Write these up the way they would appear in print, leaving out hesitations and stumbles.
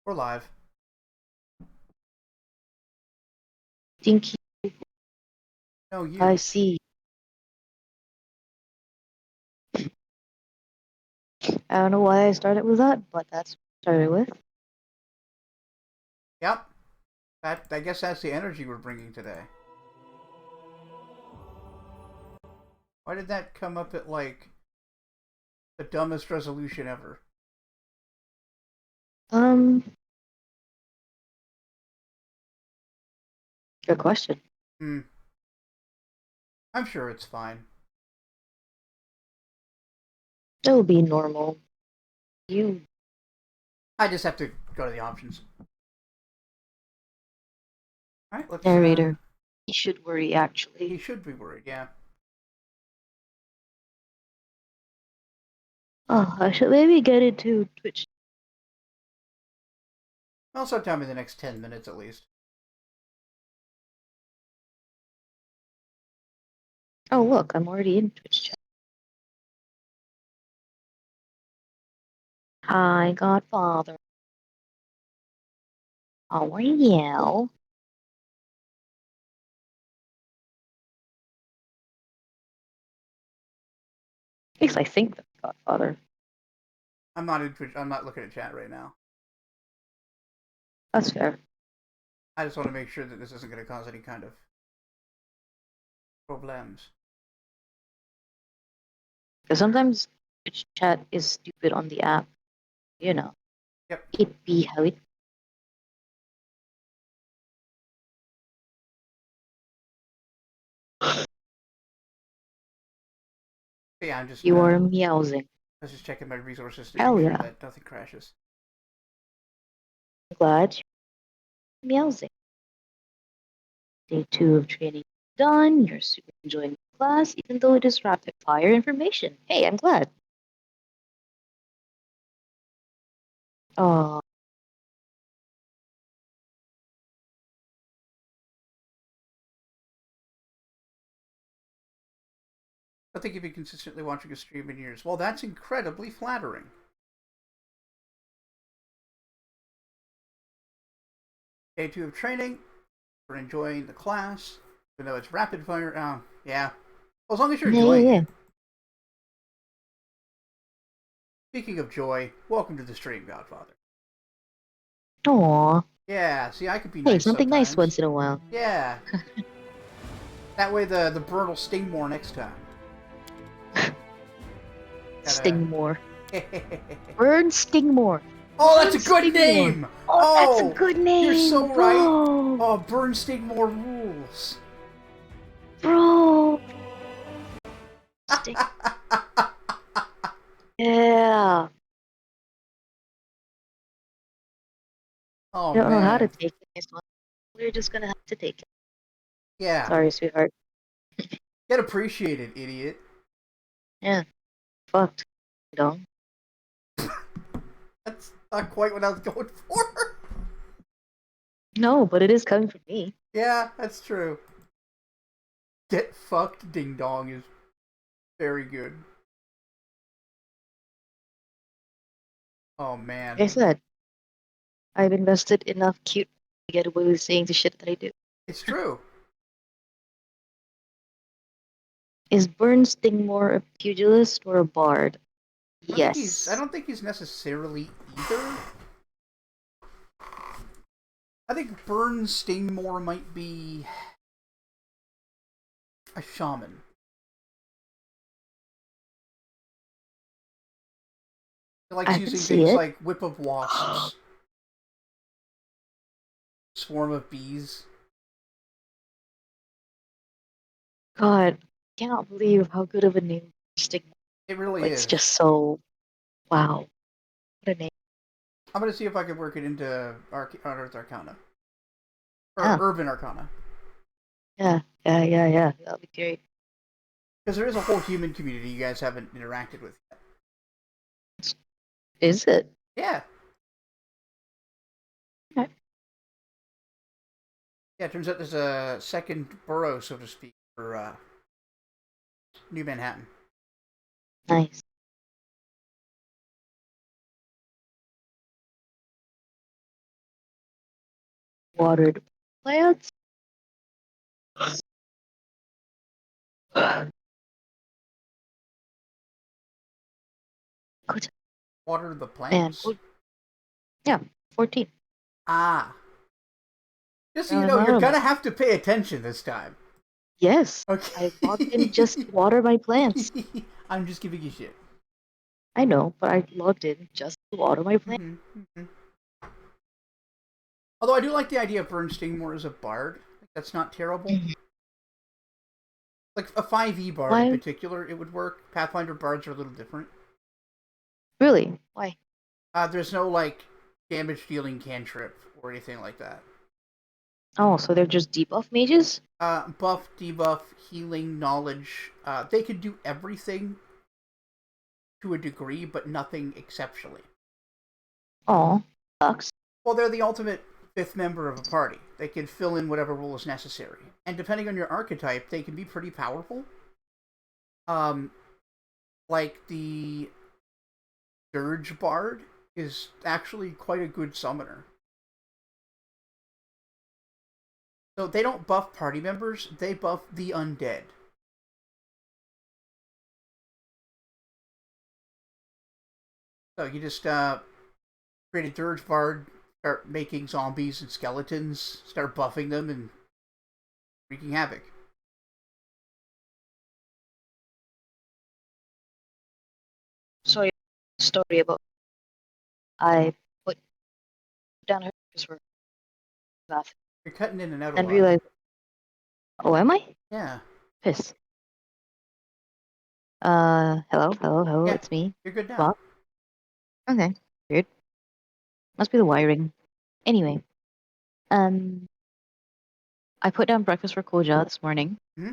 We're live. Think No, I you. see. I don't know why I started with that, but that's what I started with. Yep. I guess that's the energy we're bringing today. Why did that come up at like the dumbest resolution ever? Um, Good question. Hmm. I'm sure it's fine. It will be normal. You I just have to go to the options. All right. Let's. narrator. You should worry, He actually. should be worried. Yeah. Oh, I should maybe get into Twitch. Well, sometime in the next 10 minutes at least. Oh, look, I'm already in Twitch chat. Hi, Godfather. How are you? At least I think that's Godfather. I'm not in Twitch. I'm not looking at chat right now. That's fair. I just want to make sure that this isn't going to cause any kind of problems. Because sometimes Twitch chat is stupid on the app. You know, Yep. it be how it. Yeah. I'm just. You are meowsing. I was just checking my resources to make Hell sure yeah. that nothing crashes. Glad you're meowsing. Day 2 of training done. You're super enjoying the class, even though it is rapid fire information. Hey, I'm glad. Oh, I think you've been consistently watching a stream in years. Well, that's incredibly flattering. Day 2 of training. We're enjoying the class, even though it's rapid fire. Yeah. Well, as long as you're yeah, yeah, enjoying yeah. it. Speaking of joy, welcome to the stream, Godfather. Aw. Yeah, see, I could be Hey, nice something nice sometimes. once in a while. Yeah. That way the bird will sting more next time. Gotta. Sting more. Burn Sting more. Oh, that's Burn a good Sting more. name! Oh, that's a Oh, good you're name, so right. bro. Oh, burn sting more rules. Bro. Sting. Yeah. Oh I don't know how to man. take it. This one. We're just gonna have to take it. Yeah. Sorry, sweetheart. Get appreciated, idiot. Yeah. Fucked. Dong. That's not quite what I was going for. No, but it is coming from me. Yeah, that's true. Get fucked, ding dong is very good. Oh Like I man, said, I've invested enough cute to get away with saying the shit that I do. it's true. Is Bernstein more a pugilist or a bard? I don't think he's. I Yes. don't think he's necessarily either. I think Burn Stingmore might be a shaman. He likes I can using see things it. like whip of wasps, swarm of bees. God, cannot believe how good of a name Bernstein. It really It's is. just so wow. What a name. I'm gonna see if I can work it into Unearthed Arcana or Yeah, Urban Arcana yeah. That'll be great. because there is a whole human community you guys haven't interacted with yet. Is it? Yeah, Okay. yeah. It turns out there's a second borough, so to speak, for New Manhattan. Nice. watered plants. Good. Water the And plants? yeah, 14. Ah. Just so you know, you're Normal. gonna have to pay attention this time. Yes, I logged in just Okay. to water my plants. I'm just giving you shit. I know, but I logged in just to water my plants. Hmm. Although I do like the idea of Bernstein more as a bard. That's not terrible. Mhm. Like a 5e bard in Why? particular, it would work. Pathfinder bards are a little different. Really? Why? There's no like damage dealing cantrip or anything like that. Oh, so they're just debuff mages? Buff, debuff, healing, knowledge. They could do everything to a degree, but nothing exceptionally. Oh, sucks. Well, they're the ultimate fifth member of a party. They can fill in whatever role is necessary. And depending on your archetype, they can be pretty powerful. Um, like the Dirge Bard is actually quite a good summoner. So they don't buff party members, they buff the undead. So you just create a Dirge Bard, start making zombies and skeletons, start buffing them and wreaking havoc. Sorry, story about I put down her for bath You're cutting in and out a and lot. realized, oh, am I? Yeah. Piss. Hello, Yeah. it's me. You're good now. Bob? Okay, weird. Must be the wiring. Anyway, um, I put down breakfast for Koja this morning, Hmm?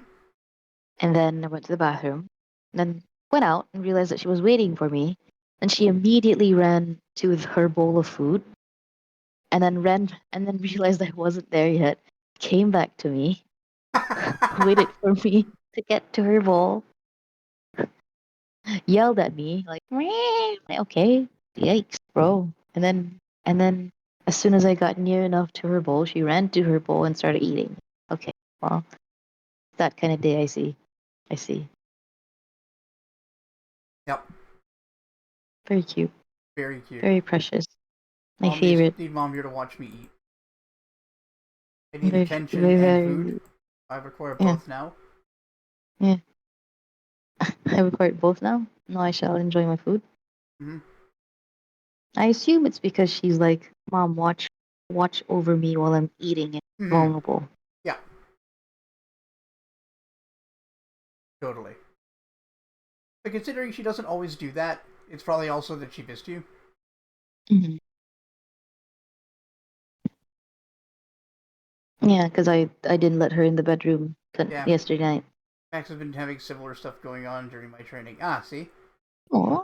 and then I went to the bathroom, then went out and realized that she was waiting for me, and she immediately ran to her bowl of food, and then realized I wasn't there yet, came back to me, waited for me to get to her bowl, yelled at me like, "Meow." Okay, yikes, bro. And then as soon as I got near enough to her bowl, she ran to her bowl and started eating. Okay, well, that kind of day I see. I see. Yep. Very cute. Very cute. Very precious. My Mom needs favorite. need mom here to watch me eat. I need Very, attention very, and food. very. I require Yeah, both now. yeah. I record both now. No, I shall enjoy my food. Hmm. I assume it's because she's like, Mom, watch over me while I'm eating and Hmm. vulnerable. Yeah. Totally. But considering she doesn't always do that, it's probably also that she missed you. Hmm. Yeah, because I didn't let her in the bedroom Yeah. yesterday night. Max has been having similar stuff going on during my training. Ah, see? Aw,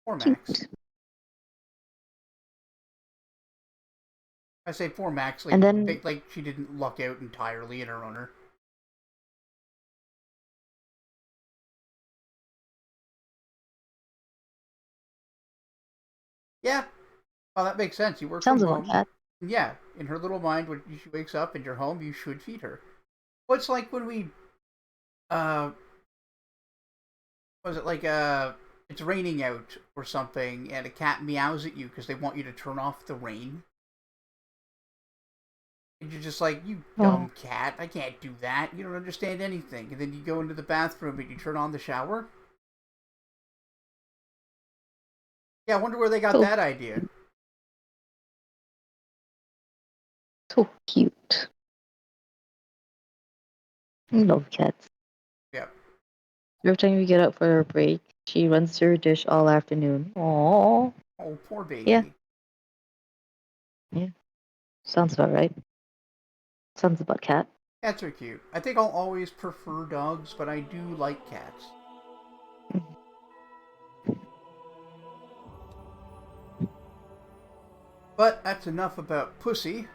Poor Max. cute. I say poor Max, And then like she didn't luck out entirely in her owner. Yeah. Oh, that makes sense. You work from sounds about home. cat. Yeah. In her little mind, when she wakes up and you're home, you should feed her. Well, it's like when we uh was it like it's raining out or something and a cat meows at you because they want you to turn off the rain and you're just like, you Oh, dumb cat, I can't do that, you don't understand anything. And then you go into the bathroom and you turn on the shower. Yeah, I wonder where they got so that idea. so cute. I love cats. Yeah. Every time we get up for a break, she runs to her dish all afternoon. Aww. Oh, poor Yeah, baby. yeah. Sounds about right. Sounds about cat. Cats are cute. I think I'll always prefer dogs, but I do like cats. But that's enough about pussy.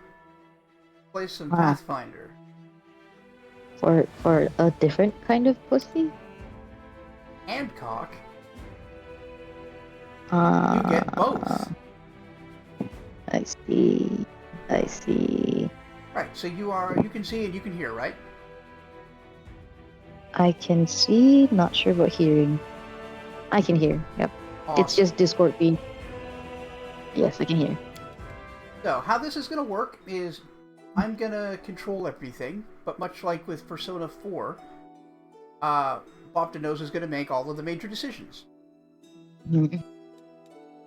Play some Wow. Pathfinder. For a different kind of pussy? And cock. You get Uh, both. I see. I see. Right, so you can see and you can hear, right? I can see, not sure about hearing. I can hear, yep. It's Awesome. just Discord being. Yes, I can hear. So, how this is going to work is I'm going to control everything, but much like with Persona 4, BopDaNose is going to make all of the major decisions. Mhm.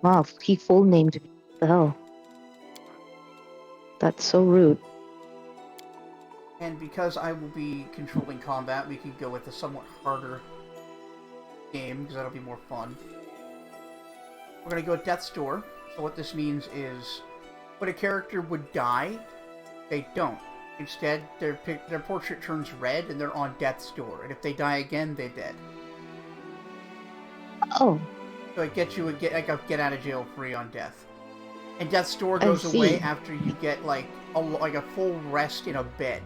Wow, he full named me. What the hell? That's so rude. And because I will be controlling combat, we can go with a somewhat harder game, because that'll be more fun. We're going to go at Death's Door. So what this means is, when a character would die, they don't. Instead, their portrait turns red and they're on death's door. And if they die again, they're dead. Oh, So it gets you like a get out of jail free on death. And death's door I goes away see. after you get like a full rest in a bed,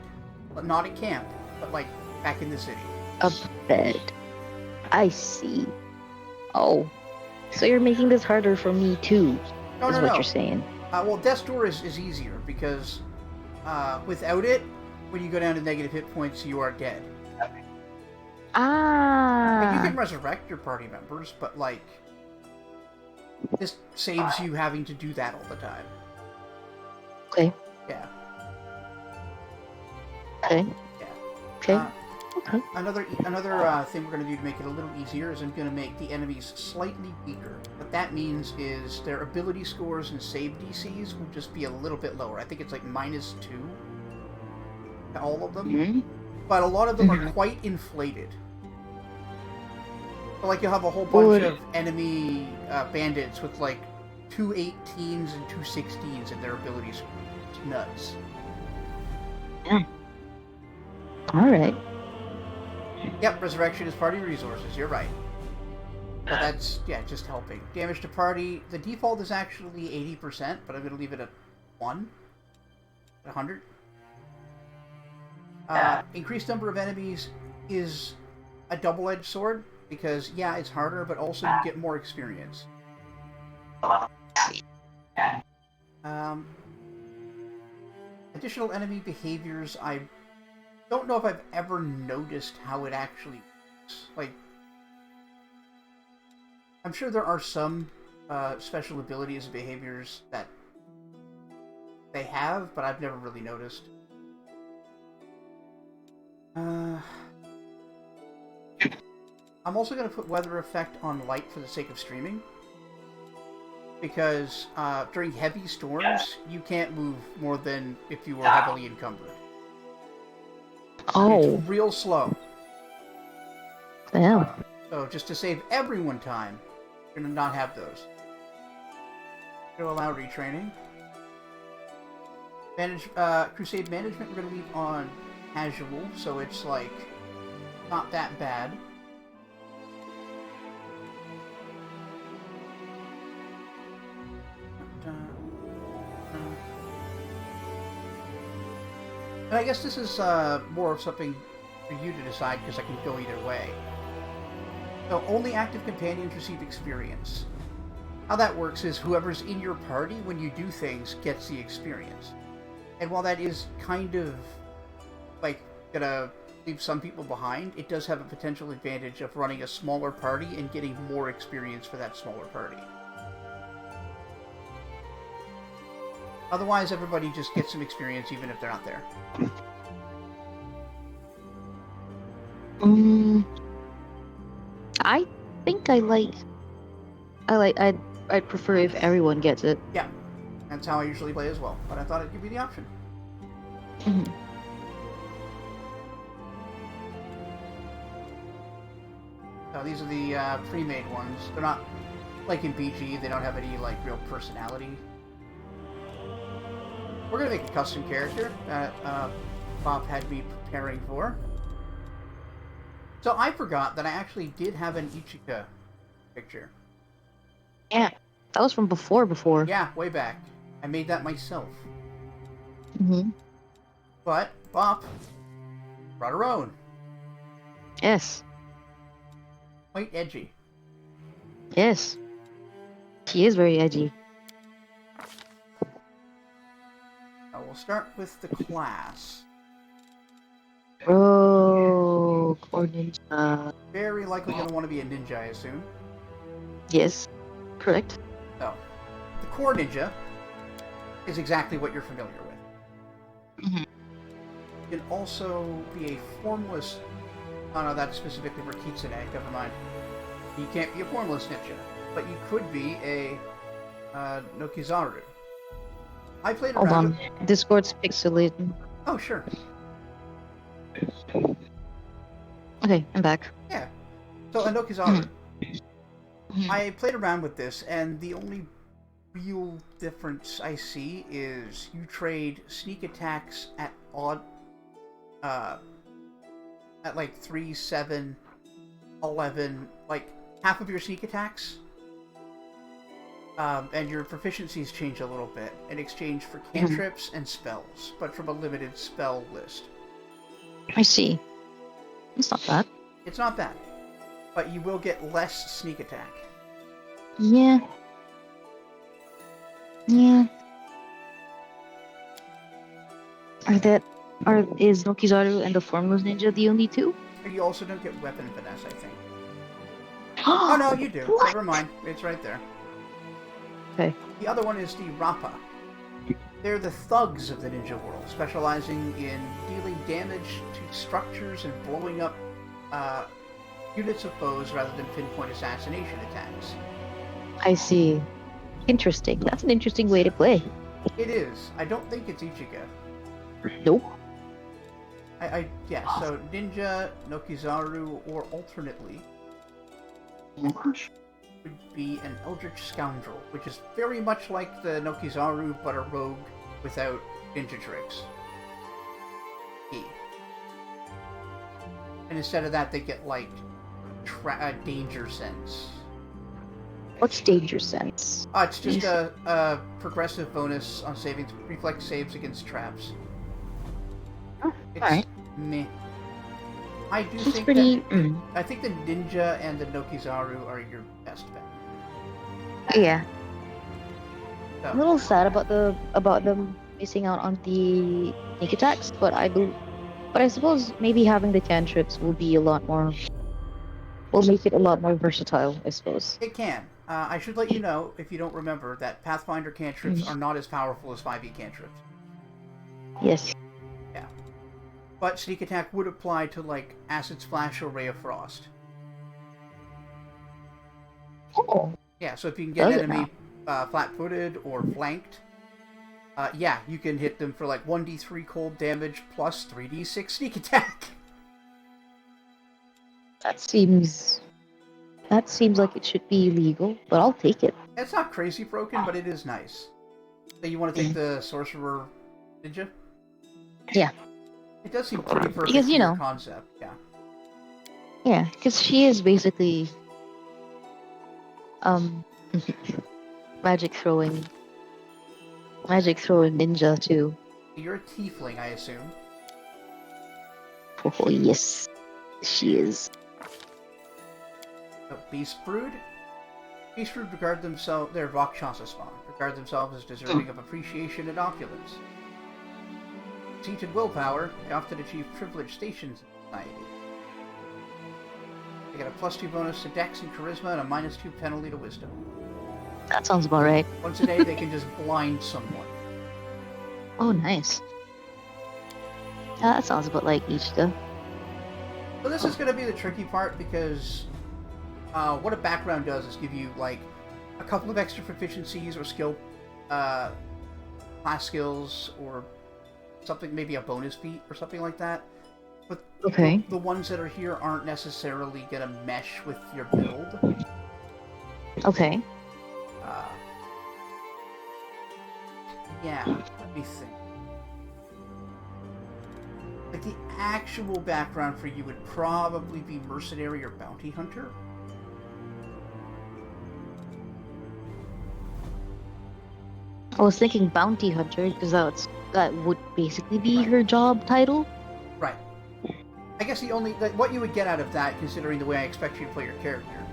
but not at camp, but like back in the city. A bed. I see. Oh, so you're making this harder for me too, No, is no, what no. you're saying. Well, death's door is easier because without it, when you go down to negative hit points, you are dead. Like, you Ah, can resurrect your party members, but like this saves you having to do that all the time. okay, Yeah. okay, Yeah. okay, Uh, okay. another thing we're going to do to make it a little easier is I'm going to make the enemies slightly weaker. What that means is their ability scores and save DCs will just be a little bit lower. I think it's like -2 to all of them, Mm-hmm. but a lot of them are quite inflated. So, like, you'll have a whole bunch of enemy bandits with like 2 18s and 2 16s in their ability scores. It's nuts. Yeah. All right. Yep, resurrection is party resources. You're right. But that's, yeah, just helping. Damage to party, the default is actually 80%, but I'm going to leave it at 1. At 100. Increased number of enemies is a double-edged sword, because, yeah, it's harder, but also you get more experience. Additional enemy behaviors, I don't know if I've ever noticed how it actually works. Like, I'm sure there are some special abilities and behaviors that they have, but I've never really noticed. I'm also going to put weather effect on light for the sake of streaming. Because during heavy storms, you can't move more than if you were heavily encumbered. Oh, It's real slow. damn. So just to save everyone time, we're going to not have those. We're going to allow retraining. Crusade management, we're going to leave on casual, so it's like not that bad. And I guess this is more of something for you to decide, because I can go either way. So only active companions receive experience. How that works is whoever's in your party when you do things gets the experience. And while that is kind of like gonna leave some people behind, it does have a potential advantage of running a smaller party and getting more experience for that smaller party. Otherwise, everybody just gets some experience even if they're not there. I think I'd prefer if everyone gets it. Yeah, that's how I usually play as well, but I thought I'd give you the option. Mhm. So these are the pre-made ones. They're not like in BG, they don't have any like real personality. We're gonna make a custom character that Bob had me preparing for. So I forgot that I actually did have an Ichika picture. Yeah, that was from before. Yeah, way back. I made that myself. Mm-hmm. But Bob brought her own. Yes, Quite edgy. yes. She is very edgy. We'll start with the class. Rogue or ninja? Very likely going to want to be a ninja, I assume. Yes, correct. So, the core ninja is exactly what you're familiar with. Mm-hmm. You can also be a formless... Oh no, that's specifically for Kitsune, never mind. You can't be a formless ninja, but you could be a Nokizaru. I played Hold around on. Discord's pixelating. Oh, sure. Okay, I'm back. Yeah. So, a Nokizaru. Mhm. I played around with this, and the only real difference I see is you trade sneak attacks at odd... at like 3, 7, 11, like half of your sneak attacks. And your proficiencies change a little bit in exchange for cantrips and spells, but from a limited spell list. I see. It's not bad. It's not bad, but you will get less sneak attack. Yeah. Yeah. Is Nokizaru and the Formless Ninja the only two? And you also don't get weapon finesse, I think. Oh no, you do. What? Never mind. It's right there. Okay. The other one is the Rappa. They're the thugs of the ninja world, specializing in dealing damage to structures and blowing up units of foes rather than pinpoint assassination attacks. I see. Interesting. That's an interesting way to play. It is. I don't think it's Ichigo. Nope. Yeah, so Ninja, Nokizaru, or alternately, would be an Eldritch Scoundrel, which is very much like the Nokizaru, but a rogue without ninja tricks. And instead of that, they get, like, Danger Sense. What's Danger Sense? It's just a progressive bonus on reflex saves against traps. Oh, It's alright. meh. I do It's think pretty... I think the Ninja and the Nokizaru are your best bet. Yeah. So, I'm a little sad about them missing out on the sneak attacks, but I suppose maybe having the cantrips will be will make it a lot more versatile, I suppose. it can. I should let you know, if you don't remember, that Pathfinder cantrips are not as powerful as 5e cantrips. Yes. Yeah. But sneak attack would apply to, like, Acid Splash or Ray of Frost. Oh. Yeah, so if you can get Does an it enemy flat-footed or flanked, yeah, you can hit them for like 1d3 cold damage plus 3d6 sneak attack. That seems like it should be illegal, but I'll take it. It's not crazy broken, but it is nice. So you want to take the Sorcerer Ninja? Yeah. It does seem pretty perfect Because, for your concept, yeah. Yeah, because she is basically magic throwing ninja too. You're a tiefling, I assume. Oh yes, she is. So, Beast Brood? Beast Brood regard themselves, they're Rakshasa spawn, regard themselves as deserving of appreciation and opulence. Seated willpower, they often achieve privileged stations in society. They get a +2 bonus to Dex and Charisma and a -2 penalty to Wisdom. That sounds about right. Once a day, they can just blind someone. Oh, nice. Yeah, that sounds about like Ichigo. So this is going to be the tricky part because what a background does is give you like a couple of extra proficiencies or skill, class skills, or something, maybe a bonus feat or something like that. But Okay. the ones that are here aren't necessarily going to mesh with your build. Okay. Yeah, let me think. Like, the actual background for you would probably be Mercenary or Bounty Hunter. I was thinking Bounty Hunter because that would basically be her job title. Right. I guess what you would get out of that, considering the way I expect you to play your character,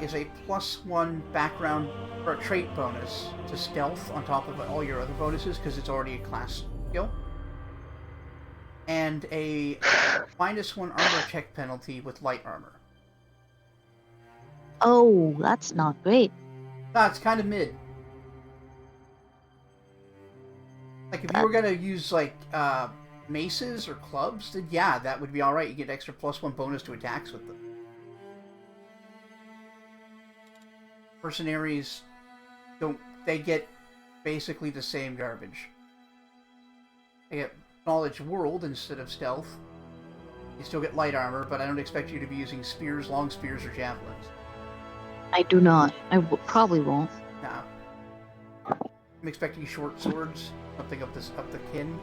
is a +1 background or a trait bonus to stealth on top of all your other bonuses because it's already a class skill. And a -1 armor check penalty with light armor. Oh, that's not great. No, it's kind of mid. Like, if you were gonna use, like, maces or clubs, then yeah, that would be alright. You get extra +1 bonus to attacks with them. Mercenaries don't... They get basically the same garbage. They get knowledge world instead of stealth. You still get light armor, but I don't expect you to be using spears, long spears, or javelins. I do not. I probably won't. Nah. I'm expecting short swords, something of the kin.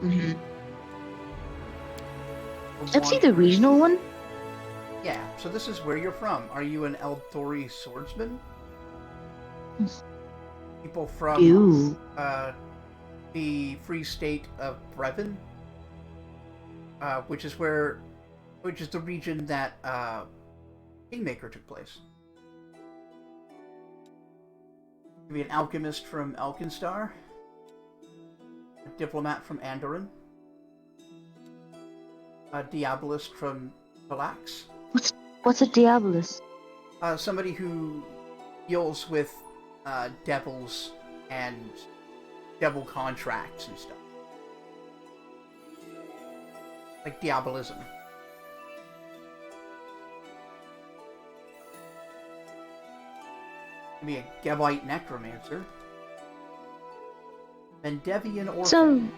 Mm-hmm. Let's see the regional one. Yeah, so this is where you're from. Are you an Eldori swordsman? People from the Free State of Brevin, which is the region that Kingmaker took place. Maybe an alchemist from Alkenstar, a diplomat from Andoran, a diabolist from Palax. What's a diabolist? Somebody who deals with devils and devil contracts and stuff. Like diabolism. Maybe a Gevite necromancer. Mendevian orphan.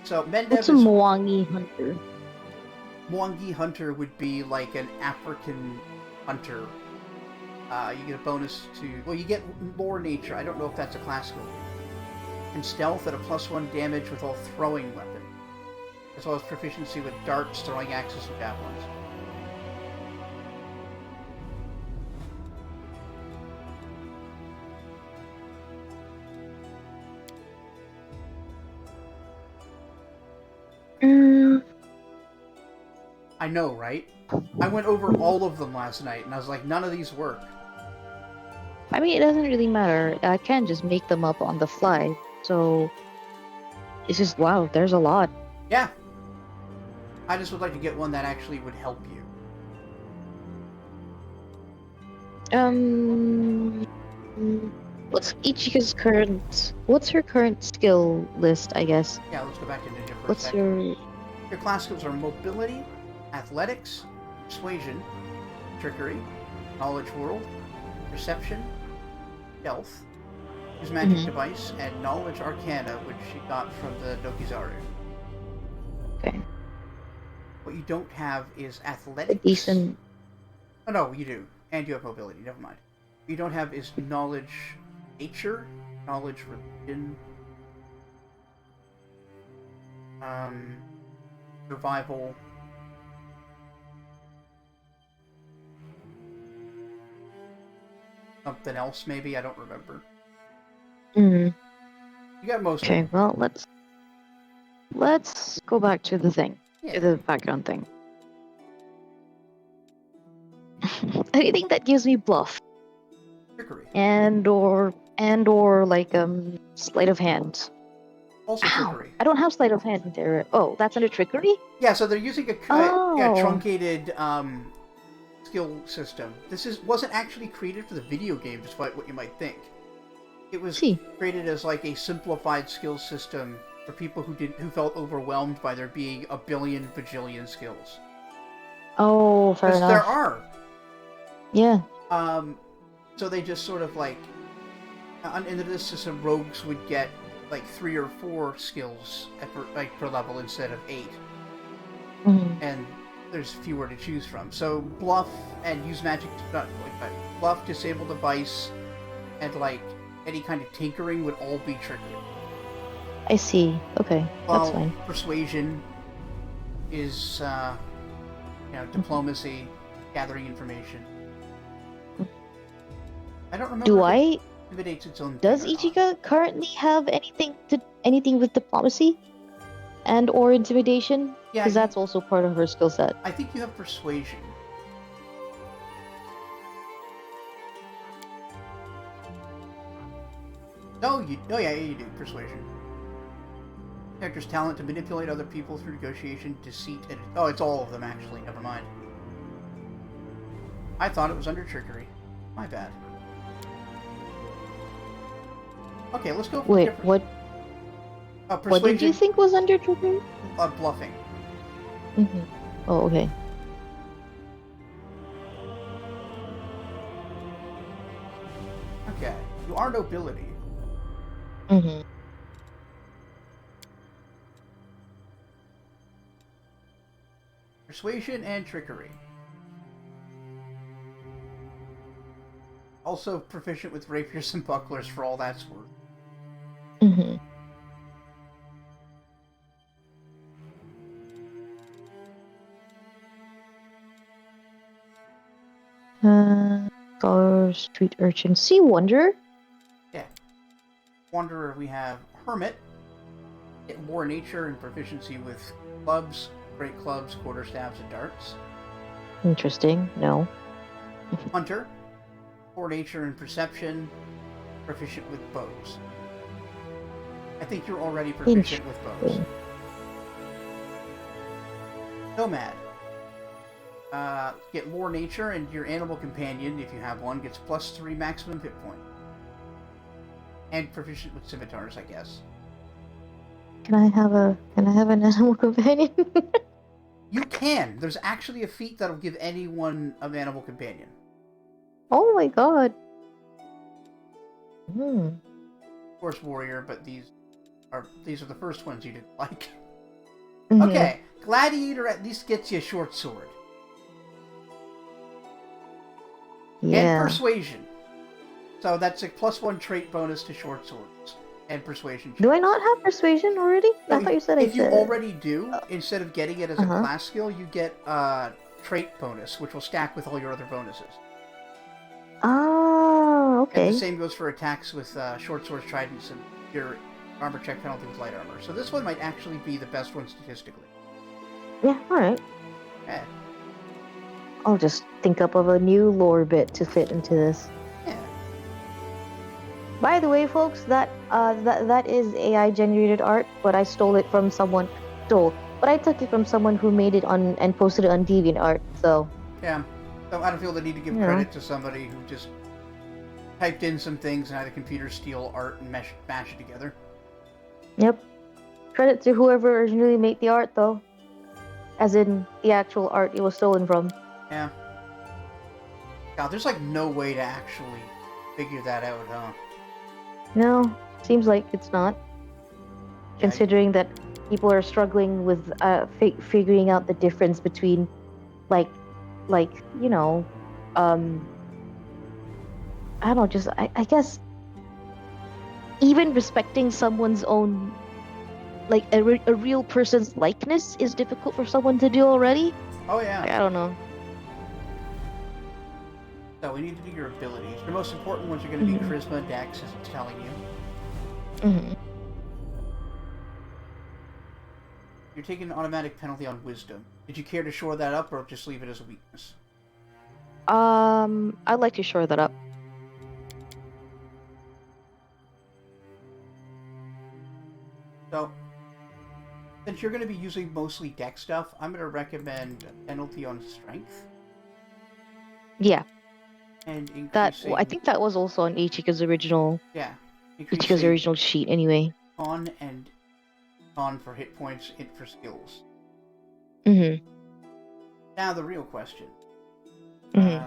So Mendev what's a Mwangi hunter? Mwangi hunter would be like an African hunter. You get a bonus to... Well, you get lore nature. I don't know if that's a classical. And stealth at a +1 damage with all throwing weapons. As well as proficiency with darts, throwing axes, and javelins. I know, right? I went over all of them last night, and I was like, none of these work. I mean, it doesn't really matter. I can just make them up on the fly. So, it's just, wow, there's a lot. Yeah. I just would like to get one that actually would help you. What's Ichika's current... What's her current skill list, I guess? Yeah, let's go back to Ninja for a What's second. Your class skills are mobility, athletics, persuasion, trickery, knowledge world, perception, stealth, use magic device, and knowledge arcana, which she got from the Dokizaru. Okay. What you don't have is athletics. Decent. Oh no, you do. And you have mobility, never mind. What you don't have is knowledge nature, knowledge religion, survival, something else maybe, I don't remember. You got most of them. Well, let's go back to the thing. Yeah. To the background thing. Anything that gives me bluff. Trickery. And or like sleight of hand. Also trickery. I don't have sleight of hand there. Oh, that's under trickery? Yeah, so they're using a truncated skill system. This wasn't actually created for the video game, despite what you might think. It was created as like a simplified skill system for people who felt overwhelmed by there being a billion bajillion skills. Oh, fair enough. There are. Yeah. So they just sort of like in this system, rogues would get like 3 or 4 skills per level instead of 8. And there's fewer to choose from. So bluff and use magic, bluff, disable device, and like any kind of tinkering would all be trickery. I see. Okay, that's fine. Persuasion is diplomacy, gathering information. I don't remember. Intimidates its own. Does Ichika currently have anything with diplomacy and or intimidation? Yeah, because that's also part of her skill set. I think you have persuasion. Oh yeah, you do. Persuasion. Character's talent to manipulate other people through negotiation, deceit, and... Oh, it's all of them, actually. Never mind. I thought it was under trickery. My bad. Okay, let's go for Wait, different... what? Persuasion. What did you think was under trigger? Bluffing. Mm-hmm. Oh, okay. Okay. You are nobility. Mm-hmm. Persuasion and trickery. Also proficient with rapiers and bucklers for all that's worth. Mm-hmm. Scholar, street urchin, sea wonder. Yeah. Wanderer, we have Hermit. Get war nature and proficiency with clubs, great clubs, quarterstaffs, and darts. Interesting. No. Hunter. War nature and perception, proficient with bows. I think you're already proficient with bows. Nomad. Get more nature, and your animal companion, if you have one, gets +3 maximum hit point. And proficient with scimitars, I guess. Can I have an animal companion? You can. There's actually a feat that'll give anyone an animal companion. Oh my god. Of course, warrior, but these are the first ones you didn't like. Mm-hmm. Okay, gladiator at least gets you a short sword. Yeah. And persuasion. So that's a +1 trait bonus to short swords. And persuasion. Do I not have persuasion already? No, I thought you said I if did. you already do, instead of getting it as a class skill, you get a trait bonus, which will stack with all your other bonuses. Oh, okay. And the same goes for attacks with short swords, tridents, and your armor check penalty with light armor. So this one might actually be the best one statistically. Yeah, alright. Okay. I'll just think up of a new lore bit to fit into this. Yeah. By the way, folks, that is AI generated art, but I stole it from someone. But I took it from someone who made it on and posted it on DeviantArt. So Yeah. So I don't feel the need to give credit to somebody who just typed in some things and had a computer steal art and mash it together. Yep. Credit to whoever originally made the art, though. As in the actual art it was stolen from. Yeah. God, there's like no way to actually figure that out, huh? No, seems like it's not. Yeah, considering that people are struggling with figuring out the difference between, like you know, I don't know, just I guess even respecting someone's own, like a real person's likeness is difficult for someone to do already. Oh yeah. I don't know. So we need to do your abilities. Your most important ones are going to be Charisma, Dex, as it's telling you. Mm-hmm. You're taking an automatic penalty on Wisdom. Did you care to shore that up, or just leave it as a weakness? I'd like to shore that up. So, since you're going to be using mostly Dex stuff, I'm going to recommend a penalty on Strength. Yeah. And increasing... I think that was also on Ichika's original. Yeah. Ichika's original sheet, anyway. Con and con for hit points, hit for skills. Mm-hmm. Now the real question. Mm-hmm.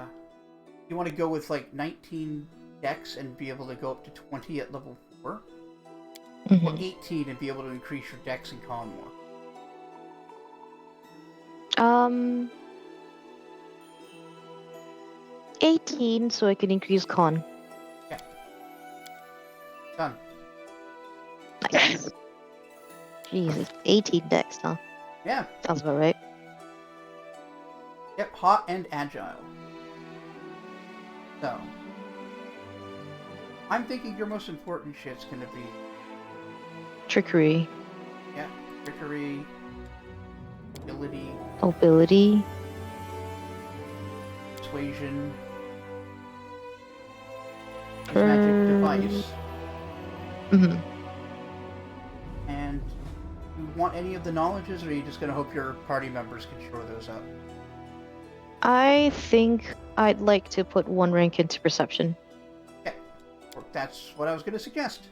You want to go with like 19 Dex and be able to go up to 20 at level 4? Mm-hmm. Or 18 and be able to increase your Dex and con more? 18, so I can increase con. Yeah. Done. Jesus, 18 Dex, huh? Yeah. Sounds about right. Yep, hot and agile. So, I'm thinking your most important shit's gonna be... Trickery. Yeah, trickery, ability... Ability. Persuasion... His magic device. Mm-hmm. And you want any of the knowledges, or are you just going to hope your party members can shore those up? I think I'd like to put one rank into perception. Okay. That's what I was going to suggest.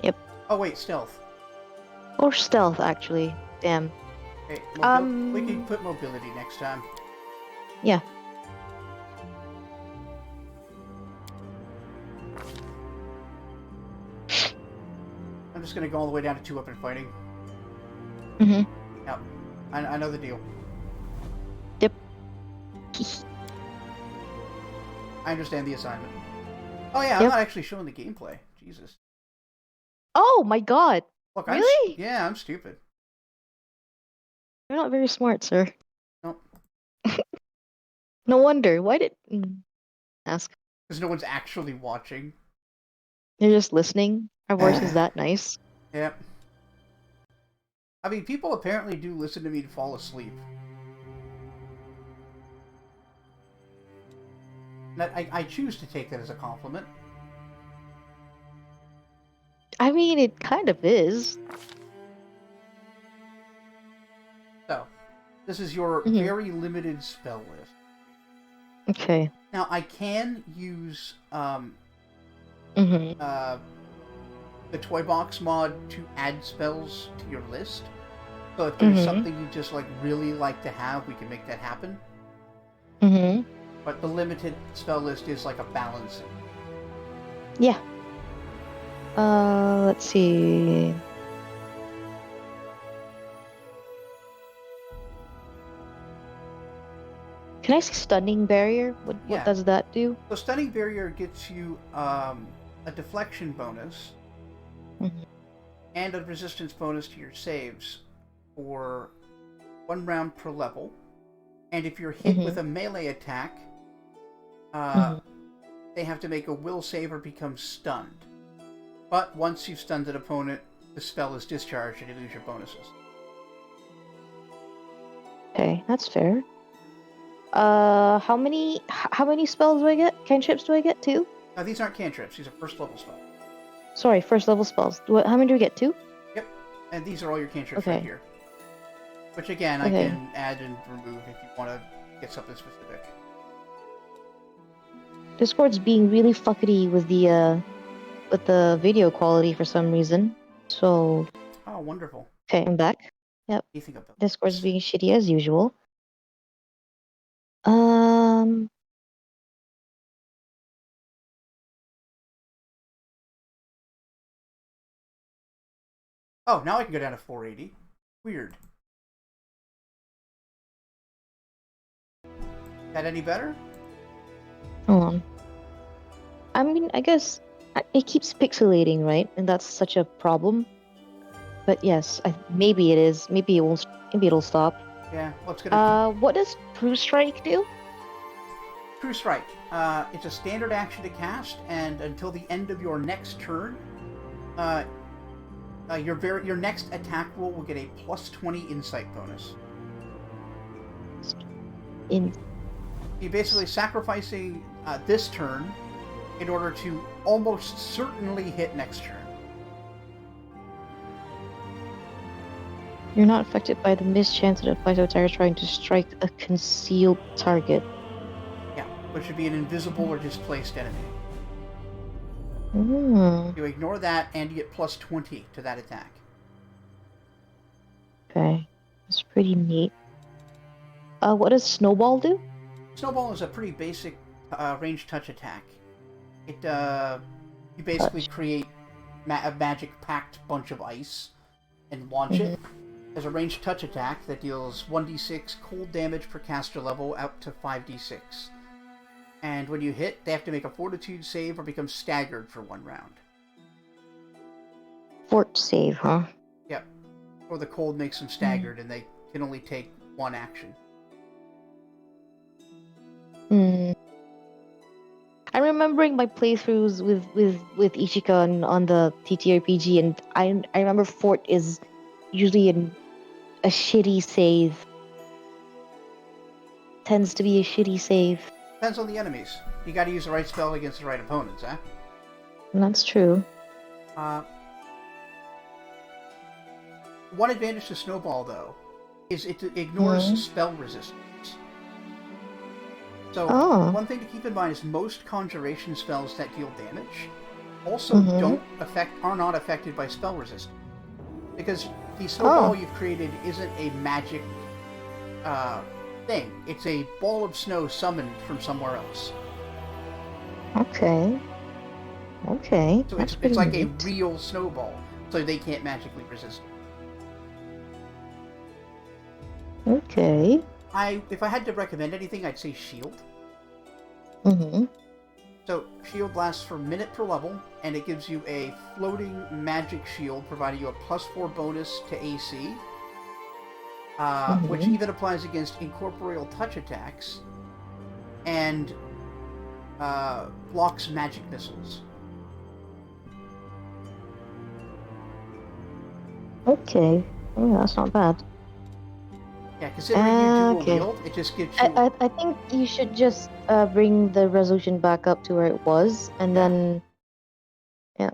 Yep. Oh, wait, stealth. Or stealth, actually. Damn. Okay, we can put mobility next time. Yeah. I'm just going to go all the way down to 2 weapon fighting. Mm-hmm. Yep. I know the deal. Yep. I understand the assignment. Oh yeah, Yep. I'm not actually showing the gameplay. Jesus. Oh my god. Look, really? Yeah, I'm stupid. You're not very smart, sir. Nope. No wonder. Why did... Ask. Because no one's actually watching. You're just listening? Our voice is that nice? Yep. I mean, people apparently do listen to me to fall asleep. And I choose to take that as a compliment. I mean, it kind of is. So, this is your very limited spell list. Okay. Now, I can use the Toy Box mod to add spells to your list. So if there's something you just really like to have, we can make that happen. But the limited spell list is like a balancing. Yeah. Let's see. Can I see Stunning Barrier? What does that do? So Stunning Barrier gets you a deflection bonus and a resistance bonus to your saves for 1 round per level. And if you're hit with a melee attack, they have to make a will save or become stunned. But once you've stunned an opponent, the spell is discharged and you lose your bonuses. Okay, that's fair. How many spells do I get? Cantrips do I get? 2? These aren't cantrips. These are first level spells. Sorry, first level spells. How many do I get? 2? Yep. And these are all your cantrips right here. Which again, I can add and remove if you want to get something specific. Discord's being really fuckety with the video quality for some reason. So. Oh, wonderful. Okay, I'm back. Yep. You think about Discord's being shitty as usual. Oh, now I can go down to 480. Weird. That any better? Hold on. I mean, I guess it keeps pixelating, right? And that's such a problem. But yes, maybe it is. Maybe it won't. Maybe it'll stop. Yeah. What's gonna? What does True Strike do? True Strike. It's a standard action to cast, and until the end of your next turn, your next attack roll will get a +20 insight bonus. You're basically sacrificing this turn in order to almost certainly hit next turn. You're not affected by the mischance that applies to a target trying to strike a concealed target. Yeah, which would be an invisible or displaced enemy. You ignore that, and you get +20 to that attack. Okay, that's pretty neat. What does Snowball do? Snowball is a pretty basic ranged touch attack. It you basically create a magic-packed bunch of ice and launch it. As a ranged touch attack that deals 1d6 cold damage per caster level out to 5d6. And when you hit, they have to make a fortitude save or become staggered for 1 round. Fort save, huh? Yep. Or the cold makes them staggered and they can only take 1 action. I'm remembering my playthroughs with Ichika on the TTRPG, and I remember Fort is usually a shitty save. Tends to be a shitty save. Depends on the enemies. You gotta use the right spell against the right opponents, huh? And that's true. Uh, one advantage to Snowball, though, is it ignores spell resistance. So, Oh. one thing to keep in mind is most conjuration spells that deal damage also are not affected by spell resistance. Because the snowball you've created isn't a magic thing. It's a ball of snow summoned from somewhere else. Okay. Okay. So That's it's like neat. a real snowball, so they can't magically resist it. Okay. If I had to recommend anything, I'd say Shield. Mm-hmm. So Shield lasts for a minute per level, and it gives you a floating magic shield, providing you a +4 bonus to AC, which even applies against incorporeal touch attacks, and blocks magic missiles. Okay. Oh, that's not bad. Yeah, considering you dual wield, it just gives you... I think you should just bring the resolution back up to where it was, and then... Yeah.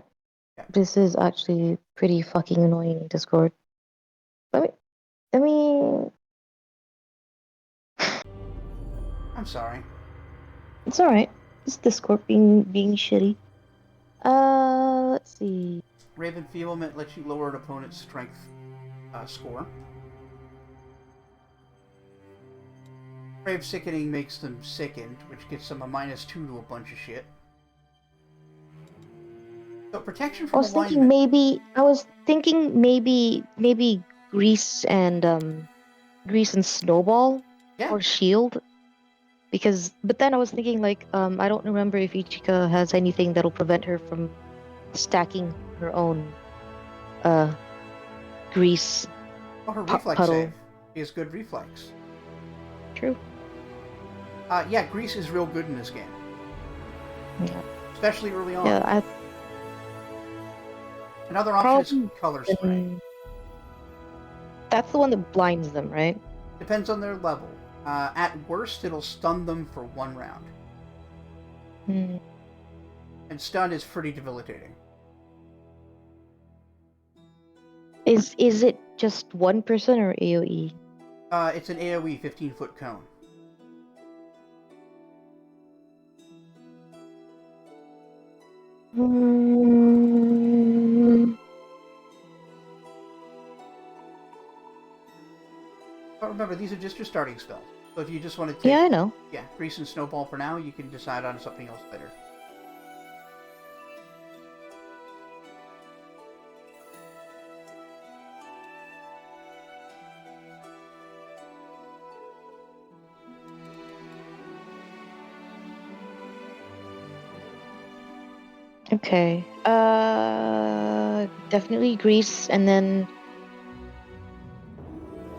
This is actually pretty fucking annoying, Discord. Let me... I'm sorry. It's alright. It's Discord being shitty. Let's see. Raven Feeblement lets you lower an opponent's strength score. Brave Sickening makes them sickened, which gets them a -2 to a bunch of shit. So protection from alignment... I was thinking maybe Grease and Snowball or Shield. But then I was thinking I don't remember if Ichika has anything that'll prevent her from stacking her own grease. Oh, her reflex puddle. save is good reflex. True. Yeah, Grease is real good in this game. Yeah. Especially early on. Yeah, Another option is Color Spray. That's the one that blinds them, right? Depends on their level. At worst, it'll stun them for 1 round. And stun is pretty debilitating. Is it just one person or AoE? It's an AoE 15-foot cone. But remember, these are just your starting spells. So if you just want to take... Yeah, I know. Yeah, Grease and Snowball for now, you can decide on something else later. Okay. Definitely Grease, and then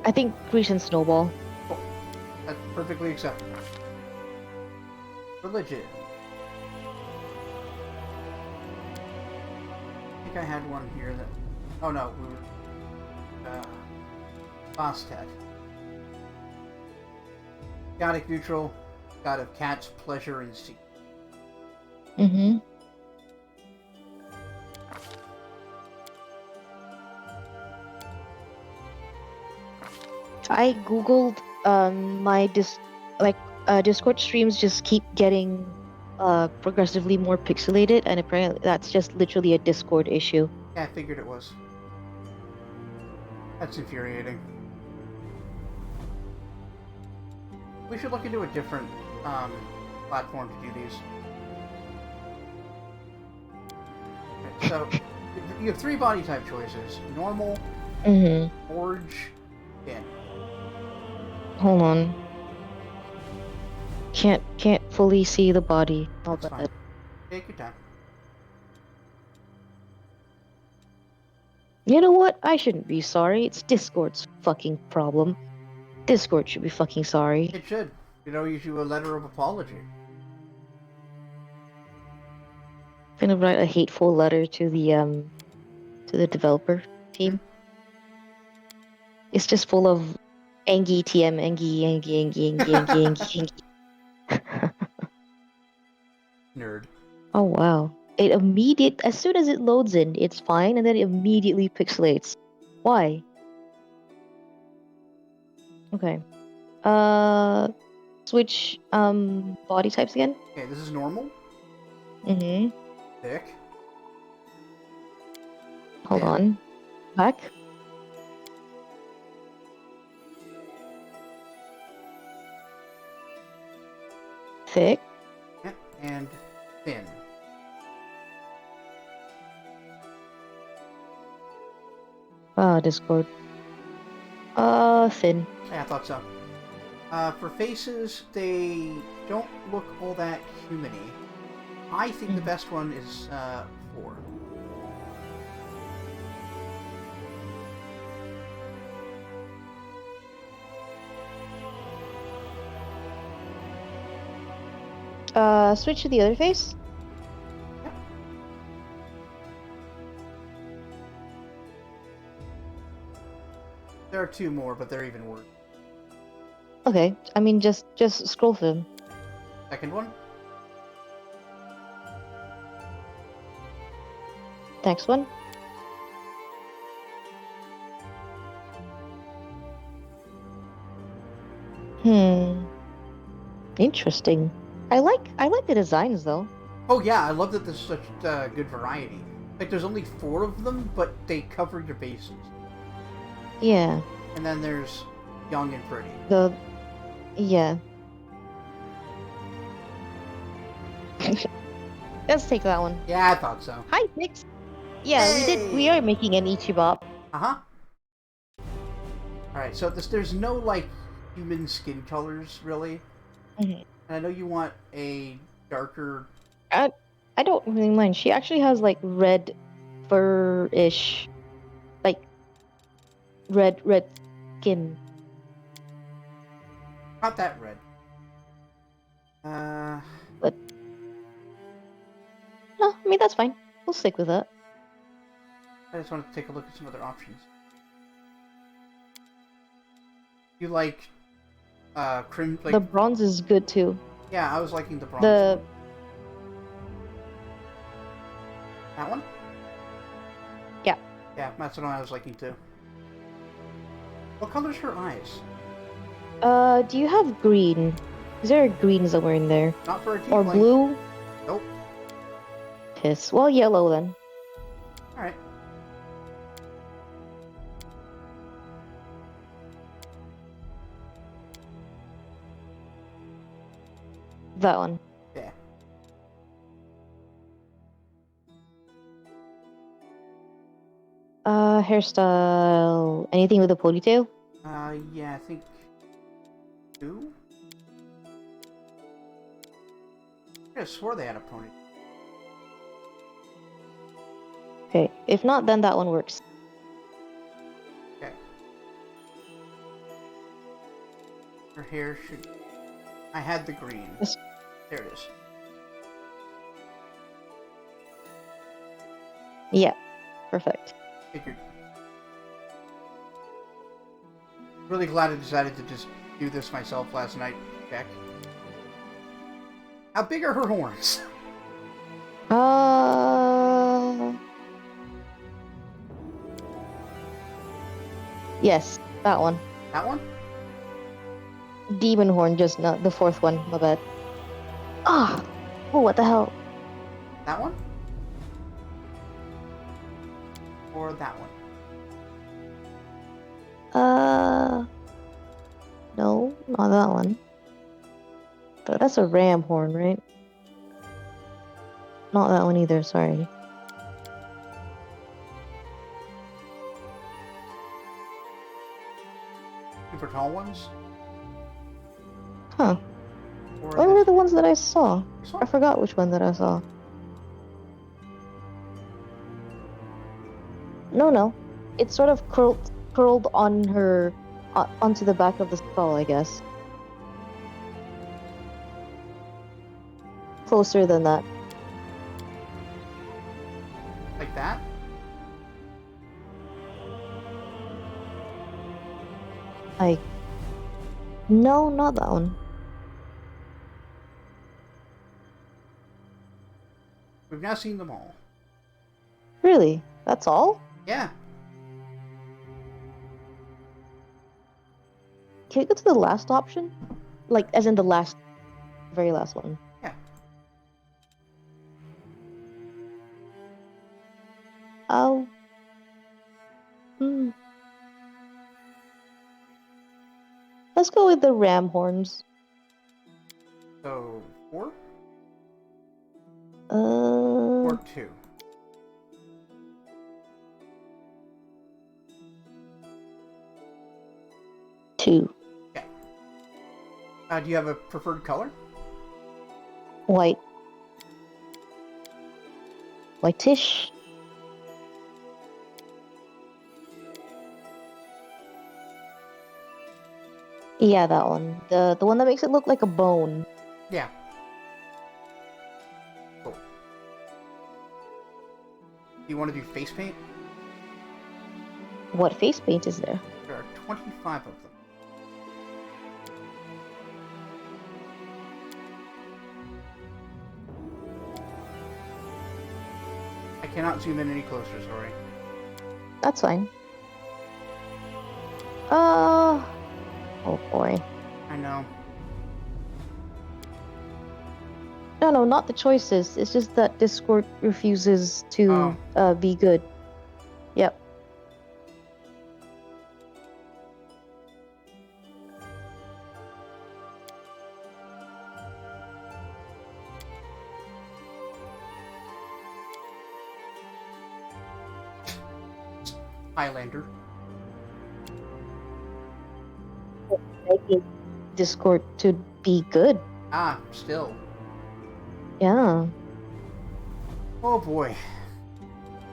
I think Grease and Snowball. Cool. That's perfectly acceptable. Religion. I think I had one here that... Oh no, we were... Bastet. Chaotic neutral, god of cats, pleasure, and sea. I googled my Discord streams just keep getting progressively more pixelated, and apparently that's just literally a Discord issue. Yeah, I figured it was. That's infuriating. We should look into a different platform to do these. Okay, so, you have 3 body type choices. Normal, Forge, Thin. Hold on. Can't fully see the body. That's fine. Take your time. You know what? I shouldn't be sorry. It's Discord's fucking problem. Discord should be fucking sorry. It should. You know, issue a letter of apology. I'm gonna write a hateful letter to the developer team. It's just full of Angie TM, Angie. Nerd. Oh wow. as soon as it loads in, it's fine, and then it immediately pixelates. Why? Okay. Switch body types again. Okay, this is normal. Mm-hmm. Thick. Hold Thin. on. Back. Thick. Yeah, and thin. Discord. Thin. Yeah, I thought so. For faces, they don't look all that humany. I think the best one is 4. Switch to the other face. Yep. There are 2 more, but they're even worse. Okay, I mean just scroll through them. Second one. Next one. Interesting. I like the designs though. Oh yeah, I love that there's such good variety. Like there's only 4 of them, but they cover your bases. Yeah. And then there's young and pretty. Yeah. Let's take that one. Yeah, I thought so. Hi, Pix. Yeah, Hey! we are making an Ichibop. Uh-huh. Alright, so there's no, like, human skin colors, really. Mm-hmm. And I know you want a darker... I don't really mind. She actually has, like, red fur-ish. Like, red skin. Not that red. But... No, I mean, that's fine. We'll stick with that. I just wanted to take a look at some other options. You like... like... The bronze is good, too. Yeah, I was liking the bronze The... one. That one? Yeah. Yeah, that's the one I was liking, too. What color's her eyes? Do you have green? Is there a green somewhere in there? Not for a tiefling. Or blue? Nope. Piss. Well, yellow then. Alright. That one. Yeah. Hairstyle. Anything with a ponytail? Yeah, I think... 2? I swore they had a pony. Okay. If not, then that one works. Okay. Her hair should... I had the green. Yes. There it is. Yeah. Perfect. Figured. Really glad I decided to just do this myself last night, Jack. How big are her horns? Yes, that one. That one? Demon horn, just not the 4th one. My bad. Ah! Oh, what the hell? That one? Or that one? No, not that one. But that's a ram horn, right? Not that one either, sorry. Super tall ones? Huh. Or What were the ones that I saw? this one? I forgot which one that I saw. No. It's sort of curled on her... onto the back of the skull, I guess. Closer than that. Like that? Like... No, not that one. We've now seen them all. Really? That's all? Yeah. Can we go to the last option? Like, as in the very last one. Yeah. Oh. Hmm. Let's go with the ram horns. So 4 Uh. or 2. Two. Okay. Do you have a preferred color? White. Whitish. Yeah, that one. The one that makes it look like a bone. Yeah. Cool. Do you want to do face paint? What face paint is there? There are 25 of them. I cannot zoom in any closer, sorry. That's fine. Oh boy. I know. No, not the choices. It's just that Discord refuses to be good. Yep. Highlander. Making Discord to be good. Ah, still. Yeah. Oh boy.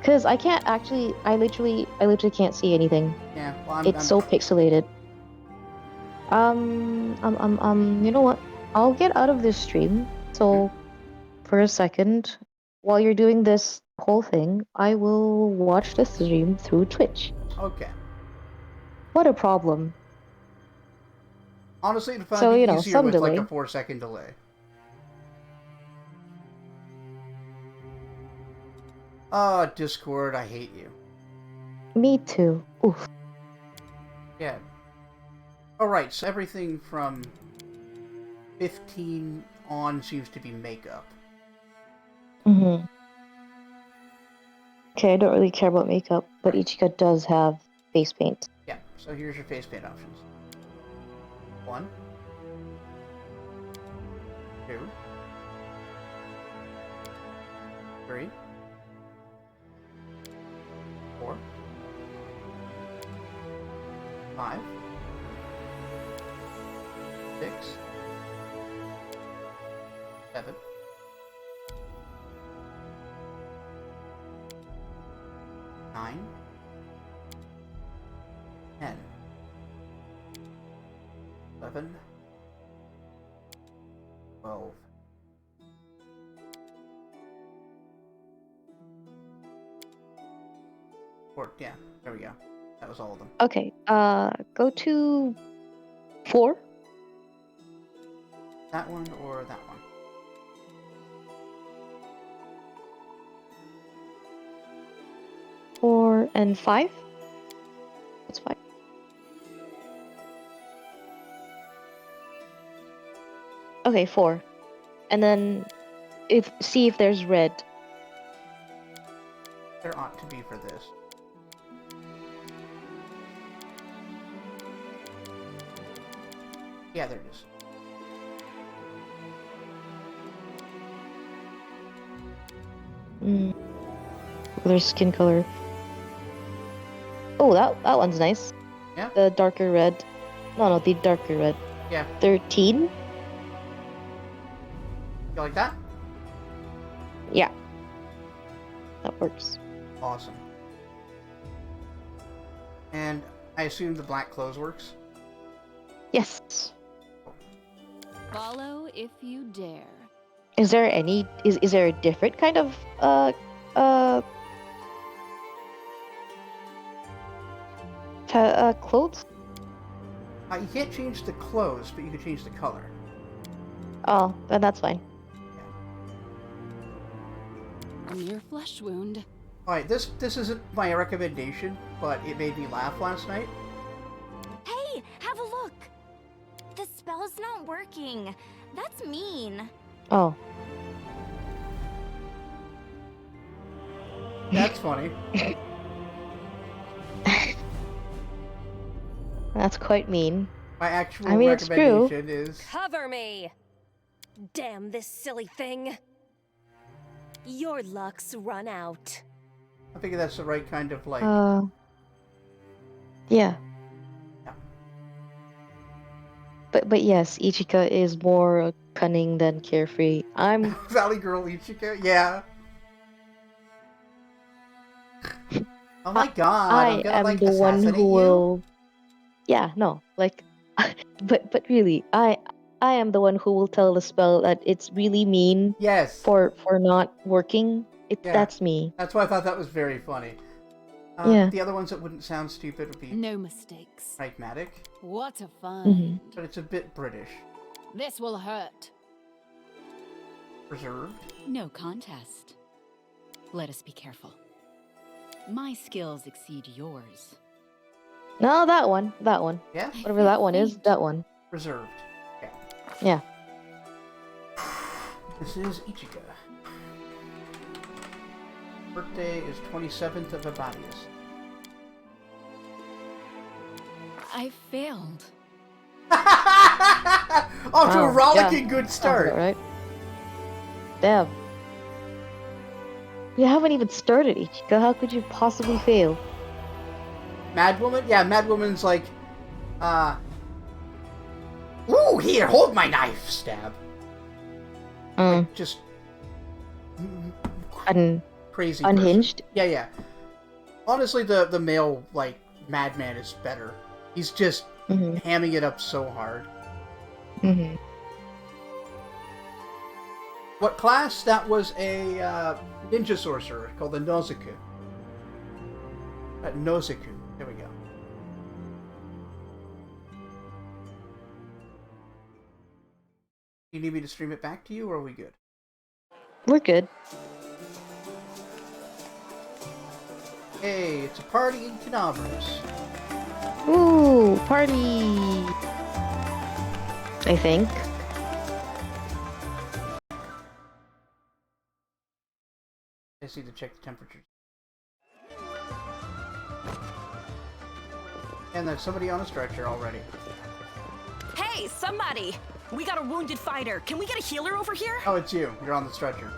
Cause I can't actually. I literally can't see anything. Yeah, well, It's so pixelated. You know what? I'll get out of this stream. So, for a second, while you're doing this whole thing, I will watch the stream through Twitch. Okay. What a problem. Honestly, it'd probably be easier some with delay. like a 4-second delay. Oh, Discord, I hate you. Me too. Oof. Yeah. Alright, so everything from 15 on seems to be makeup. Mm-hmm. Okay, I don't really care about makeup, but Ichika does have face paint. Yeah, so here's your face paint options. 1, 2, 3, 4, 5, 6, 7, 9, 10, 11, 12. Yeah, there we go. That was all of them. Okay, go to 4. That one or that one? 4 and 5. That's 5. Okay, 4. And then see if there's red. There ought to be for this. Yeah, there it is. Their skin color. Oh, that one's nice. Yeah. The darker red. No, the darker red. Yeah. 13. You like that? Yeah. That works. Awesome. And I assume the black clothes works? Yes. Follow if you dare. Is there is there a different kind of clothes? You can't change the clothes, but you can change the color. Oh, then that's fine. Mere flesh wound. Alright, this isn't my recommendation, but it made me laugh last night. Hey, have a look. The spell's not working. That's mean. Oh. That's funny. That's quite mean. My actual I mean, it's true. recommendation is... Cover me! Damn this silly thing. Your luck's run out. I think that's the right kind of, like... Yeah. Yeah. But yes, Ichika is more cunning than carefree. I'm... Valley Girl Ichika? Yeah. Oh my god, I'm gonna, am like, the one assassinate who you? will... Yeah, no, like... but really, I am the one who will tell the spell that it's really mean Yes. for not working. Yeah. That's me. That's why I thought that was very funny. Yeah. The other ones that wouldn't sound stupid would be No mistakes. pragmatic, What a find. but it's a bit British. This will hurt. Reserved. No contest. Let us be careful. My skills exceed yours. No, that one. Yeah? Whatever that one is, that one. Reserved. Okay. Yeah. This is Ichika. Birthday is 27th of Abadius. I failed. Off to a Wow, rollicking yeah. good Sounds start. about right. Damn. We haven't even started, Ichika. How could you possibly fail? Madwoman? Yeah, Madwoman's like, ooh, here, hold my knife, stab. Like, just crazy. Unhinged? Person. Yeah. Honestly, the male, like, madman is better. He's just hamming it up so hard. What class? That was a ninja sorcerer called the Nozoku. Nozoku. There we go. You need me to stream it back to you, or are we good? We're good. Hey, it's a party in Canavers. Ooh, party! I think. I just need to check the temperature. And there's somebody on a stretcher already. Hey, somebody! We got a wounded fighter. Can we get a healer over here? Oh, it's you. You're on the stretcher.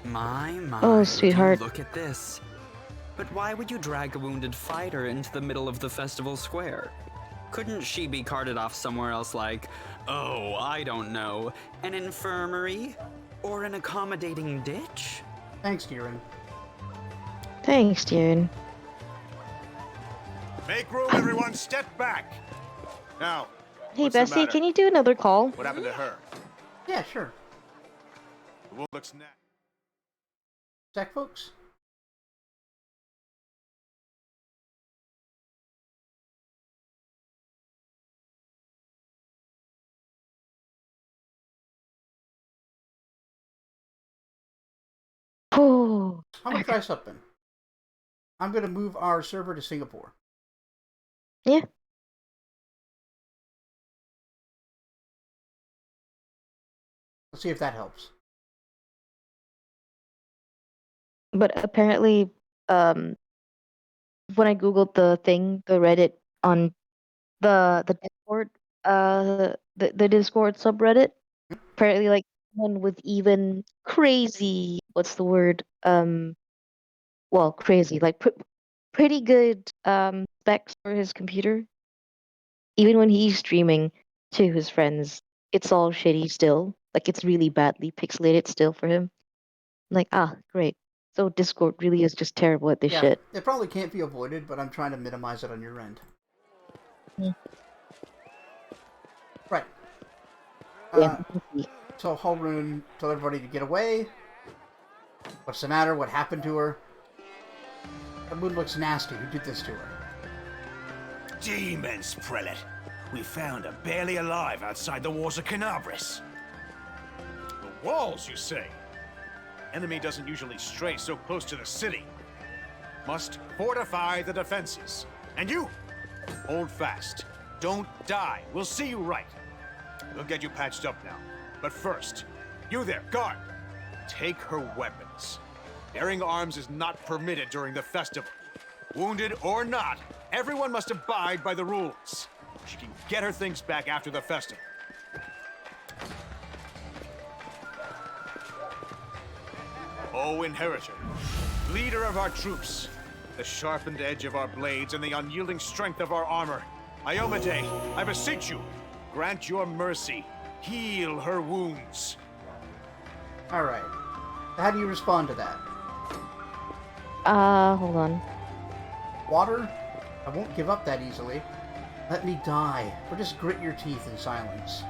My, Oh, would sweetheart. you look at this. But why would you drag a wounded fighter into the middle of the festival square? Couldn't she be carted off somewhere else like, oh, I don't know, an infirmary? Or an accommodating ditch? Thanks, Kieran. Thanks, Darren. Make room, everyone. Step back. Now, Hey, what's the Bessie, matter? can you do another call? What happened to her? Yeah, sure. The wound looks nasty. Zach, folks? Oh, I'm gonna try something. I'm gonna move our server to Singapore. yeah. Let's see if that helps. But apparently, when I googled the thing, the Reddit on the Discord, the Discord subreddit, apparently, like someone with even crazy, what's the word? Well, crazy, like pretty good specs for his computer. Even when he's streaming to his friends, it's all shitty still. Like it's really badly pixelated still for him. Like, great. So Discord really is just terrible at this Yeah, shit. it probably can't be avoided, but I'm trying to minimize it on your end. Mm. Right. Yeah. So Halrun told everybody to get away. What's the matter? What happened to her? Her moon looks nasty. Who did this to her? Demons, prelate. We found her barely alive outside the walls of Canabris. The Walls, you say? Enemy doesn't usually stray so close to the city. Must fortify the defenses. And you, hold fast. Don't die. We'll see you right. We'll get you patched up now. But first, you there, guard. Take her weapons. Bearing arms is not permitted during the festival. Wounded or not, everyone must abide by the rules. She can get her things back after the festival. O Inheritor, leader of our troops, the sharpened edge of our blades and the unyielding strength of our armor, Iomade, I beseech you, grant your mercy. Heal her wounds. Alright. How do you respond to that? Hold on. Water? I won't give up that easily. Let me die, or just grit your teeth in silence.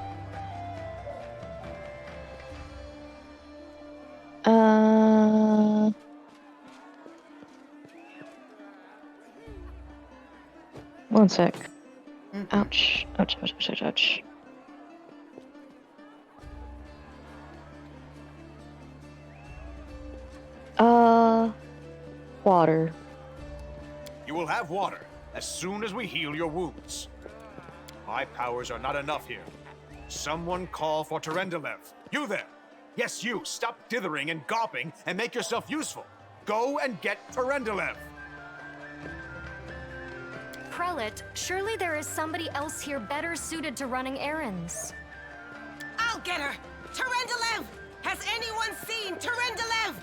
One sec. Mhm. Ouch. Ouch, ouch, ouch, ouch, ouch. Water. You will have water as soon as we heal your wounds. My powers are not enough here. Someone call for Terendelev. You there! Yes, you! Stop dithering and gawping and make yourself useful. Go and get Terendelev! Prelate, surely there is somebody else here better suited to running errands. I'll get her! Terendelev! Has anyone seen Terendelev?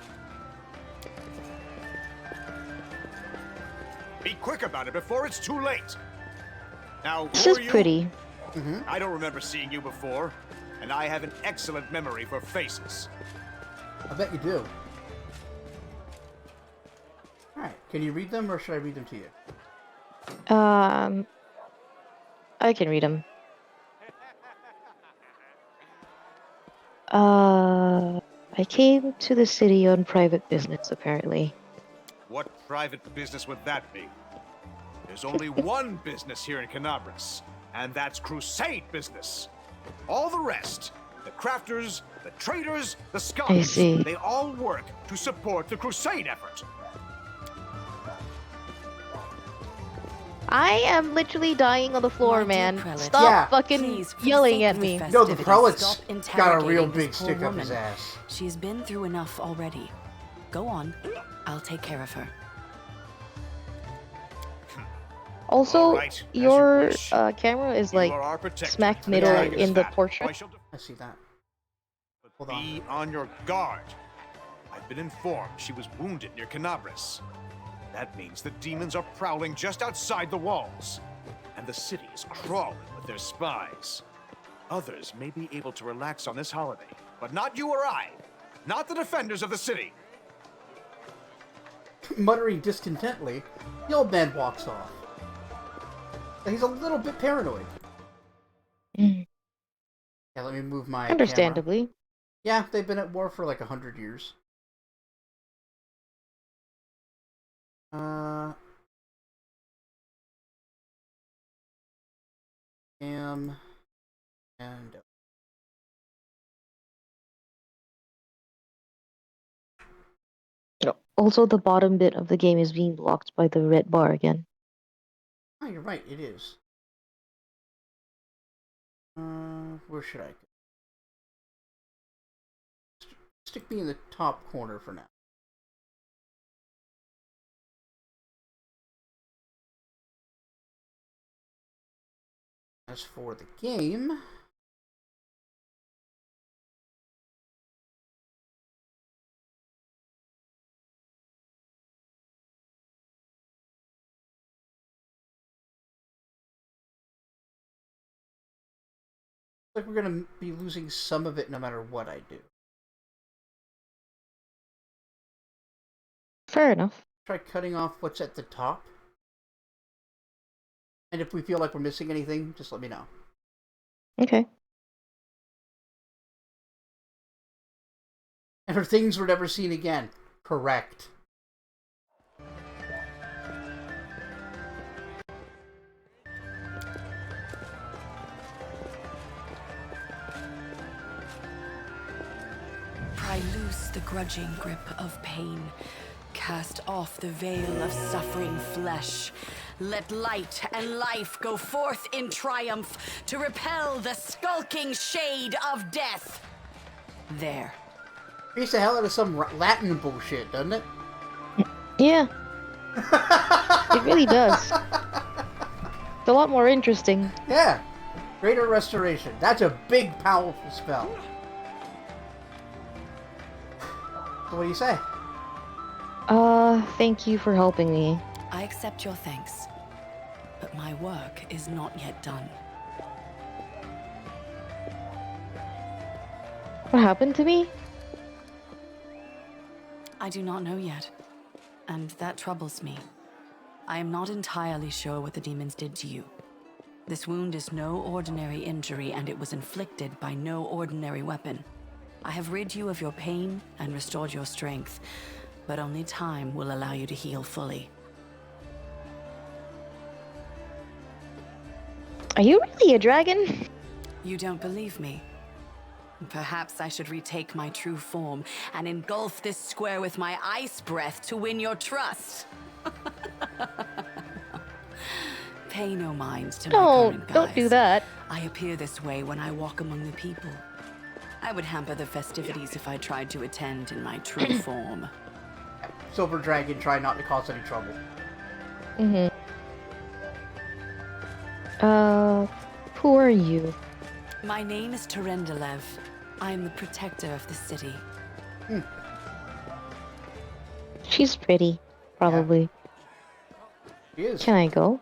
Be quick about it before it's too late. Now, This who is are you? pretty. I don't remember seeing you before, and I have an excellent memory for faces. I bet you do. Alright, can you read them, or should I read them to you? I can read them. I came to the city on private business, apparently. What private business would that be? There's only one business here in Canabras, and that's crusade business. All the rest, the crafters, the traders, the scholars, see. they all work to support the crusade effort. I am literally dying on the floor, My dear man. prelate, Stop Yeah. fucking please, for the yelling sake at of the me. festivities, No, the prelate's stop got a real interrogating big this poor stick up his woman. ass. She's been through enough already. Go on. I'll take care of her. Also, All right, as you your wish. camera is You like are our protector. smack The middle tag is in the that. portrait. I shall I see that. But Hold on. be on your guard. I've been informed she was wounded near Canabras. That means the demons are prowling just outside the walls. And the city is crawling with their spies. Others may be able to relax on this holiday, but not you or I. Not the defenders of the city. Muttering discontently, the old man walks off. He's a little bit paranoid. Mm. Yeah, let me move my Understandably. camera. Yeah, they've been at war for like 100 years. And Also, the bottom bit of the game is being blocked by the red bar again. oh, you're right, it is. Where should I go? Stick me in the top corner for now. As for the game, like we're gonna be losing some of it no matter what I do. Fair enough. Try cutting off what's at the top. And if we feel like we're missing anything, just let me know. Okay. And her things were never seen again. Correct. I loose the grudging grip of pain. Cast off the veil of suffering flesh. Let light and life go forth in triumph to repel the skulking shade of death. There. Beats the hell out of some Latin bullshit, doesn't it? Yeah. It really does. It's a lot more interesting. Yeah. Greater Restoration. That's a big, powerful spell. So what do you say? Thank you for helping me. I accept your thanks, but my work is not yet done. What happened to me? I do not know yet, and that troubles me. I am not entirely sure what the demons did to you. This wound is no ordinary injury, and it was inflicted by no ordinary weapon. I have rid you of your pain and restored your strength, but only time will allow you to heal fully. Are you really a dragon? You don't believe me? Perhaps I should retake my true form and engulf this square with my ice breath to win your trust. Pay no mind to my current guise. Don't do that. I appear this way when I walk among the people. I would hamper the festivities if I tried to attend in my true form. Silver Dragon, try not to cause any trouble. Who are you? My name is Terendelev. I am the protector of the city. She's pretty, probably. She is. Can I go?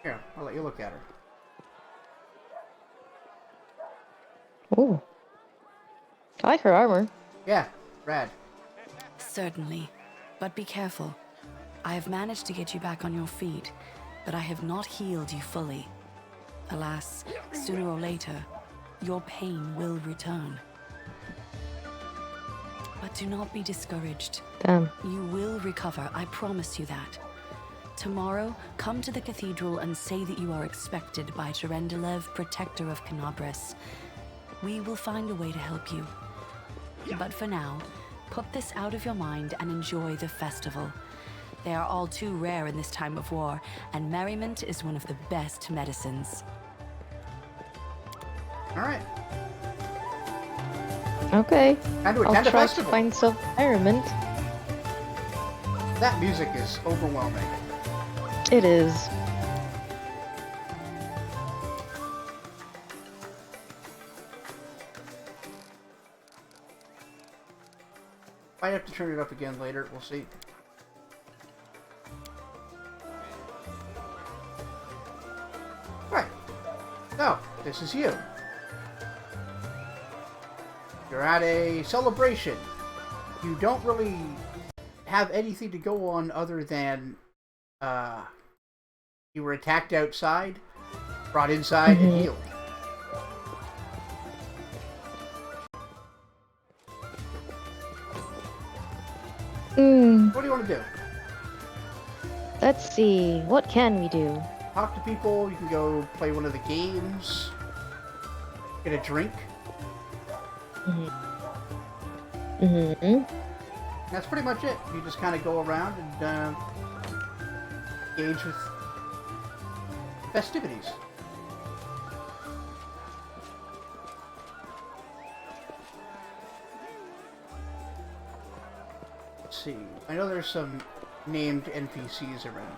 Here, I'll let you look at her. Oh. I like her armor. Yeah, rad. Certainly, but be careful. I have managed to get you back on your feet, but I have not healed you fully. Alas, sooner or later, your pain will return. But do not be discouraged. Damn. You will recover, I promise you that. Tomorrow, come to the cathedral and say that you are expected by Terendelev, protector of Canabras. We will find a way to help you. But for now, put this out of your mind and enjoy the festival. They are all too rare in this time of war, and merriment is one of the best medicines. Alright. Okay. Time to I'll attend a try to festival. find some merriment. That music is overwhelming. It is. Might have to turn it up again later, we'll see. Right. So, this is you. You're at a celebration. You don't really have anything to go on other than you were attacked outside, brought inside, and healed. What do you want to do? Let's see. What can we do? Talk to people, you can go play one of the games, get a drink. That's pretty much it. You just kind of go around and engage with festivities. Let's see. I know there's some named NPCs around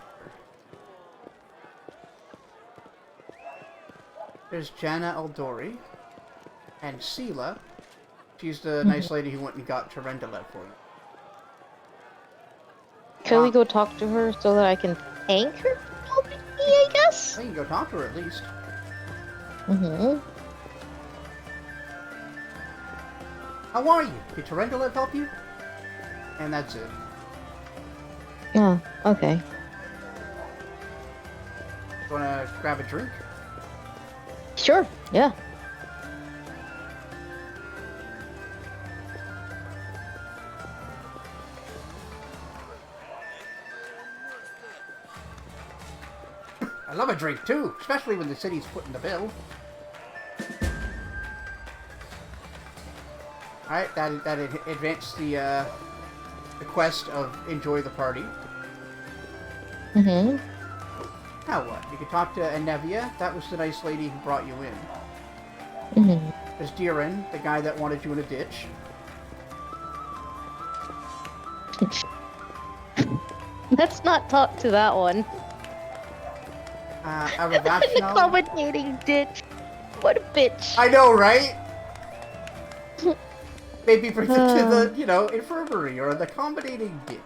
here. There's Jana Eldori and Sela. She's the nice lady who went and got Terendelev for you. Can we go talk to her so that I can thank her for helping me, I guess? I can go talk to her at least. How are you? Did Terendelev help you? And that's it. Oh, okay. Wanna grab a drink? Sure, yeah. I love a drink too, especially when the city's footing the bill. Alright, that advanced the quest of enjoy the party. Mm-hmm. Now what? You could talk to Anevia. That was the nice lady who brought you in. Mm-hmm. There's Diren, the guy that wanted you in a ditch. Let's not talk to that one. A The Ravachno. accommodating ditch. What a bitch. I know, right? Maybe bring them to the, you know, infirmary or the accommodating ditch.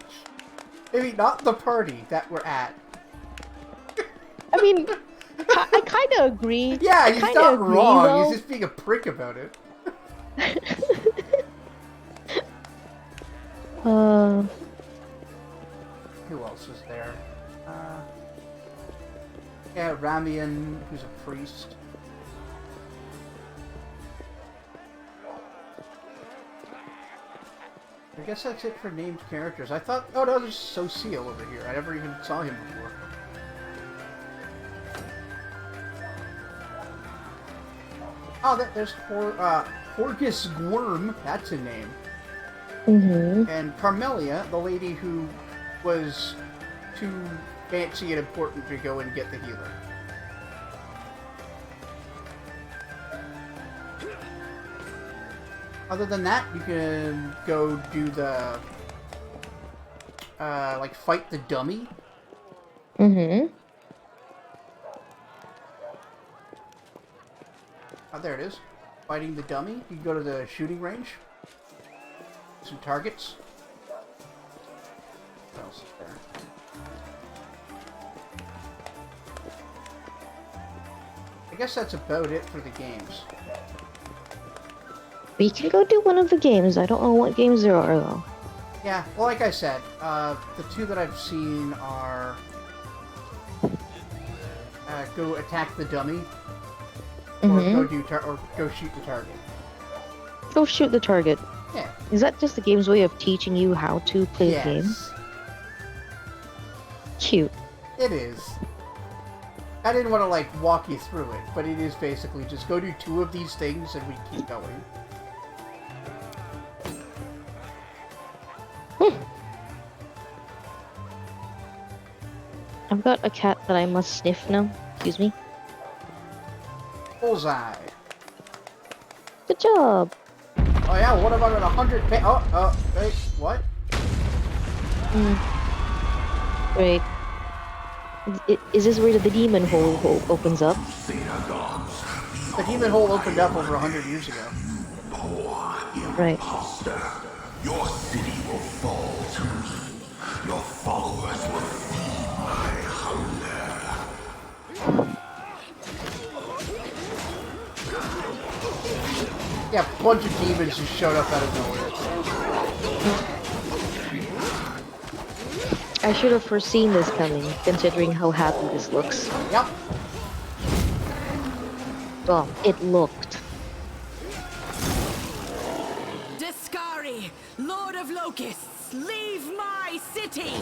Maybe not the party that we're at. I mean, I kind of agree. Yeah, he's not wrong. Though. He's just being a prick about it. Who else was there? Yeah, Ramian, who's a priest. I guess that's it for named characters. I thought, oh no, there's Sociel over here. I never even saw him before. Oh, there's Horgus Gwyrm. That's a name. Mm-hmm. And Carmelia, the lady who was too fancy and important to go and get the healer. Other than that, you can go do the, like, fight the dummy. Mm-hmm. Oh, there it is. Fighting the dummy. You can go to the shooting range. Some targets. What else is there? I guess that's about it for the games. We can go do one of the games. I don't know what games there are, though. Yeah, well, like I said, the two that I've seen are go attack the dummy, or go shoot the target. Go shoot the target. Yeah. Is that just the game's way of teaching you how to play the game? Cute. It is. I didn't want to, like, walk you through it, but it is basically just go do two of these things and we keep going. I've got a cat that I must sniff now. Excuse me. Bullseye. Good job. Oh yeah, what about 100 wait, what? Wait. Is this where the demon hole opens up? The demon hole opened up over 100 years ago. Right. Your city will fall to me. Your followers will feed my hunger. Yeah, a bunch of demons just showed up out of nowhere. I should have foreseen this coming, considering how happy this looks. Yep. Well, it looked. Discari, Lord of Locusts, leave my city!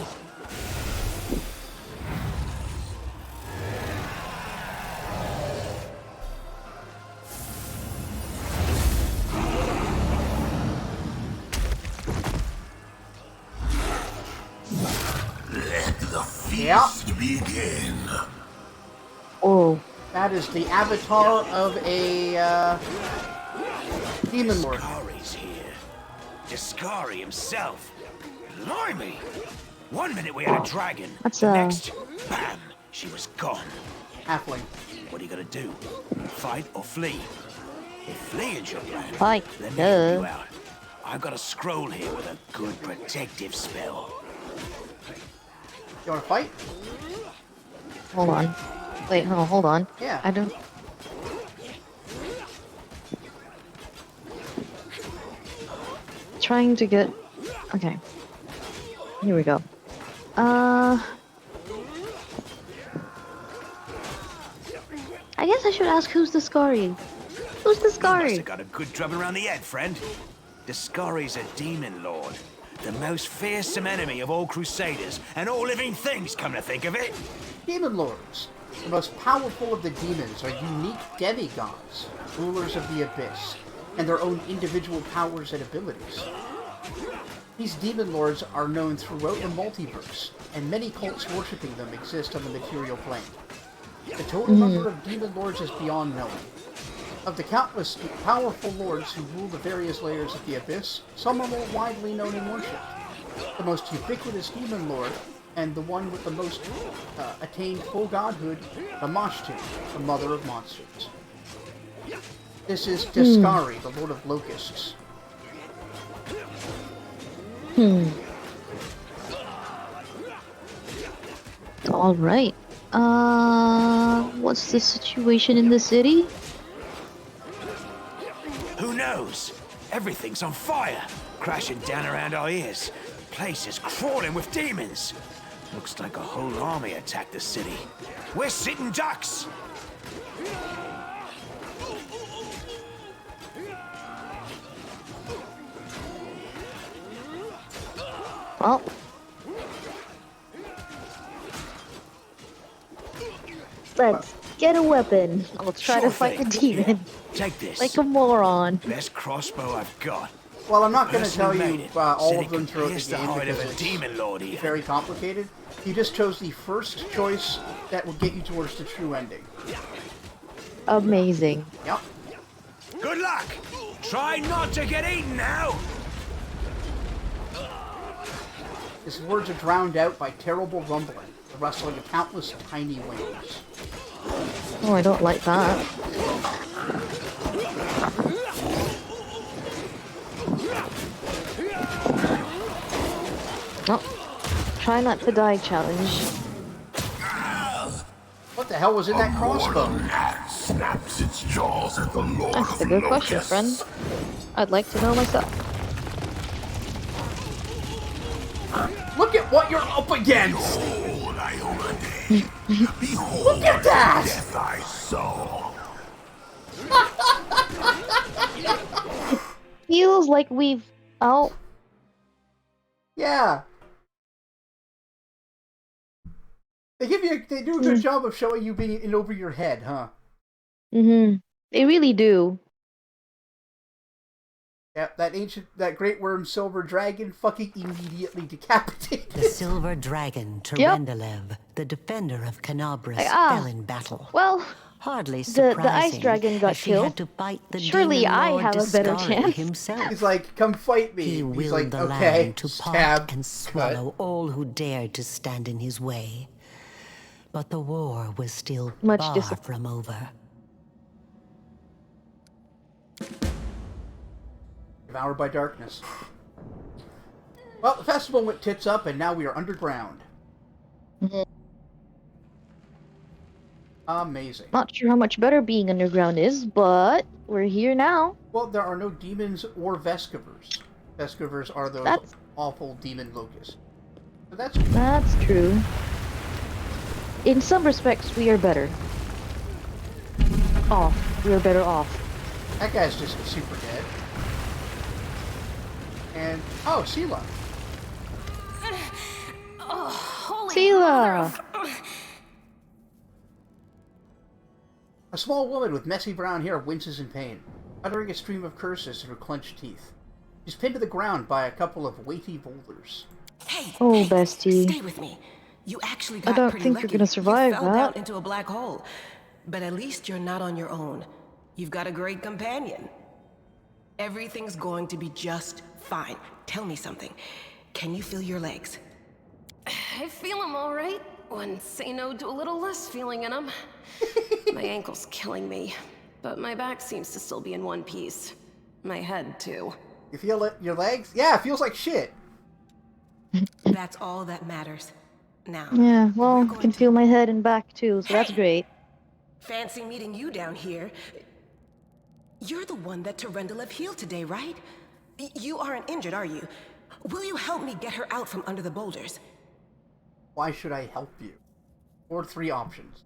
Let the feast begin. Oh. That is the avatar of a, demon lord. Discari's here. Discari himself. Blimey! One minute we had a dragon, That's the next, bam, she was gone. Halfling. What are you gonna do? Fight or flee? If fleeing's your plan, Fight. let me help you out. I've got a scroll here with a good protective spell. You wanna fight? Hold on. Wait, hold on. Yeah. I don't... Trying to get... Okay. Here we go. I guess I should ask who's the Scary. Who's the You must Scary? have got a good drubbing around the head, friend. Discari's a demon lord. The most fearsome enemy of all crusaders and all living things, come to think of it. Demon lords. The most powerful of the demons are unique demigods, rulers of the abyss. and their own individual powers and abilities. These demon lords are known throughout the multiverse, and many cults worshipping them exist on the material plane. The total number of demon lords is beyond knowing. Of the countless powerful lords who rule the various layers of the Abyss, some are more widely known and worshipped. The most ubiquitous demon lord, and the one with the most attained full godhood, the Mashtu, the mother of monsters. This is Deskari, the lord of locusts. All right. What's the situation in the city? Who knows? Everything's on fire, crashing down around our ears. Place is crawling with demons. Looks like a whole army attacked the city. We're sitting ducks. Well, let's get a weapon. I'll try to fight the demon. Take this. Like a moron. Best crossbow I've got. Well, I'm not going to Personally tell you made it. all Said of it them could throughout the pierce the game heart of because a it's demon lord even. very complicated. You just chose the first choice that will get you towards the true ending. Amazing. Yep. Good luck! Try not to get eaten now! His words are drowned out by terrible rumbling, the rustling of countless tiny wings. Oh, I don't like that. Oh, try not to die challenge. What the hell was in that crossbow? Snaps its jaws at the Lord That's a good question, friend. I'd like to know myself. Look at what you're up against! Behold, Iolade. Behold, Look at that! death I saw. Feels like we've... Oh. Yeah. They do a good job of showing you being in over your head, huh? They really do. Yeah, that great worm silver dragon fucking immediately decapitated. The silver dragon, Terendelev, the defender of Canabras, fell in battle. Well, hardly the surprising. ice dragon got as she had killed. to fight the Surely demon I lord have a better Deskari chance. himself. He's like, come fight me. He He's willed like, the okay, land to stab, pot and swallow all who dared to stand in his way. But the war was still far from over. Devoured by darkness. Well, the festival went tits up, and now we are underground. Amazing. Not sure how much better being underground is, but we're here now. Well, there are no demons or Vescovers. Vescovers are those awful demon locusts. So that's true. In some respects, we are better. We are better off. That guy's just super dead. And, oh, Sela. Oh, holy Sela! A small woman with messy brown hair winces in pain, uttering a stream of curses through her clenched teeth. She's pinned to the ground by a couple of weighty boulders. Hey, bestie. Stay with me. You actually I got don't pretty think lucky. you're gonna survive you fell that. down into a black hole. But at least you're not on your own. You've got a great companion. Everything's going to be just fine. Tell me something. Can you feel your legs? I feel them all right. When say no to a little less feeling in them. My ankle's killing me, but my back seems to still be in one piece. My head, too. You feel it? Your legs? Yeah, it feels like shit. That's all that matters. Now. Yeah, well, I can feel my head and back too, so that's great. Fancy meeting you down here. You're the one that Terendelev healed today, right? You aren't injured, are you? Will you help me get her out from under the boulders? Why should I help you? Or 3 options.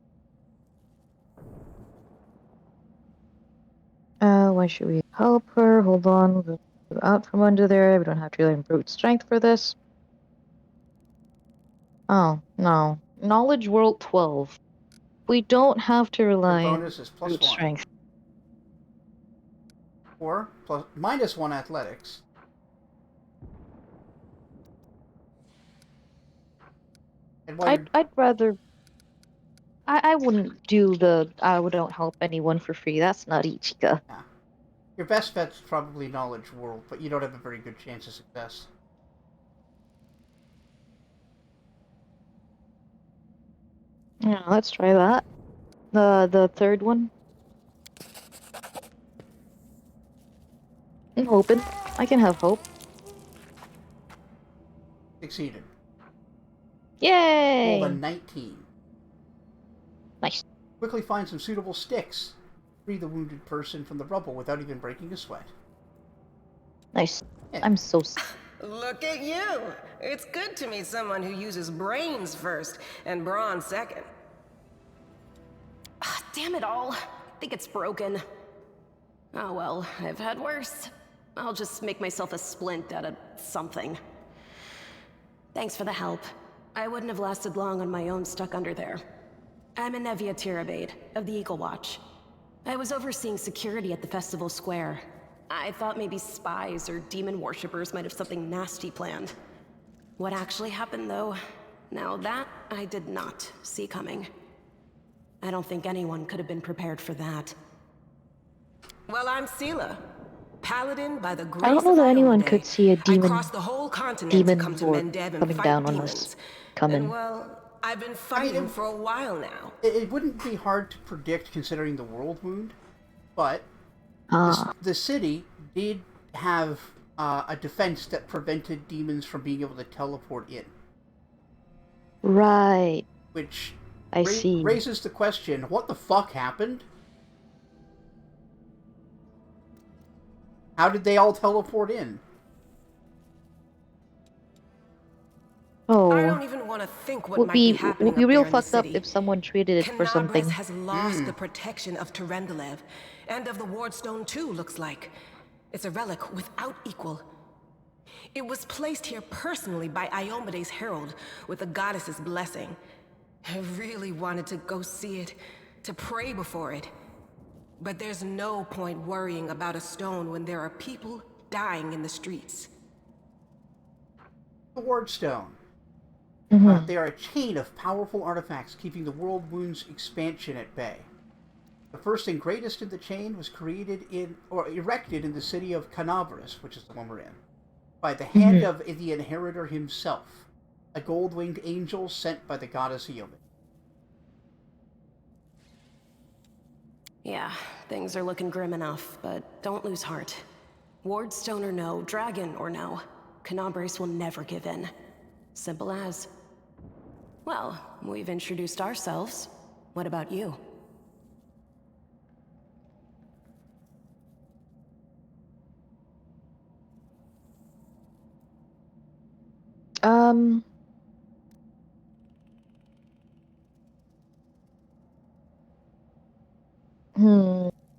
Why should we help her? Hold on, we'll get her out from under there. We don't have to really brute strength for this. Oh, no. Knowledge World 12. We don't have to rely on bonus is brute +1. strength. Or -1 athletics. And I'd rather. I wouldn't do the I don't help anyone for free. That's not Ichika. Yeah. Your best bet's probably Knowledge World, but you don't have a very good chance of success. Yeah, let's try that. The third one. I'm hoping. I can have hope. Succeeded. Yay! Rolled a 19. Nice. Quickly find some suitable sticks. Free the wounded person from the rubble without even breaking a sweat. Nice. Yeah. I'm so... Look at you! It's good to meet someone who uses brains first and brawn second. Damn it all. I think it's broken. Oh well, I've had worse. I'll just make myself a splint out of something. Thanks for the help. I wouldn't have lasted long on my own stuck under there. I'm Anevia Tirabade, of the Eagle Watch. I was overseeing security at the festival square. I thought maybe spies or demon worshippers might have something nasty planned. What actually happened, though? Now that I did not see coming. I don't think anyone could have been prepared for that. Well, I'm Sela, paladin by the grace I don't know that anyone Iomedae. could see a demon, I crossed the whole continent to come to lord Mendev and coming fight down demons. on us. Coming. And well, I've been fighting for a while now. It wouldn't be hard to predict considering the world wound, but the city did have a defense that prevented demons from being able to teleport in. Right. Which I see. Raises the question, what the fuck happened? How did they all teleport in? Oh. I don't even want to think what would might be happening would be up real there in the fucked up city. if someone treated it for something. Canabras has lost the protection of Tyrendelev, and of the Wardstone too, looks like. It's a relic without equal. It was placed here personally by Iomedae's herald, with the goddess's blessing. I really wanted to go see it, to pray before it. But there's no point worrying about a stone when there are people dying in the streets. The Wardstone. They are a chain of powerful artifacts keeping the world wound's expansion at bay. The first and greatest in the chain was erected in the city of Canabras, which is the one we're in, by the hand of the inheritor himself, a gold-winged angel sent by the goddess Iomedae. Yeah, things are looking grim enough, but don't lose heart. Wardstone or no, dragon or no, Canabras will never give in. Simple as. Well, we've introduced ourselves. What about you? I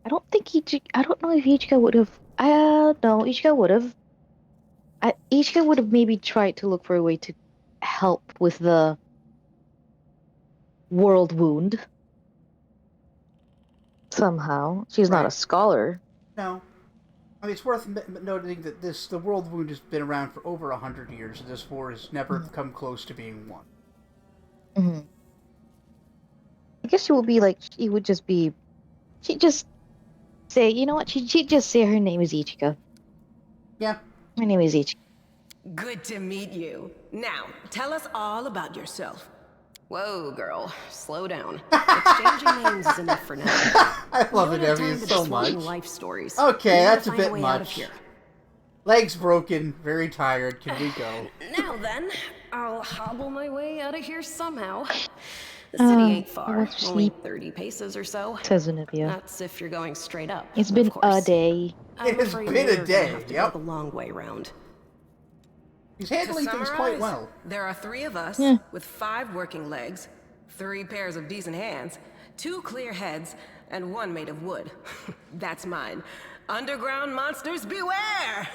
don't think I don't know if Ichika would have. No, Ichika would have. Ichika would have maybe tried to look for a way to help with the world wound. Somehow. She's not a scholar. No. I mean, it's worth noting that the world wound has been around for over 100 years, and this war has never come close to being won. I guess she would be like, she'd just say, you know what, she'd just say her name is Ichika. Yeah. My name is Ichika. Good to meet you. Now, tell us all about yourself. Whoa, girl. Slow down. Exchanging names is enough for now. I love Anevia so much. Life stories. Okay, that's a bit much. Legs broken, very tired. Can we go? Now then, I'll hobble my way out of here somehow. The city ain't far, only 30 paces or so. Says Anevia. That's if you're going straight up. It's been a day. It has been a day. Yep. The long way round. He's handling things quite well. There are 3 of us, with 5 working legs, 3 pairs of decent hands, 2 clear heads, and 1 made of wood. That's mine. Underground monsters beware!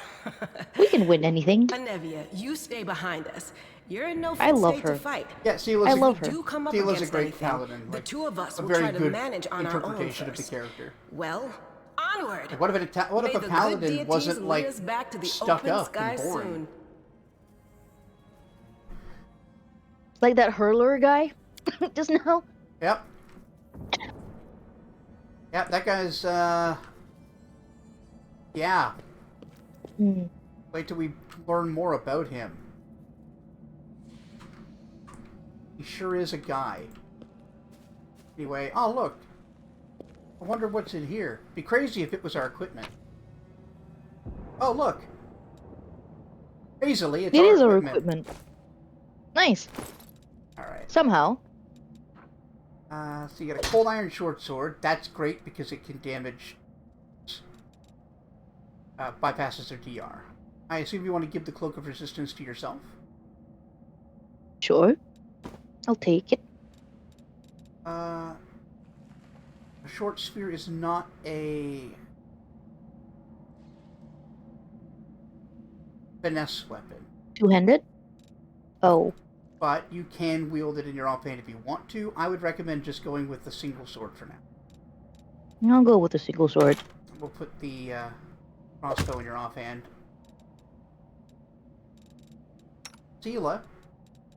We can win anything. Anevia, you stay behind us. You're in no I fit love state her. to fight. Yeah, I love her. Do come up Sila's against a great anything, paladin. the 2 of us a will very try to good manage on our own interpretation of the first. character. Well, Onward! Like, what if May a the paladin good deities wasn't lead like us back to the stuck open up sky and boring? soon. Like that hurler guy just now. Yep. Yep, that guy's, yeah. Wait till we learn more about him. He sure is a guy. Anyway, oh look. I wonder what's in here. Be crazy if it was our equipment. Oh look. Crazily, It is our equipment. Nice. Alright. Somehow. So you got a cold iron short sword. That's great because it can damage... bypasses their DR. I assume you want to give the Cloak of Resistance to yourself? Sure. I'll take it. A short spear is not a finesse weapon. Two-handed? Oh. But you can wield it in your offhand if you want to. I would recommend just going with the single sword for now. I'll go with the single sword. We'll put the crossbow in your offhand. Sela,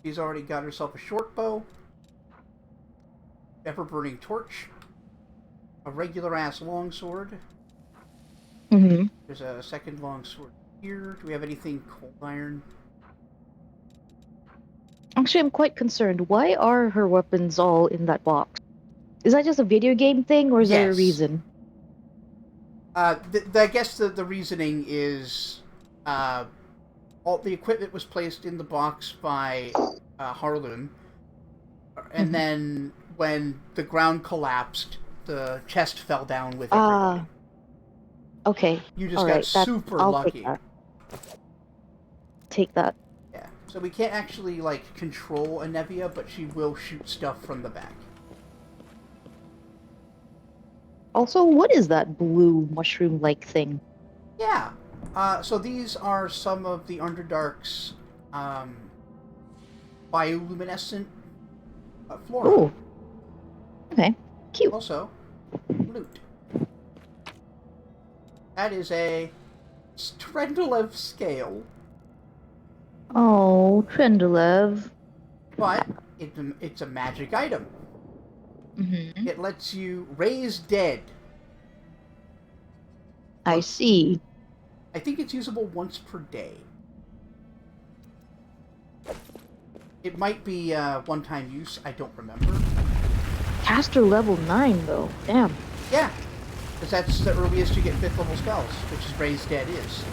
she's already got herself a short bow, ever-burning torch, a regular-ass longsword. There's a second longsword here. Do we have anything cold iron? Actually, I'm quite concerned. Why are her weapons all in that box? Is that just a video game thing, or is there a reason? I guess the reasoning is all the equipment was placed in the box by Harloon, and then when the ground collapsed, the chest fell down with everybody. Okay. You just got super lucky. Take that. Yeah. So we can't actually like control Anevia, but she will shoot stuff from the back. Also, what is that blue mushroom-like thing? Yeah. So these are some of the Underdark's bioluminescent flora. Ooh. Okay. Cute. Also, loot. That is a Strendalev scale. Oh, Trendalev. But it's a magic item. It lets you raise dead. I see. I think it's usable once per day. It might be one-time use. I don't remember. Caster level 9, though. Damn. Yeah, because that's the earliest you get 5th level spells, which is Raise Dead is.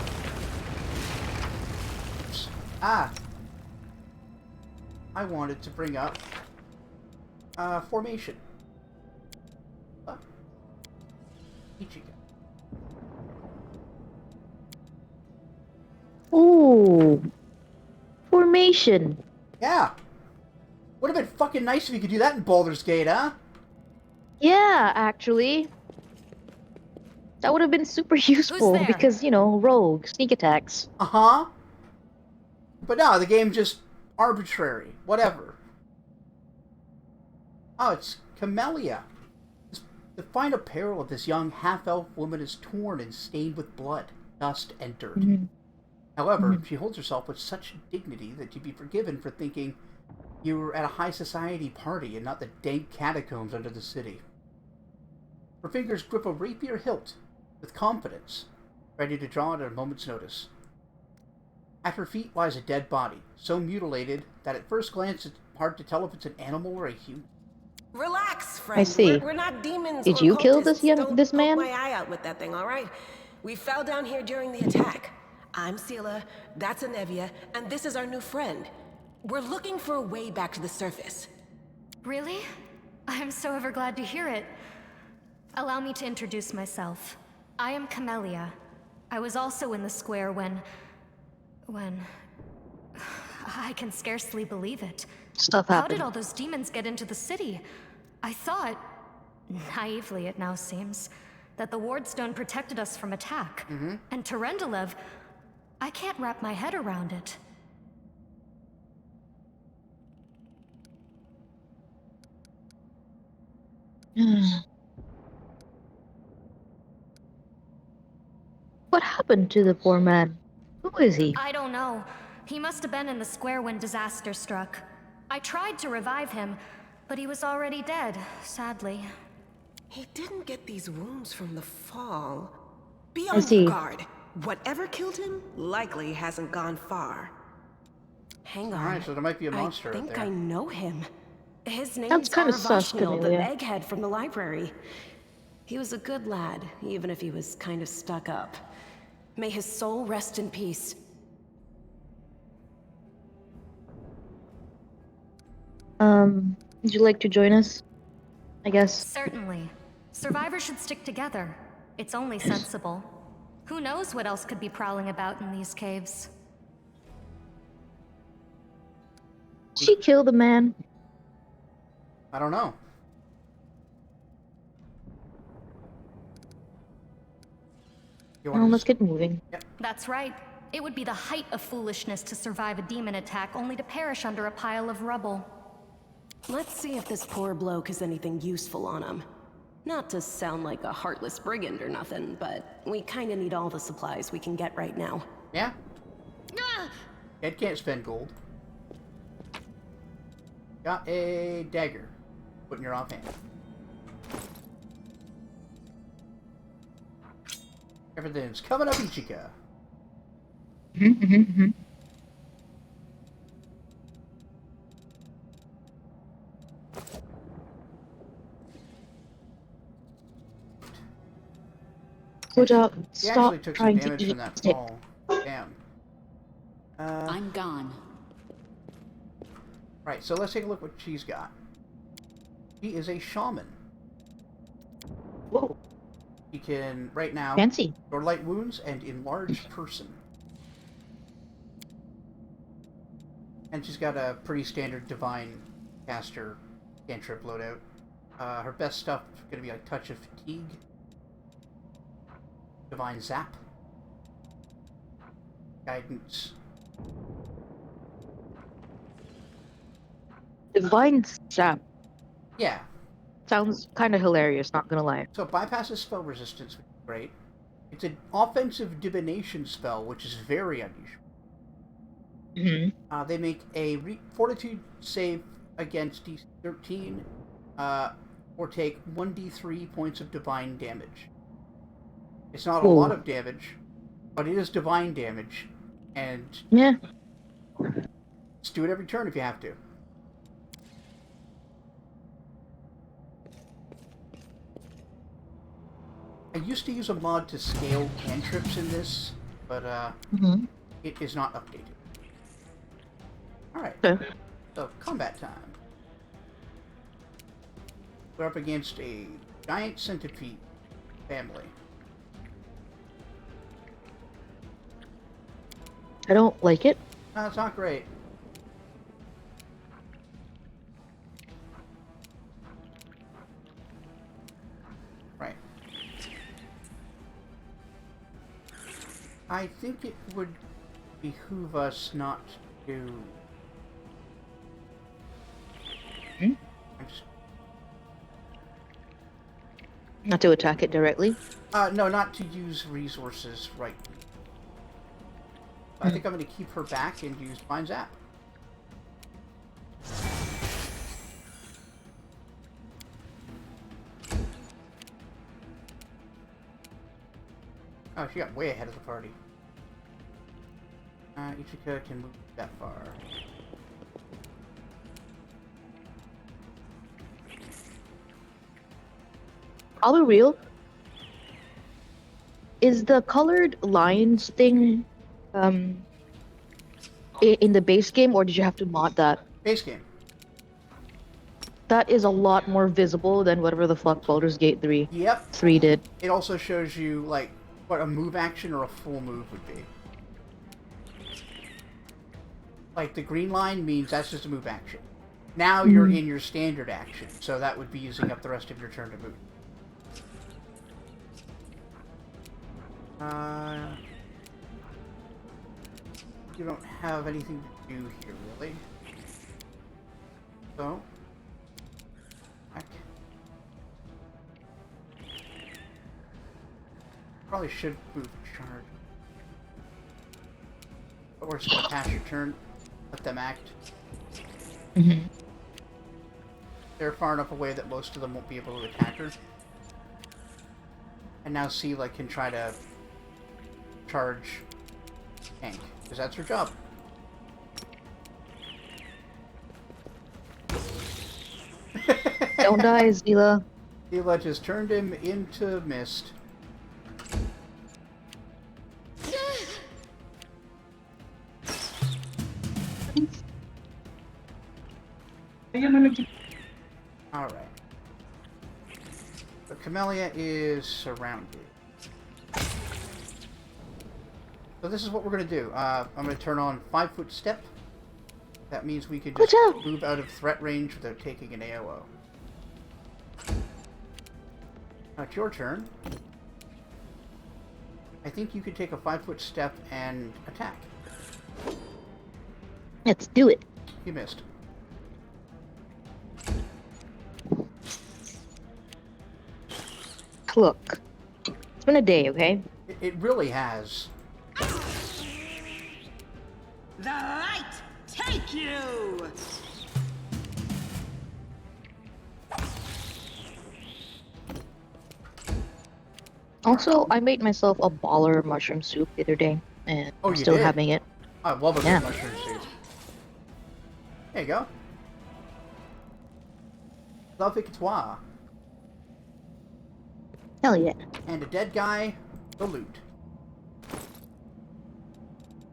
Oops. I wanted to bring up formation. Ichigo. Ooh. Formation. Yeah. Would have been fucking nice if you could do that in Baldur's Gate, huh? Yeah, actually. That would have been super useful because, you know, rogue, sneak attacks. Uh-huh. But no, the game just arbitrary. Whatever. Oh, it's Camellia. The fine apparel of this young half-elf woman is torn and stained with blood. Dust and dirt. However, she holds herself with such dignity that you'd be forgiven for thinking you were at a high society party and not the dank catacombs under the city. Her fingers grip a rapier hilt with confidence, ready to draw it at a moment's notice. At her feet lies a dead body, so mutilated that at first glance it's hard to tell if it's an animal or a human. Relax, friend. I see. We're not demons. Did or you kill cultists. this man? Don't poke my eye out with that thing, all right? We fell down here during the attack. I'm Sela, that's Anevia, and this is our new friend. We're looking for a way back to the surface. Really? I'm so ever glad to hear it. Allow me to introduce myself. I am Camellia. I was also in the square when... I can scarcely believe it. Stuff How happened. did all those demons get into the city? I thought, naively it now seems, that the Wardstone protected us from attack. And Terendelev, I can't wrap my head around it. happened to the poor man? Who is he? I don't know. He must have been in the square when disaster struck. I tried to revive him, but he was already dead, sadly. He didn't get these wounds from the fall. Be I on your see. guard. Whatever killed him likely hasn't gone far. Hang on. Alright, so there might be a monster I out think there. I know him. His Sounds name's kinda sus, Arvashnil, the Camellia. egghead from the library. He was a good lad, even if he was kind of stuck up. May his soul rest in peace. Would you like to join us? I guess. Certainly. Survivors should stick together. It's only sensible. Who knows what else could be prowling about in these caves? Did she kill the man? I don't know. Well, let's get moving. Yep. That's right. It would be the height of foolishness to survive a demon attack only to perish under a pile of rubble. Let's see if this poor bloke has anything useful on him. Not to sound like a heartless brigand or nothing, but we kinda need all the supplies we can get right now. Yeah. Ed can't spend gold. Got a dagger. Put in your offhand. Everything's coming up, Ichika. Good job. He Stop actually took some trying to damage from eat that stick. fall. Damn. I'm gone. Right, so let's take a look what she's got. She is a shaman. Whoa. She can, right now, Fancy. cure light wounds and enlarge person. And she's got a pretty standard divine caster cantrip loadout. Her best stuff is going to be like Touch of Fatigue, Divine Zap, Guidance. Divine Zap. Yeah. Sounds kind of hilarious, not gonna lie. So it bypasses spell resistance, which is great. It's an offensive divination spell, which is very unusual. They make a fortitude save against DC 13, or take 1d3 points of divine damage. It's not a lot of damage, but it is divine damage, and yeah, just do it every turn if you have to. I used to use a mod to scale cantrips in this, but it is not updated. Alright, so combat time. We're up against a giant centipede family. I don't like it. No, it's not great. Right. I think it would behoove us not to... Not to attack it directly? No, not to use resources right. I think I'm going to keep her back and use Divine Zap. Oh, she got way ahead of the party. Ichika can move that far. I'll be real. Is the colored lines thing in the base game, or did you have to mod that? Base game. That is a lot more visible than whatever the fuck Baldur's Gate 3 3 did. It also shows you, like, what a move action or a full move would be. Like, the green line means that's just a move action. Now you're in your standard action, so that would be using up the rest of your turn to move. You don't have anything to do here, really. So, back. Probably should move charge. But we're just gonna pass your turn. Let them act. Mm-hmm. They're far enough away that most of them won't be able to attack her. And now Sela can try to charge Hank, because that's her job. Don't die, Sela. Sela just turned him into mist. Alright. So Camellia is surrounded. So this is what we're going to do. I'm going to turn on 5-foot step. That means we can just move out of threat range without taking an AOO. Now it's your turn. I think you could take a 5-foot step and attack. Let's do it. You missed. Look, it's been a day, okay? It really has. The light take you! Also, I made myself a baller mushroom soup the other day, and I'm still having it. I love a Yeah. good mushroom soup. There you go. La victoire. Hell yeah. And a dead guy, the loot.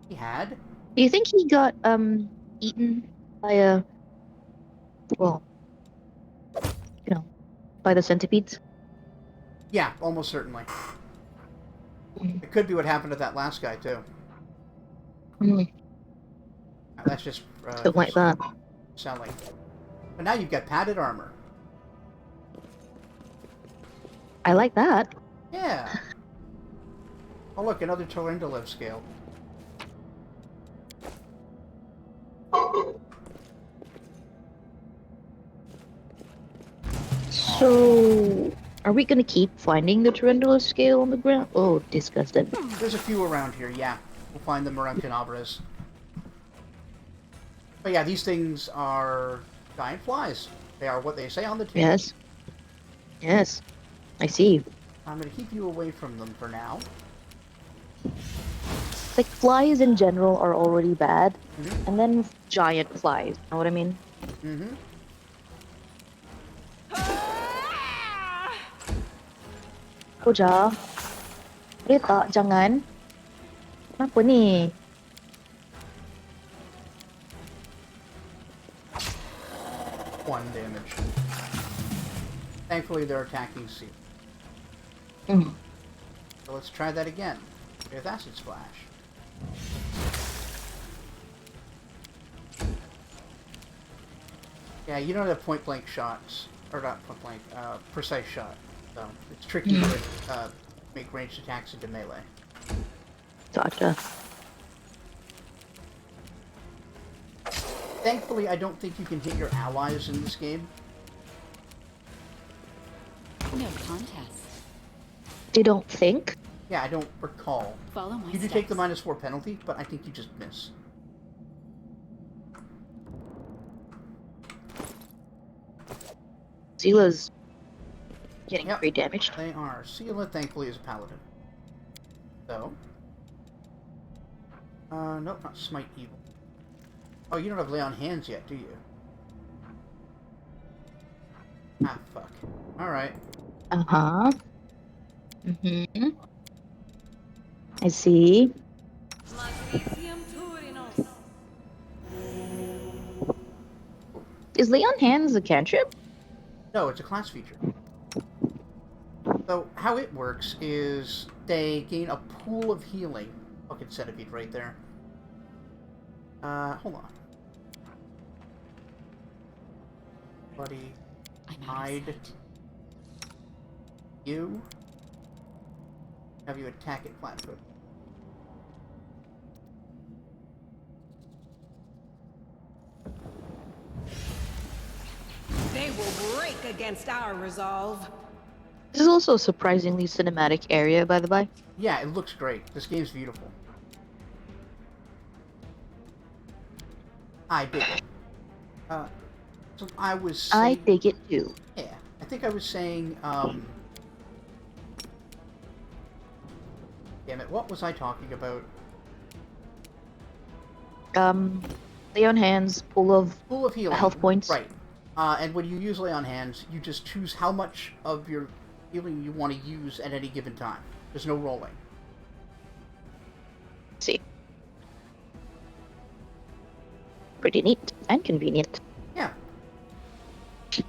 He had. Do you think he got eaten by a, well, you know, by the centipedes? Yeah, almost certainly. It could be what happened to that last guy too. That's just Something like that. Sound like. But now you've got padded armor. I like that. Yeah. Oh look, another Torrendalev scale. So, are we gonna keep finding the Torrendalev scale on the ground? Oh, disgusting. There's a few around here, yeah. We'll find them around Canabras. But yeah, these things are giant flies. They are what they say on the tin. Yes. Yes. I see. I'm going to keep you away from them for now. Like, flies in general are already bad, and then giant flies, you know what I mean? Mm-hmm. Koja, Rita, jangan. Kenapa ni? One damage. Thankfully, they're attacking Seal. So let's try that again with Acid Splash. Yeah, you don't have point-blank shots. Or not point-blank, precise shot. So it's tricky to make ranged attacks into melee. Gotcha. Thankfully, I don't think you can hit your allies in this game. No contest. They don't think? Yeah, I don't recall. Follow my You do steps. take the -4 penalty, but I think you just miss. Zila's getting pretty damaged. They are. Sela, thankfully, is a paladin. So. Nope, not Smite Evil. Oh, you don't have Lay on Hands yet, do you? Ah, fuck. Alright. Uh-huh. Mm-hmm. I see. Is Lay on Hands a cantrip? No, it's a class feature. So, how it works is they gain a pool of healing. Fucking centipede right there. Hold on. Buddy. Hide. You. Have you attack it flat-foot. They will break against our resolve. This is also a surprisingly cinematic area, by the by. Yeah, it looks great. This game's beautiful. I dig it. So I was I saying... dig it too. Yeah. I think I was saying, damn it, what was I talking about? Lay on hands, pool of healing. health points. Right. And when you use lay on hands, you just choose how much of your healing you want to use at any given time. There's no rolling. See. Pretty neat and convenient. Yeah. Is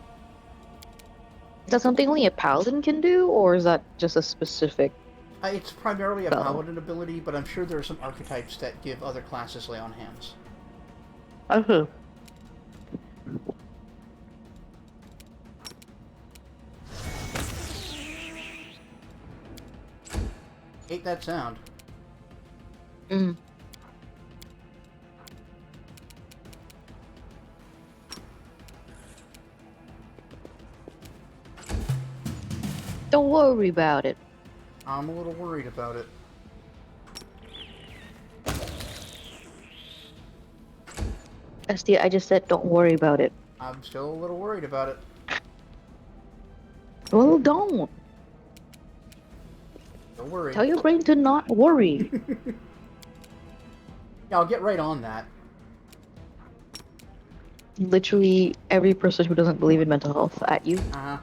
that something only a paladin can do, or is that just a specific... It's primarily a paladin ability, but I'm sure there are some archetypes that give other classes lay on hands. Uh-huh. Hate that sound. Mm. Don't worry about it. I'm a little worried about it. SD, I just said don't worry about it. I'm still a little worried about it. Well, don't. Don't worry. Tell your brain to not worry. Yeah, I'll get right on that. Literally every person who doesn't believe in mental health at you. Uh-huh.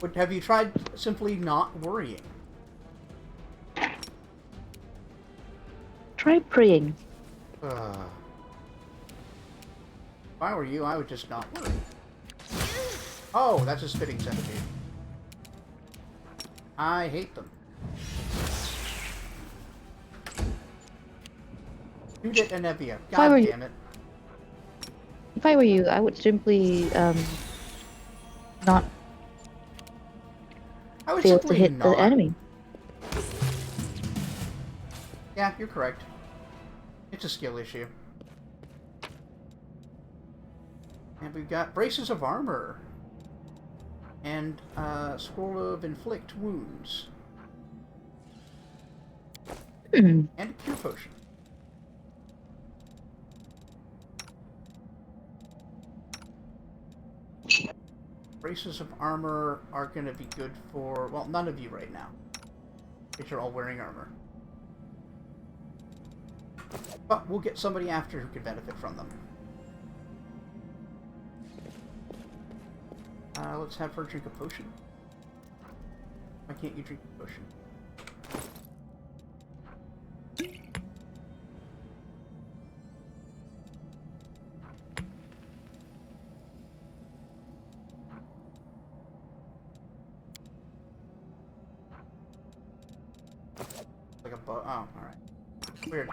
But have you tried simply not worrying? Try praying. If I were you, I would just not worry. Oh, that's a spitting centipede. I hate them. Shoot it, Anevia. God damn it. If I were you, I would simply, not I would fail to simply hit the not. enemy. Yeah, you're correct. It's a skill issue. And we've got braces of armor. And scroll of inflict wounds. And a cure potion. Braces of armor are going to be good for, well, none of you right now. Because you're all wearing armor. But we'll get somebody after who can benefit from them. Let's have her drink a potion. Why can't you drink a potion? Like a oh, alright. Weird.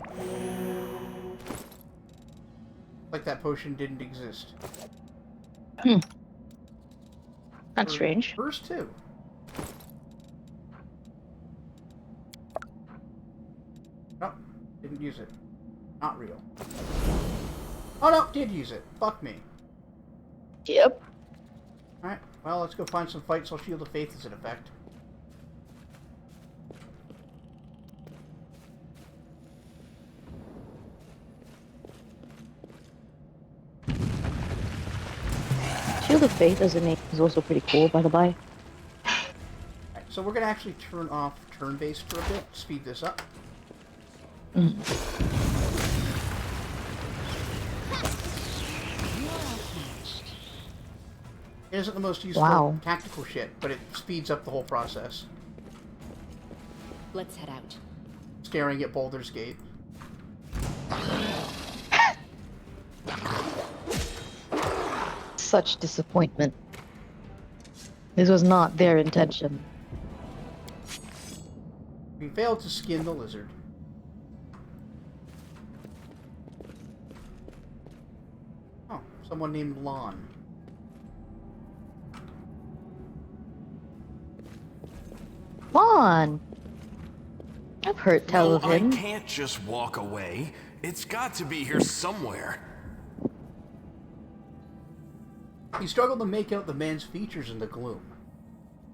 Like that potion didn't exist. Hmm. That's strange. Hers too. Nope, didn't use it. Not real. Oh no, did use it. Fuck me. Yep. Alright, well, let's go find some fights while Shield of Faith is in effect. Shield of Faith as a name is also pretty cool, by the by. Right, so we're going to actually turn off turn-based for a bit, speed this up. Mm. It isn't the most useful tactical shit, but it speeds up the whole process. Let's head out. Staring at Baldur's Gate. Such disappointment. This was not their intention. We failed to skin the lizard. Oh, someone named Lon. Lon! I've heard tell of him. I can't just walk away. It's got to be here somewhere. You struggle to make out the man's features in the gloom.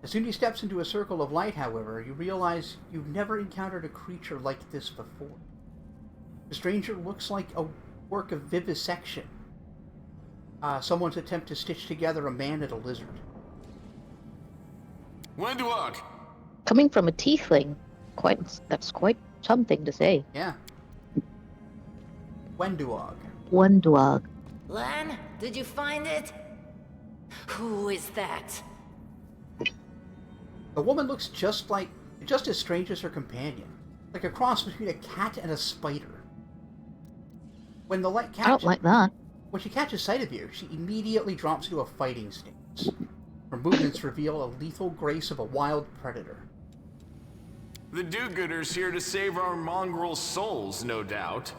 As soon as he steps into a circle of light, however, you realize you've never encountered a creature like this before. The stranger looks like a work of vivisection. Someone's attempt to stitch together a man and a lizard. Wenduog! Coming from a tiefling, that's quite something to say. Yeah. Wenduog. Wenduog. Lan, did you find it? Who is that? The woman looks just as strange as her companion, like a cross between a cat and a spider. When the light catches, I don't like that. When she catches sight of you, she immediately drops into a fighting stance. Her movements reveal a lethal grace of a wild predator. The do-gooders here to save our mongrel souls, no doubt.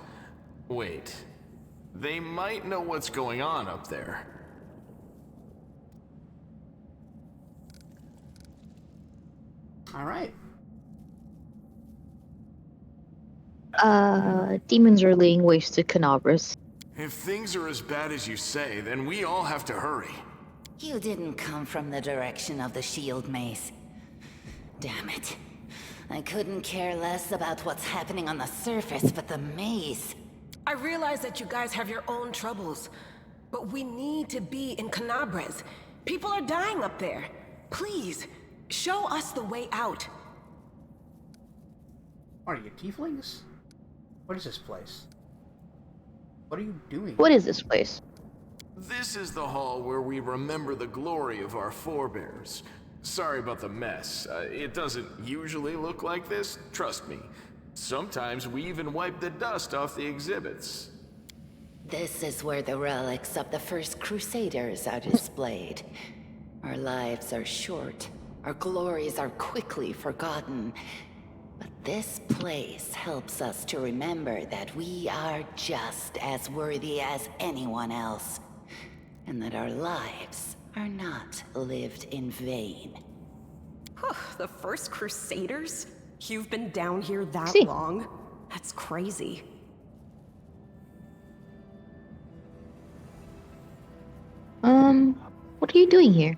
Wait. They might know what's going on up there. Alright. Demons are laying waste to Canobras. If things are as bad as you say, then we all have to hurry. You didn't come from the direction of the shield maze. Damn it. I couldn't care less about what's happening on the surface, but the maze... I realize that you guys have your own troubles, but we need to be in Canobras. People are dying up there. Please, show us the way out. Are you tieflings? What is this place? What are you doing? What is this place? This is the hall where we remember the glory of our forebears. Sorry about the mess. It doesn't usually look like this, trust me. Sometimes we even wipe the dust off the exhibits. This is where the relics of the first Crusaders are displayed. Our lives are short. Our glories are quickly forgotten. But this place helps us to remember that we are just as worthy as anyone else. And that our lives are not lived in vain. The first Crusaders? You've been down here that long? That's crazy. What are you doing here?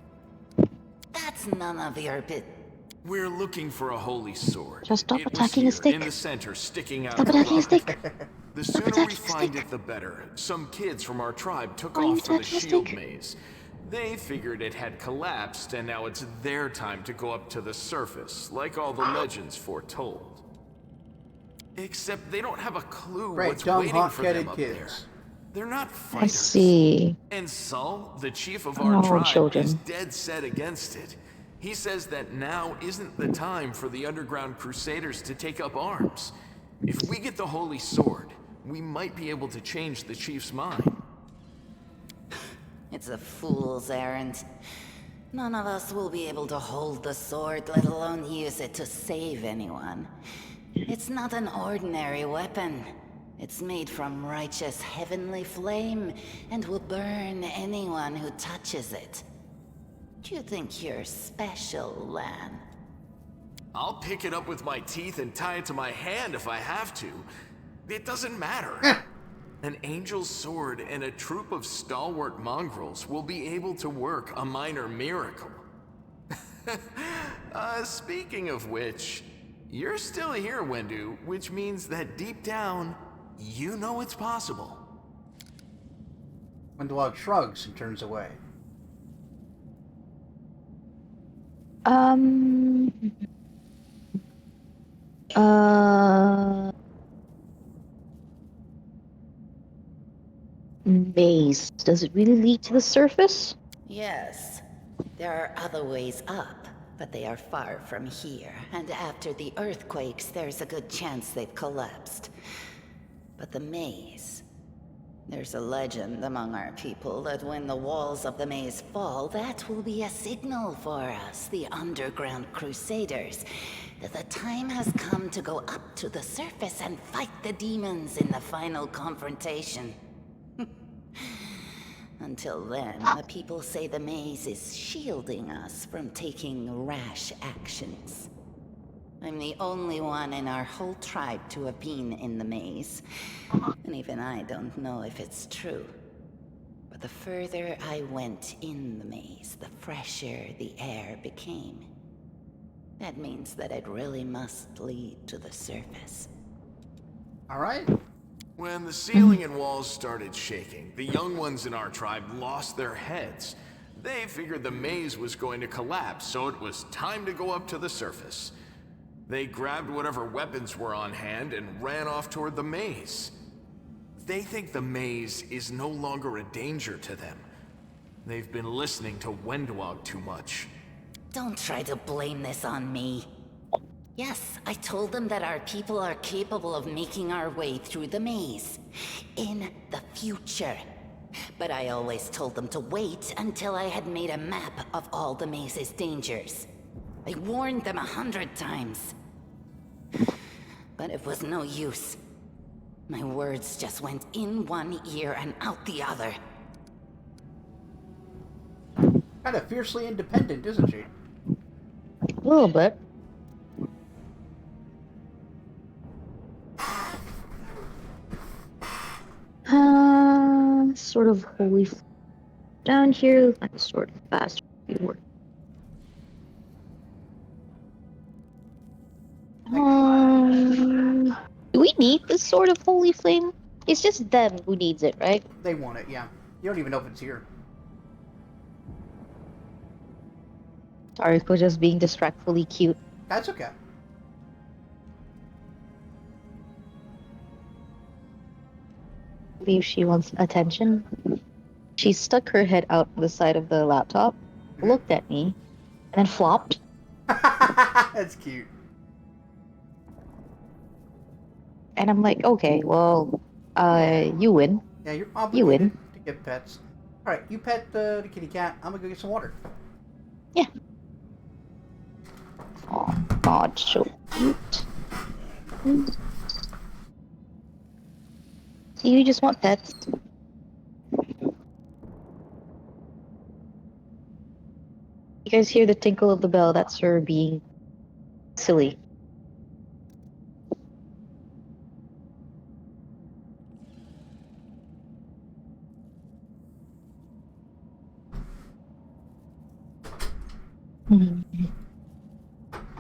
That's none of your bit. We're looking for a holy sword. Just stop It was attacking a here, stick. in the center, sticking out. Stop attacking a stick. The Stop sooner we attacking a find stick. it, the better. Some kids from our tribe took Why are you off for the attacking a shield stick? maze. They figured it had collapsed, and now it's their time to go up to the surface, like all the legends foretold. Except they don't have a clue Right, what's dumb, waiting for them hot-headed up kids. there. They're not I fighters. see. And Saul, the chief of our Oh, tribe, children. is dead set against it. He says that now isn't the time for the underground crusaders to take up arms. If we get the holy sword, we might be able to change the chief's mind. It's a fool's errand. None of us will be able to hold the sword, let alone use it to save anyone. It's not an ordinary weapon. It's made from righteous heavenly flame, and will burn anyone who touches it. Do you think you're special, Lan? I'll pick it up with my teeth and tie it to my hand if I have to. It doesn't matter. An angel's sword and a troop of stalwart mongrels will be able to work a minor miracle. Speaking of which, you're still here, Wendu, which means that deep down, you know it's possible. Wenduog shrugs and turns away. Maze. Does it really lead to the surface? Yes. There are other ways up, but they are far from here. And after the earthquakes, there's a good chance they've collapsed. But the maze... There's a legend among our people that when the walls of the maze fall, that will be a signal for us, the underground crusaders, that the time has come to go up to the surface and fight the demons in the final confrontation. Until then, the people say the maze is shielding us from taking rash actions. I'm the only one in our whole tribe to have been in the maze. And even I don't know if it's true. But the further I went in the maze, the fresher the air became. That means that it really must lead to the surface. Alright. When the ceiling and walls started shaking, the young ones in our tribe lost their heads. They figured the maze was going to collapse, so it was time to go up to the surface. They grabbed whatever weapons were on hand and ran off toward the maze. They think the maze is no longer a danger to them. They've been listening to Wendwog too much. Don't try to blame this on me. Yes, I told them that our people are capable of making our way through the maze. In the future. But I always told them to wait until I had made a map of all the maze's dangers. I warned them 100 times. But it was no use. My words just went in one ear and out the other. Kind of fiercely independent, isn't she? A little bit. Sort of holy down here, like sort of fast forward. Do we need this sort of holy flame? It's just them who needs it, right? They want it, yeah. You don't even know if it's here. Sorry for just being distractfully cute. That's okay. Believe she wants attention. She stuck her head out the side of the laptop, looked at me, and then flopped. That's cute. And I'm like, okay, well, you win. Yeah, you're You obligated win. to get pets. Alright, you pet the kitty cat. I'm gonna go get some water. Yeah. Oh, it's so cute. You just want pets. You guys hear the tinkle of the bell? That's her being silly.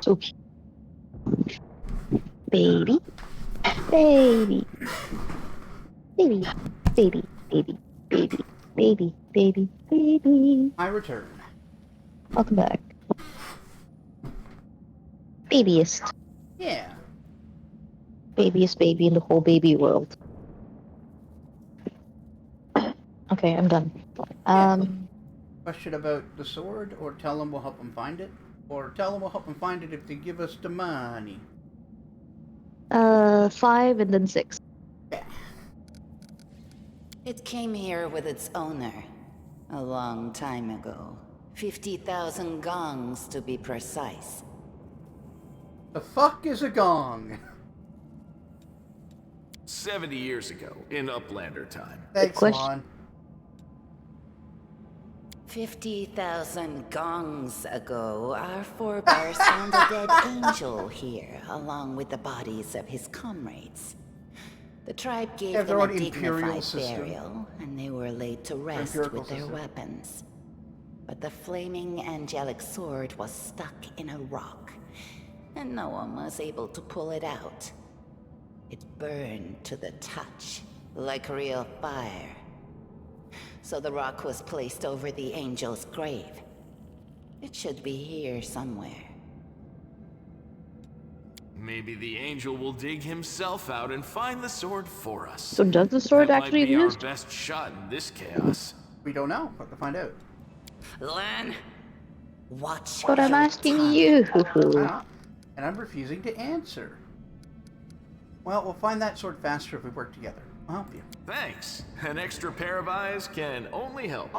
So cute. Baby. Baby. Baby. Baby. Baby. Baby. Baby. Baby. Baby. I return. Welcome back. Babyest. Yeah. Babyest baby in the whole baby world. Okay, I'm done. Question about the sword, or tell them we'll help them find it? Or tell them we'll help them find it if they give us the money. 5 and then 6. It came here with its owner. A long time ago. 50,000 gongs to be precise. The fuck is a gong? 70 years ago, in Uplander time. Thanks, Lon. 50,000 gongs ago, our forebears found a dead angel here, along with the bodies of his comrades. The tribe gave them their a own imperial dignified system. burial, and they were laid to rest with their weapons. But the flaming angelic sword was stuck in a rock, and no one was able to pull it out. It burned to the touch, like real fire. So the rock was placed over the angel's grave. It should be here somewhere. Maybe the angel will dig himself out and find the sword for us. So does the sword That actually might be exist? our best shot in this chaos. We don't know. We'll have to find out. Lan, watch But I'm your asking tongue. you. And I'm refusing to answer. Well, we'll find that sword faster if we work together. I'll help you. Thanks. An extra pair of eyes can only help.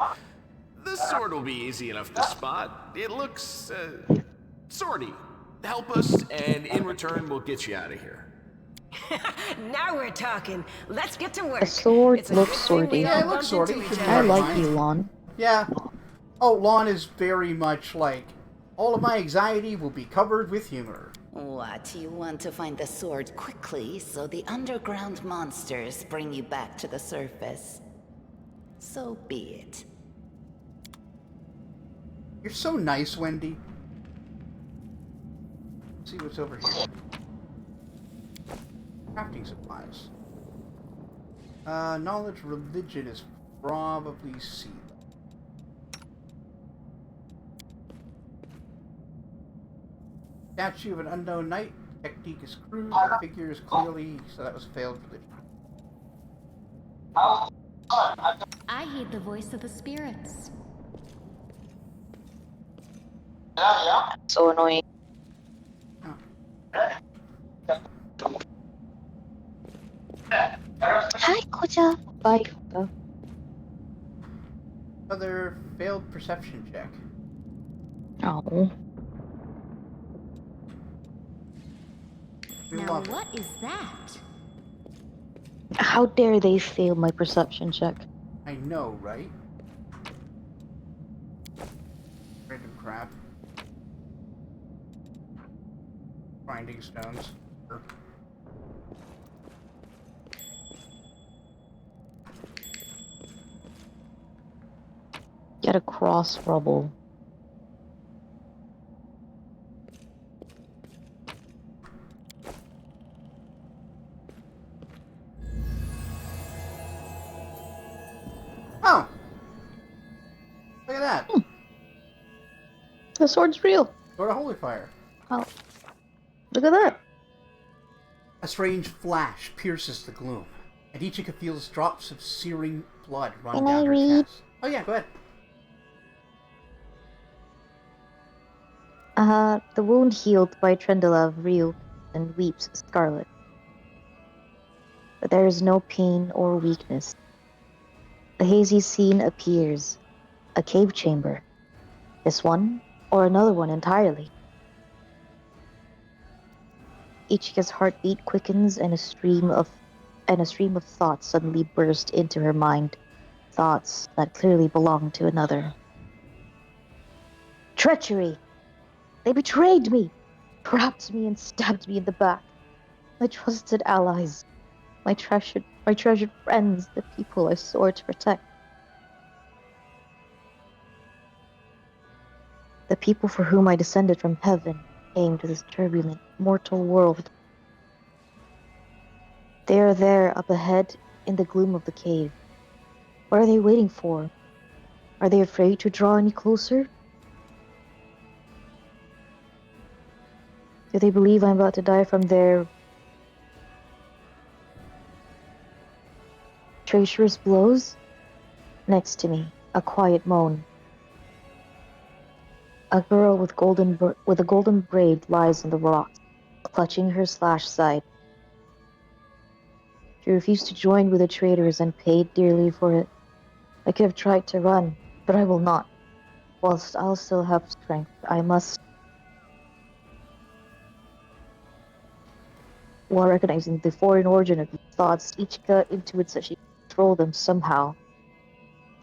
The sword will be easy enough to spot. It looks, swordy. Help us, and in return, we'll get you out of here. Now we're talking. Let's get to work. The sword It's a looks good thing we swordy. all Yeah, it looks bumped swordy. into each Should be I other. like fine. you, Lon. Yeah. Oh, Lon is very much like, all of my anxiety will be covered with humor. What, you want to find the sword quickly so the underground monsters bring you back to the surface? So be it. You're so nice, Wendy. Let's see what's over here. Crafting supplies. Knowledge religion is probably C. Statue of an unknown knight. Technique is crude. The figure is clearly... So that was failed religion. I heed the voice of the spirits. So annoying. Hi, Koja. Bye. Other failed perception check. Oh. Now what is that? How dare they fail my perception check? I know, right? Random crap. Grinding stones. Sure. Get across rubble. Oh! Look at that! The sword's real. Sword of Holy Fire. Oh. Look at that. A strange flash pierces the gloom, and Ichika feels drops of searing blood run Can down I her read? chest. Oh yeah, go ahead. The wound healed by Trendelov reels and weeps scarlet. But there is no pain or weakness. A hazy scene appears. A cave chamber. This one, or another one entirely. Ichika's heartbeat quickens and a stream of thoughts suddenly burst into her mind. Thoughts that clearly belong to another. Treachery! They betrayed me! Wrapped me and stabbed me in the back. My trusted allies. My treasured friends, the people I swore to protect. The people for whom I descended from heaven came to this turbulent, mortal world. They are there up ahead in the gloom of the cave. What are they waiting for? Are they afraid to draw any closer? Do they believe I'm about to die from their treacherous blows? Next to me, a quiet moan. A girl with a golden braid lies on the rocks, clutching her slashed side. She refused to join with the traitors and paid dearly for it. I could have tried to run, but I will not. Whilst I'll still have strength, I must. While recognizing the foreign origin of these thoughts, Ichika intuits that she can control them somehow.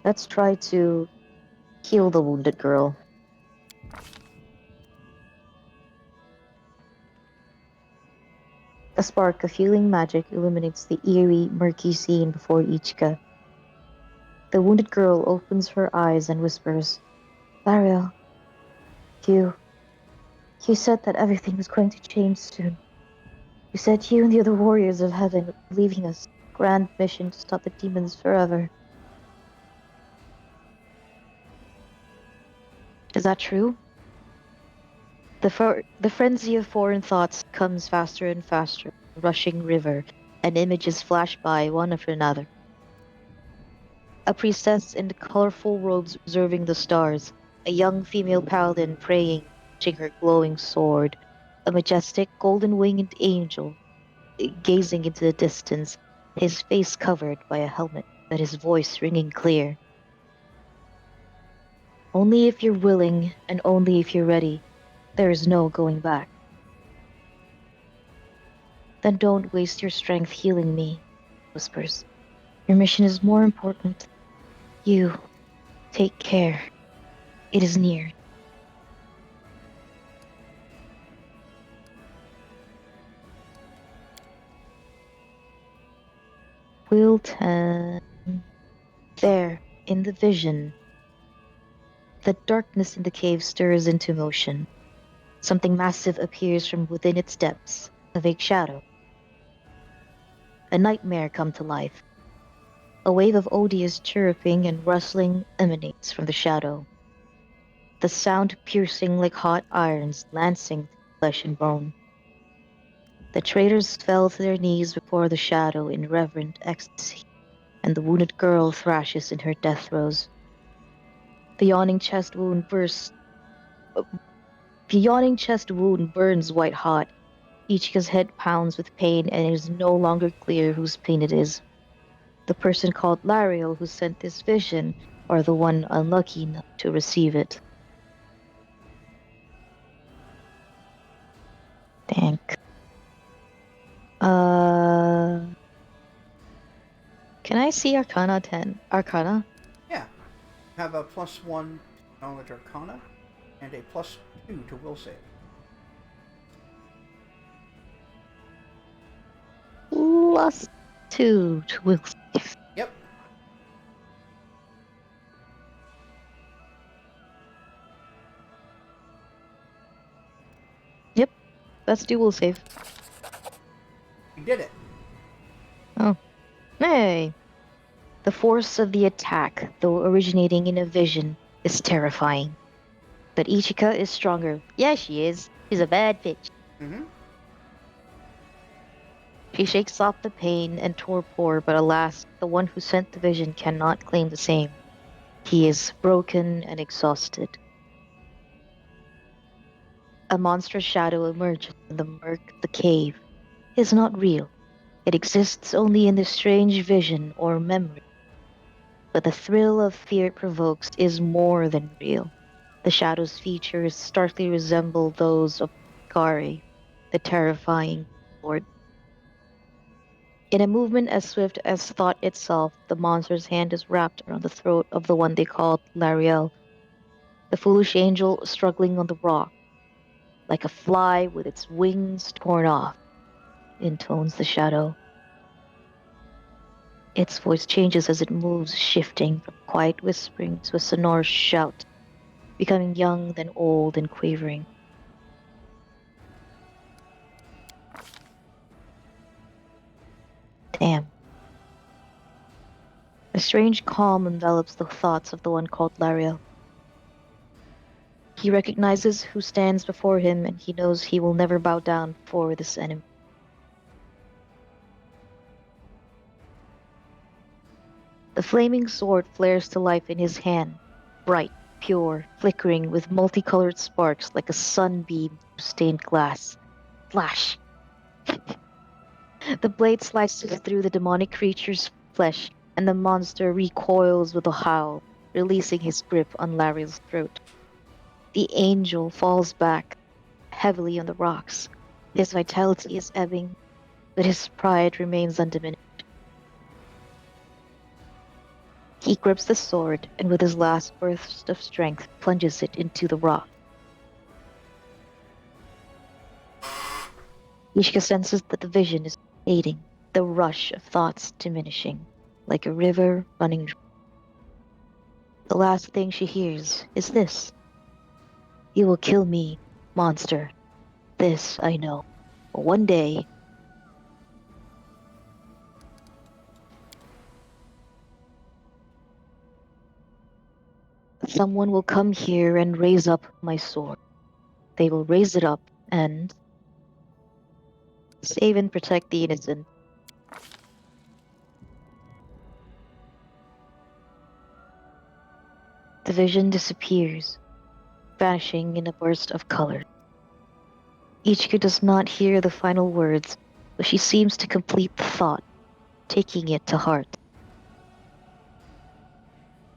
Let's try to heal the wounded girl. A spark of healing magic illuminates the eerie, murky scene before Ichika. The wounded girl opens her eyes and whispers, Ariel, you said that everything was going to change soon. You said you and the other warriors of heaven were leaving us. Grand mission to stop the demons forever. Is that true? The frenzy of foreign thoughts comes faster and faster, rushing river, and images flash by one after another. A priestess in colorful robes observing the stars, a young female paladin praying, touching her glowing sword, a majestic golden-winged angel gazing into the distance, his face covered by a helmet, but his voice ringing clear. Only if you're willing, and only if you're ready, there is no going back. Then don't waste your strength healing me, whispers. Your mission is more important. You, take care. It is near. Wilton. There, in the vision, the darkness in the cave stirs into motion. Something massive appears from within its depths, a vague shadow. A nightmare come to life. A wave of odious chirruping and rustling emanates from the shadow, the sound piercing like hot irons lancing flesh and bone. The traders fell to their knees before the shadow in reverent ecstasy, and the wounded girl thrashes in her death throes. The yawning chest wound burns white hot. Ichika's head pounds with pain, and it is no longer clear whose pain it is. The person called Lariel who sent this vision, or the one unlucky enough to receive it. Thank. Can I see Arcana 10? Arcana? Yeah. You have a +1 to Knowledge Arcana and a +2 to Will Save. +2 to Will Save. Yep. Yep. Let's do Will Save. You did it. Oh. Hey! The force of the attack, though originating in a vision, is terrifying. But Ichika is stronger. Yeah, she is. She's a bad bitch. Mm-hmm. She shakes off the pain and torpor, but alas, the one who sent the vision cannot claim the same. He is broken and exhausted. A monstrous shadow emerges in the murk of the cave. It is not real. It exists only in the strange vision or memory. But the thrill of fear it provokes is more than real. The shadow's features starkly resemble those of Kari, the terrifying lord. In a movement as swift as thought itself, the monster's hand is wrapped around the throat of the one they called Lariel, the foolish angel struggling on the rock, like a fly with its wings torn off, intones the shadow. Its voice changes as it moves, shifting from quiet whispering to a sonorous shout, becoming young, then old and quavering. Damn. A strange calm envelops the thoughts of the one called Lariel. He recognizes who stands before him, and he knows he will never bow down before this enemy. The flaming sword flares to life in his hand, bright, pure, flickering with multicolored sparks like a sunbeam through stained glass. Flash! The blade slices through the demonic creature's flesh, and the monster recoils with a howl, releasing his grip on Lariel's throat. The angel falls back heavily on the rocks. His vitality is ebbing, but his pride remains undiminished. He grips the sword and with his last burst of strength plunges it into the rock. Ishika senses that the vision is fading, the rush of thoughts diminishing, like a river running dry. The last thing she hears is this. You will kill me, monster. This I know. But one day, someone will come here and raise up my sword. They will raise it up and save and protect the innocent. The vision disappears, vanishing in a burst of color. Ichika does not hear the final words, but she seems to complete the thought, taking it to heart.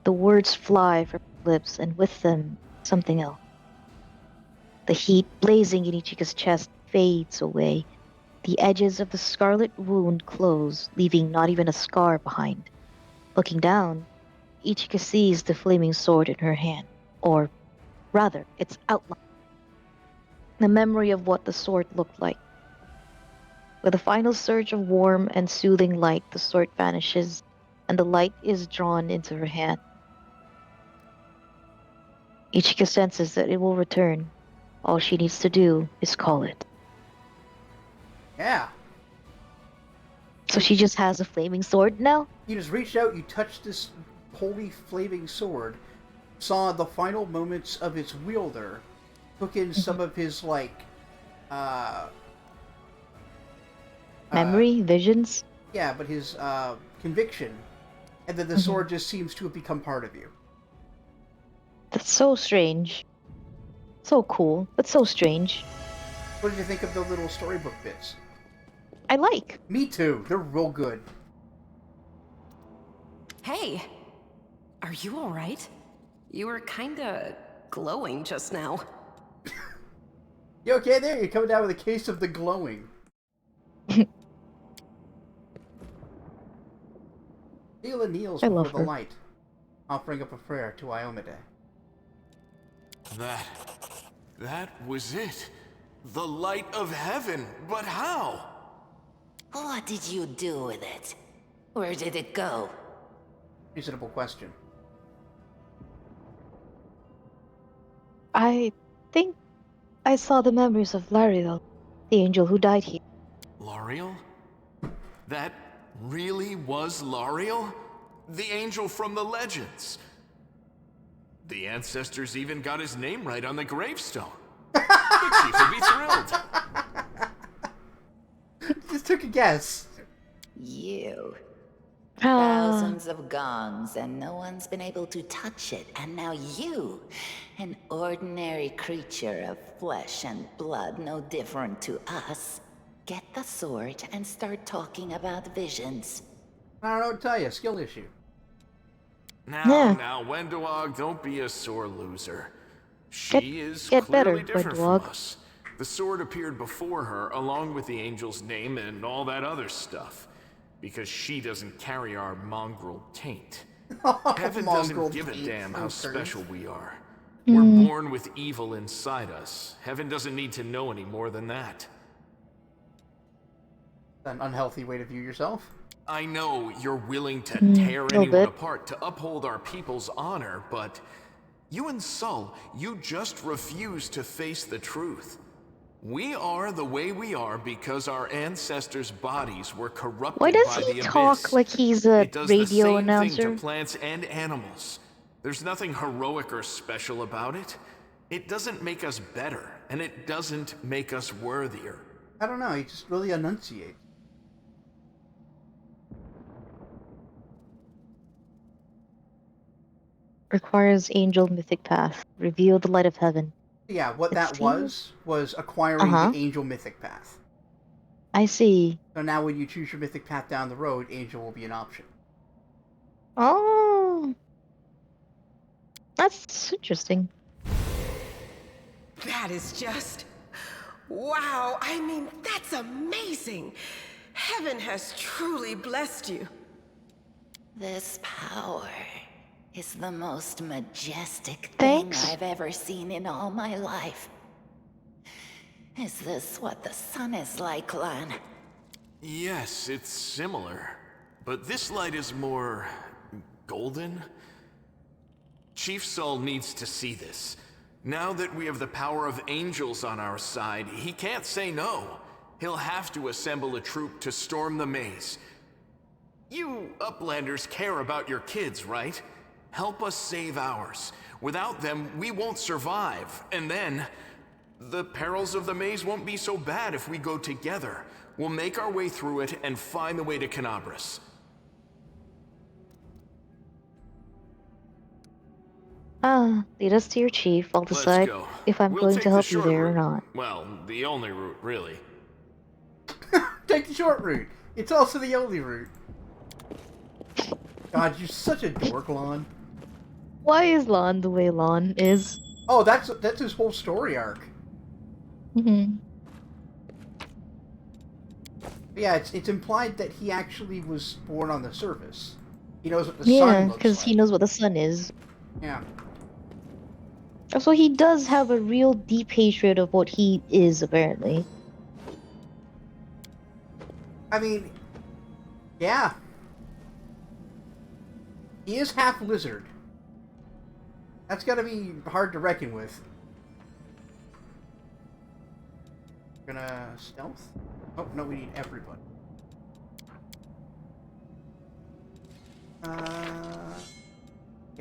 The words fly from her lips, and with them, something else. The heat blazing in Ichika's chest fades away. The edges of the scarlet wound close, leaving not even a scar behind. Looking down, Ichika sees the flaming sword in her hand, or rather, its outline. The memory of what the sword looked like. With a final surge of warm and soothing light, the sword vanishes, and the light is drawn into her hand. Ichika senses that it will return. All she needs to do is call it. Yeah. So she just has a flaming sword now? You just reached out, you touched this holy flaming sword, saw the final moments of its wielder, took in some of his, like, memory? Visions? Yeah, but his, conviction, and then the sword just seems to have become part of you. That's so strange. So cool, but so strange. What did you think of the little storybook bits? I like. Me too. They're real good. Hey, are you all right? You were kinda glowing just now. You okay there? You're coming down with a case of the glowing. Neela kneels before the light, offering up a prayer to Iomade. That was it. The light of heaven. But how? What did you do with it? Where did it go? Reasonable question. I think I saw the memories of Lariel, the angel who died here. Lariel? That really was Lariel? The angel from the legends. The ancestors even got his name right on the gravestone. The chief would be thrilled. Just took a guess. You. Thousands of gongs, and no one's been able to touch it. And now you, an ordinary creature of flesh and blood, no different to us, get the sword and start talking about visions. I don't know what to tell you. Skill issue. Now, Wendowog, don't be a sore loser. She is clearly different from us. The sword appeared before her, along with the angel's name and all that other stuff. Because she doesn't carry our mongrel taint. Heaven doesn't give a damn how special we are. We're born with evil inside us. Heaven doesn't need to know any more than that. An unhealthy way to view yourself? I know you're willing to tear anyone apart to uphold our people's honor, but you and Sol, you just refuse to face the truth. We are the way we are because our ancestors' bodies were corrupted by the abyss. Why does he talk like he's a radio announcer? It does the same thing to plants and animals. There's nothing heroic or special about it. It doesn't make us better, and it doesn't make us worthier. I don't know, he just really enunciates. Requires angel mythic path. Reveal the light of heaven. Yeah, what that was acquiring the angel mythic path. I see. So now when you choose your mythic path down the road, angel will be an option. Oh. That's interesting. That is just... wow, I mean, that's amazing. Heaven has truly blessed you. This power is the most majestic thing I've ever seen in all my life. Is this what the sun is like, Lan? Yes, it's similar. But this light is more... golden? Chief Sol needs to see this. Now that we have the power of angels on our side, he can't say no. He'll have to assemble a troop to storm the maze. You Uplanders care about your kids, right? Help us save ours. Without them, we won't survive. And then, the perils of the maze won't be so bad if we go together. We'll make our way through it and find the way to Canabras. Lead us to your chief. I'll decide if I'm going to help you there or not. Well, the only route, really. Take the short route. It's also the only route. God, you're such a dork, Lon. Why is Lon the way Lon is? Oh, that's his whole story arc. Yeah, it's implied that he actually was born on the surface. He knows what the sun looks like. Yeah, because he knows what the sun is. Yeah. So he does have a real deep hatred of what he is, apparently. I mean, yeah. He is half lizard. That's gotta be hard to reckon with. We're gonna stealth? Oh, no, we need everybody. Okay,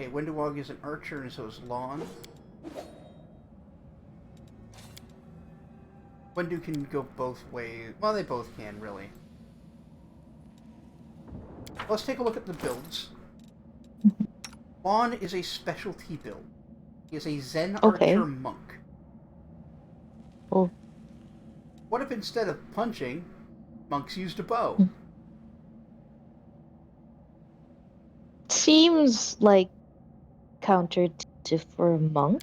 Windowog is an archer, and so is Lon. Wendu can go both ways. Well, they both can, really. Let's take a look at the builds. Lon is a specialty build. He is a Zen archer monk. Oh. What if instead of punching, monks used a bow? Seems like counterintuitive for a monk.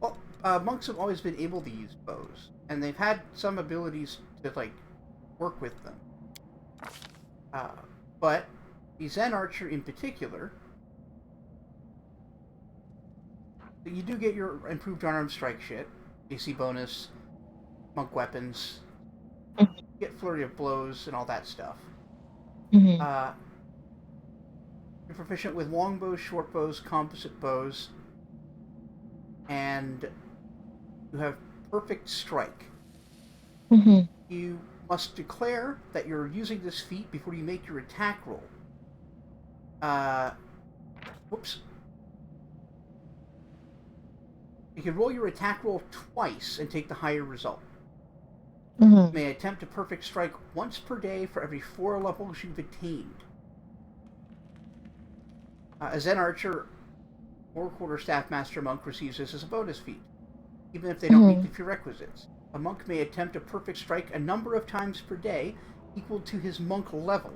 Well, monks have always been able to use bows, and they've had some abilities to, like, work with them. But the Zen archer in particular, you do get your improved unarmed strike shit, AC bonus, monk weapons, get flurry of blows, and all that stuff. You're proficient with longbows, short bows, composite bows, and you have perfect strike. You must declare that you're using this feat before you make your attack roll. Whoops. You can roll your attack roll twice and take the higher result. You may attempt a perfect strike once per day for every 4 levels you've attained. A Zen archer or quarterstaff master monk receives this as a bonus feat, even if they don't meet the prerequisites. A monk may attempt a perfect strike a number of times per day equal to his monk level,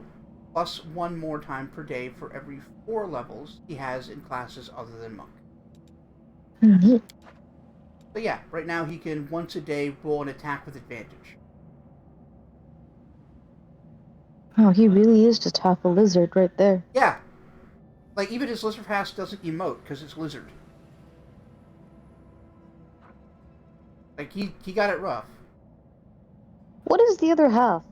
plus 1 more time per day for every 4 levels he has in classes other than monk. So yeah, right now he can once a day roll an attack with advantage. Oh, he really is just half a lizard right there. Yeah. Like, even his lizard pass doesn't emote because it's lizard. Like, he got it rough. What is the other half?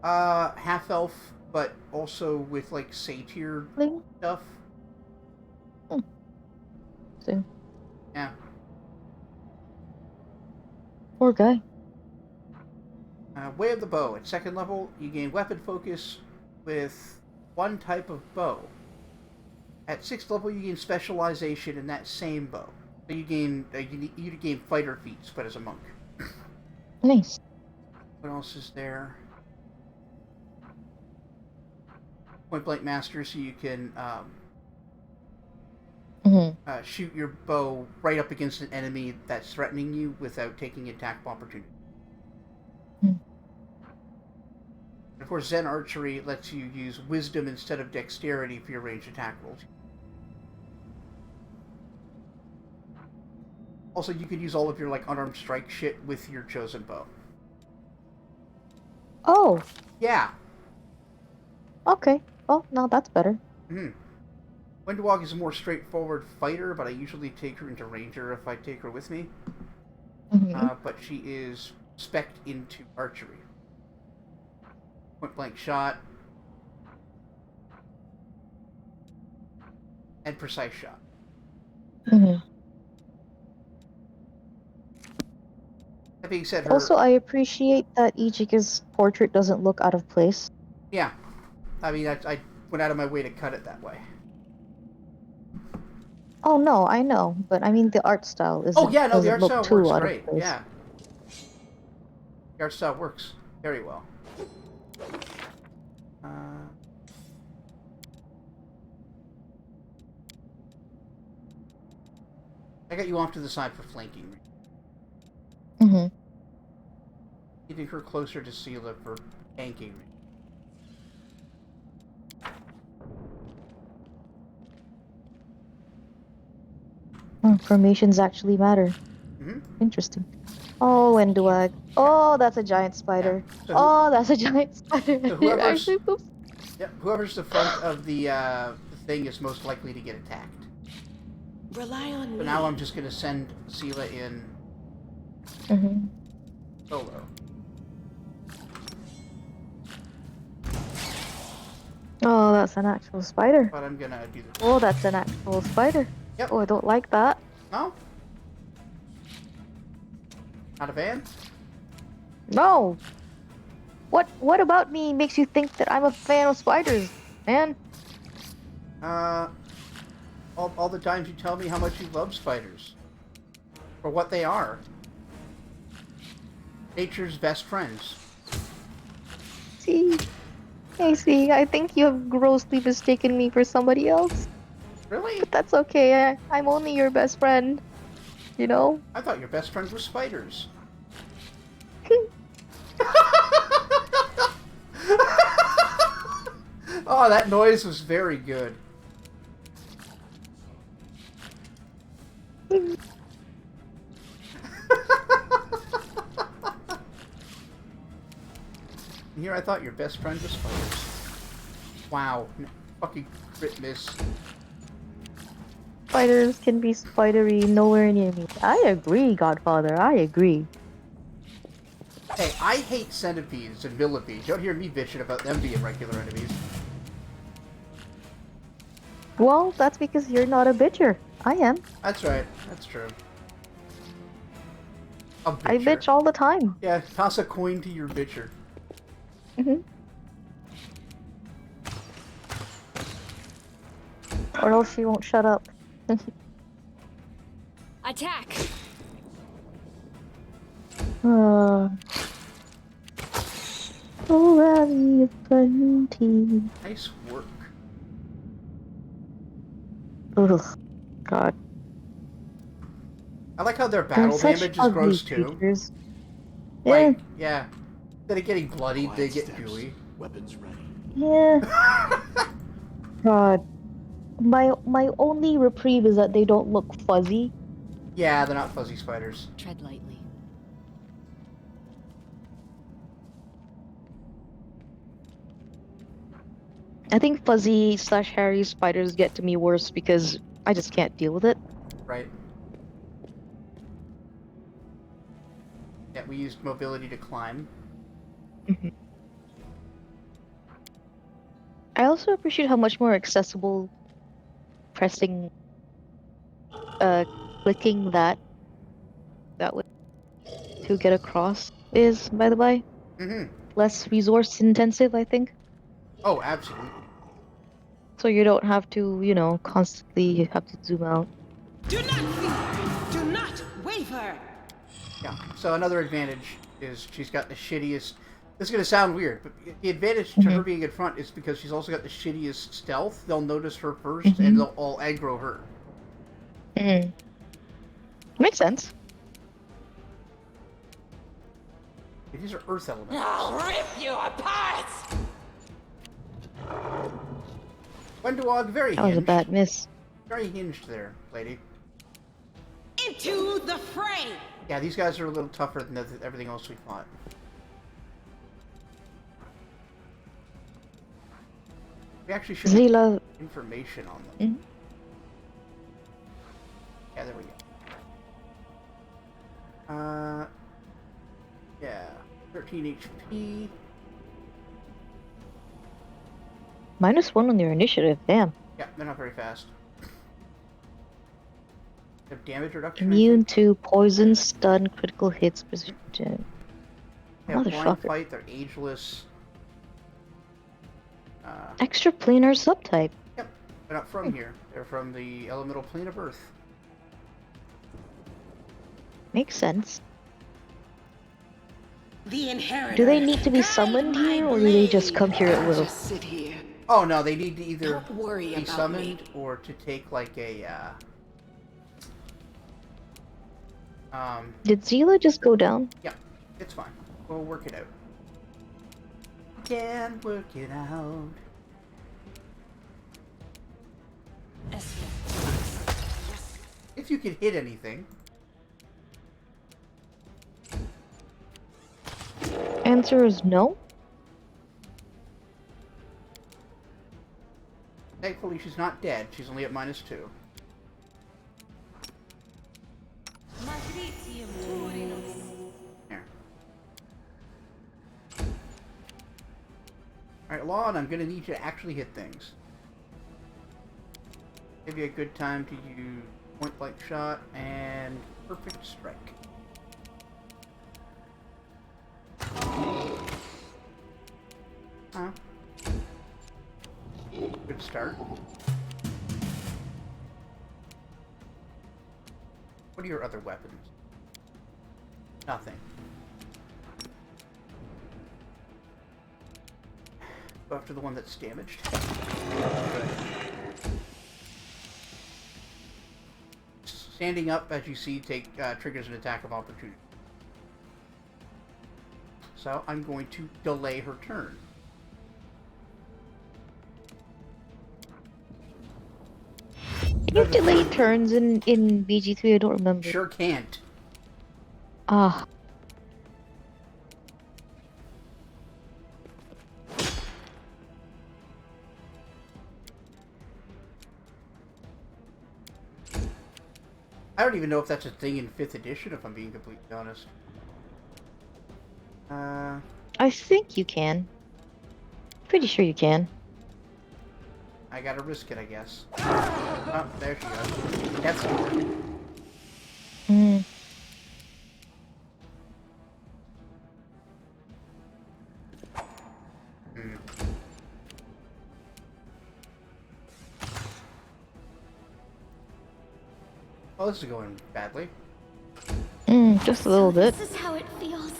Half elf, but also with, like, satyr stuff. See. Yeah. Poor guy. Way of the Bow. At 2nd level, you gain weapon focus with 1 type of bow. At 6th level, you gain specialization in that same bow. So you gain you gain fighter feats, but as a monk. Nice. What else is there? Point blank master, so you can shoot your bow right up against an enemy that's threatening you without taking attack opportunity. Of course, Zen archery lets you use wisdom instead of dexterity for your ranged attack rolls. Also, you can use all of your, like, unarmed strike shit with your chosen bow. Oh. Yeah. Okay. Well, now that's better. Windowog is a more straightforward fighter, but I usually take her into ranger if I take her with me. But she is spec'd into archery. Point blank shot. And precise shot. That being said, Also, I appreciate that Ichika's portrait doesn't look out of place. Yeah. I mean, I went out of my way to cut it that way. Oh no, I know, but I mean the art style isn't. Oh yeah, no, the art doesn't look style too works out of great. place. Yeah. The art style works very well. I got you off to the side for flanking. Keeping her closer to Sela for tanking. Formations actually matter. Interesting. Oh, Windowag. Oh, that's a giant spider. Yeah. So oh, that's a giant spider. So whoever's the front of the thing is most likely to get attacked. Rely on me. So now I'm just going to send Sela in solo. Oh, that's an actual spider. But I'm going to do this. Oh, that's an actual spider. Yep. Oh, I don't like that. No? Not a fan? No. What about me makes you think that I'm a fan of spiders, man? All the times you tell me how much you love spiders. For what they are. Nature's best friends. See? Hey, see, I think you have grossly mistaken me for somebody else. Really? But that's okay, I'm only your best friend. You know? I thought your best friends were spiders. Oh, that noise was very good. Here I thought your best friend was spiders. Wow. Fucking crit miss. Spiders can be spidery nowhere near me. I agree, Godfather, I agree. Hey, I hate centipedes and millipedes. Don't hear me bitching about them being regular enemies. Well, that's because you're not a bitcher. I am. That's right. That's true. A bitcher. I bitch all the time. Yeah, toss a coin to your bitcher. Or else she won't shut up. Attack! Rally of plenty. Nice work. Ugh, God. I like how their battle damage is gross too. Creatures. Like, yeah. Instead of getting bloodied, they get gooey. Weapons ready. Yeah. God. My only reprieve is that they don't look fuzzy. Yeah, they're not fuzzy spiders. Tread lightly. I think fuzzy / hairy spiders get to me worse because I just can't deal with it. Right. Yeah, we used mobility to climb. I also appreciate how much more accessible pressing, clicking that way to get across is, by the way. Less resource intensive, I think. Oh, absolutely. So you don't have to, you know, constantly have to zoom out. Do not fear! Do not waver! Yeah, so another advantage is she's got the shittiest... This is going to sound weird, but the advantage to her being in front is because she's also got the shittiest stealth. They'll notice her first, and they'll all aggro her. Makes sense. These are earth elements. I'll rip you apart! Wendewog, very That was a hinged. bad miss. Very hinged there, lady. Into the fray! Yeah, these guys are a little tougher than everything else we fought. We actually should have information on them. Yeah, there we go. Yeah, 13 HP. -1 on their initiative, damn. Yeah, they're not very fast. They have damage reduction. Immune to poison, stun, critical hits, precision. They have blind Motherfucker. fight, they're ageless. Extraplanar subtype. Yep, they're not from here. They're from the elemental plane of Earth. Makes sense. The inheritor. Do they need to be summoned here, or do they just come here at will? Just sit here. Oh no, they need to either Don't worry be about summoned or to take like a Did Zila just go down? yeah, it's fine. We'll work it out. Can work it out. If you can hit anything. Answer is no. Thankfully, she's not dead. She's only at -2. There. Alright, Lon, I'm gonna need you to actually hit things. Give you a good time to use point-blank shot and perfect strike. Huh? Good start. What are your other weapons? Nothing. Go after the one that's damaged. Good. Standing up, as you see, triggers an attack of opportunity. So I'm going to delay her turn. Can you delay turns in BG3? I don't remember. Sure can't. Ah. I don't even know if that's a thing in 5th edition, if I'm being completely honest. I think you can. Pretty sure you can. I gotta risk it, I guess. Oh, there she goes. That's working. Hmm. Oh, this is going badly. Just a little bit. This is how it feels.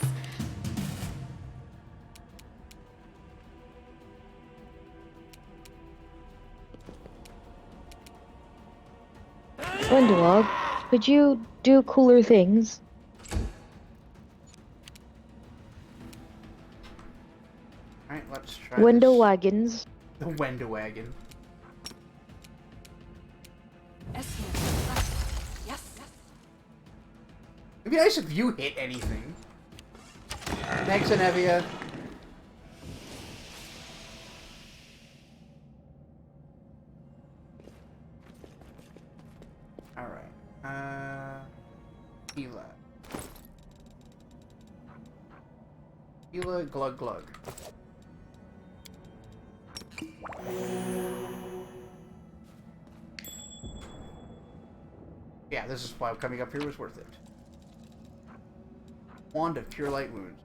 Windowlog, could you do cooler things? Alright, let's try Window this. wagons. The window wagon. Yes. It'd be nice if you hit anything. Thanks, Anevia. Alright. Hila. Hila, glug glug. Yeah, this is why coming up here was worth it. Wand of Cure Light Wounds.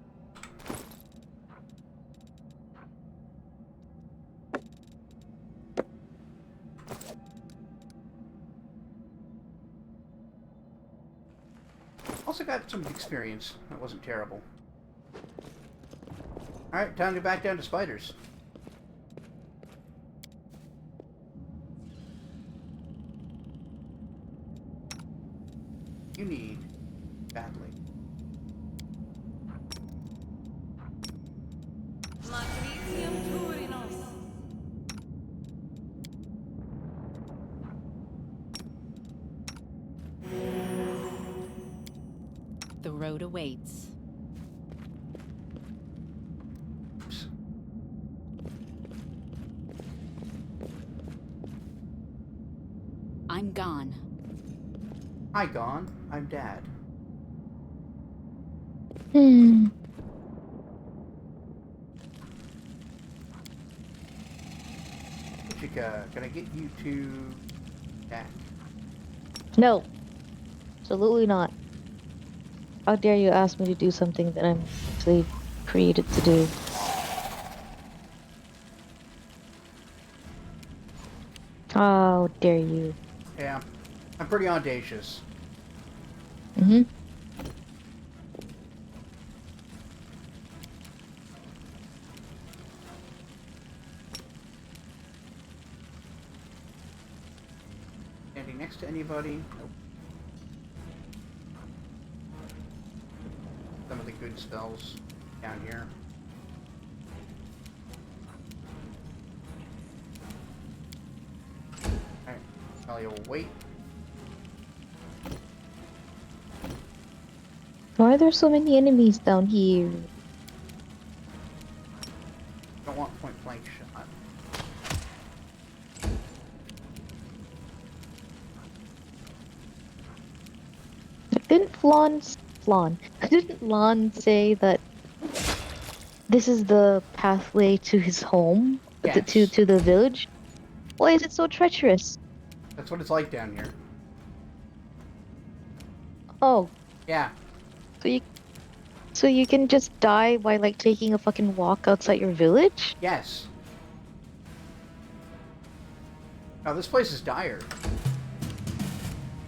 Also got some experience. That wasn't terrible. Alright, time to back down to spiders. You need badly. The road awaits. Oops. I'm gone. Hi, Gone. I'm Dad. Chica, can I get you to Jack? No. Absolutely not. How dare you ask me to do something that I'm actually created to do? How dare you? Yeah, I'm pretty audacious. Mm-hmm. Standing next to anybody? Nope. Some of the good spells down here. Alright, Talia will wait. Why are there so many enemies down here? Don't want point blank shot. Didn't Lon say that this is the pathway to his home? Yes. To the village? Why is it so treacherous? That's what it's like down here. Oh. Yeah. So you... So you can just die by like taking a fucking walk outside your village? Yes. Now this place is dire.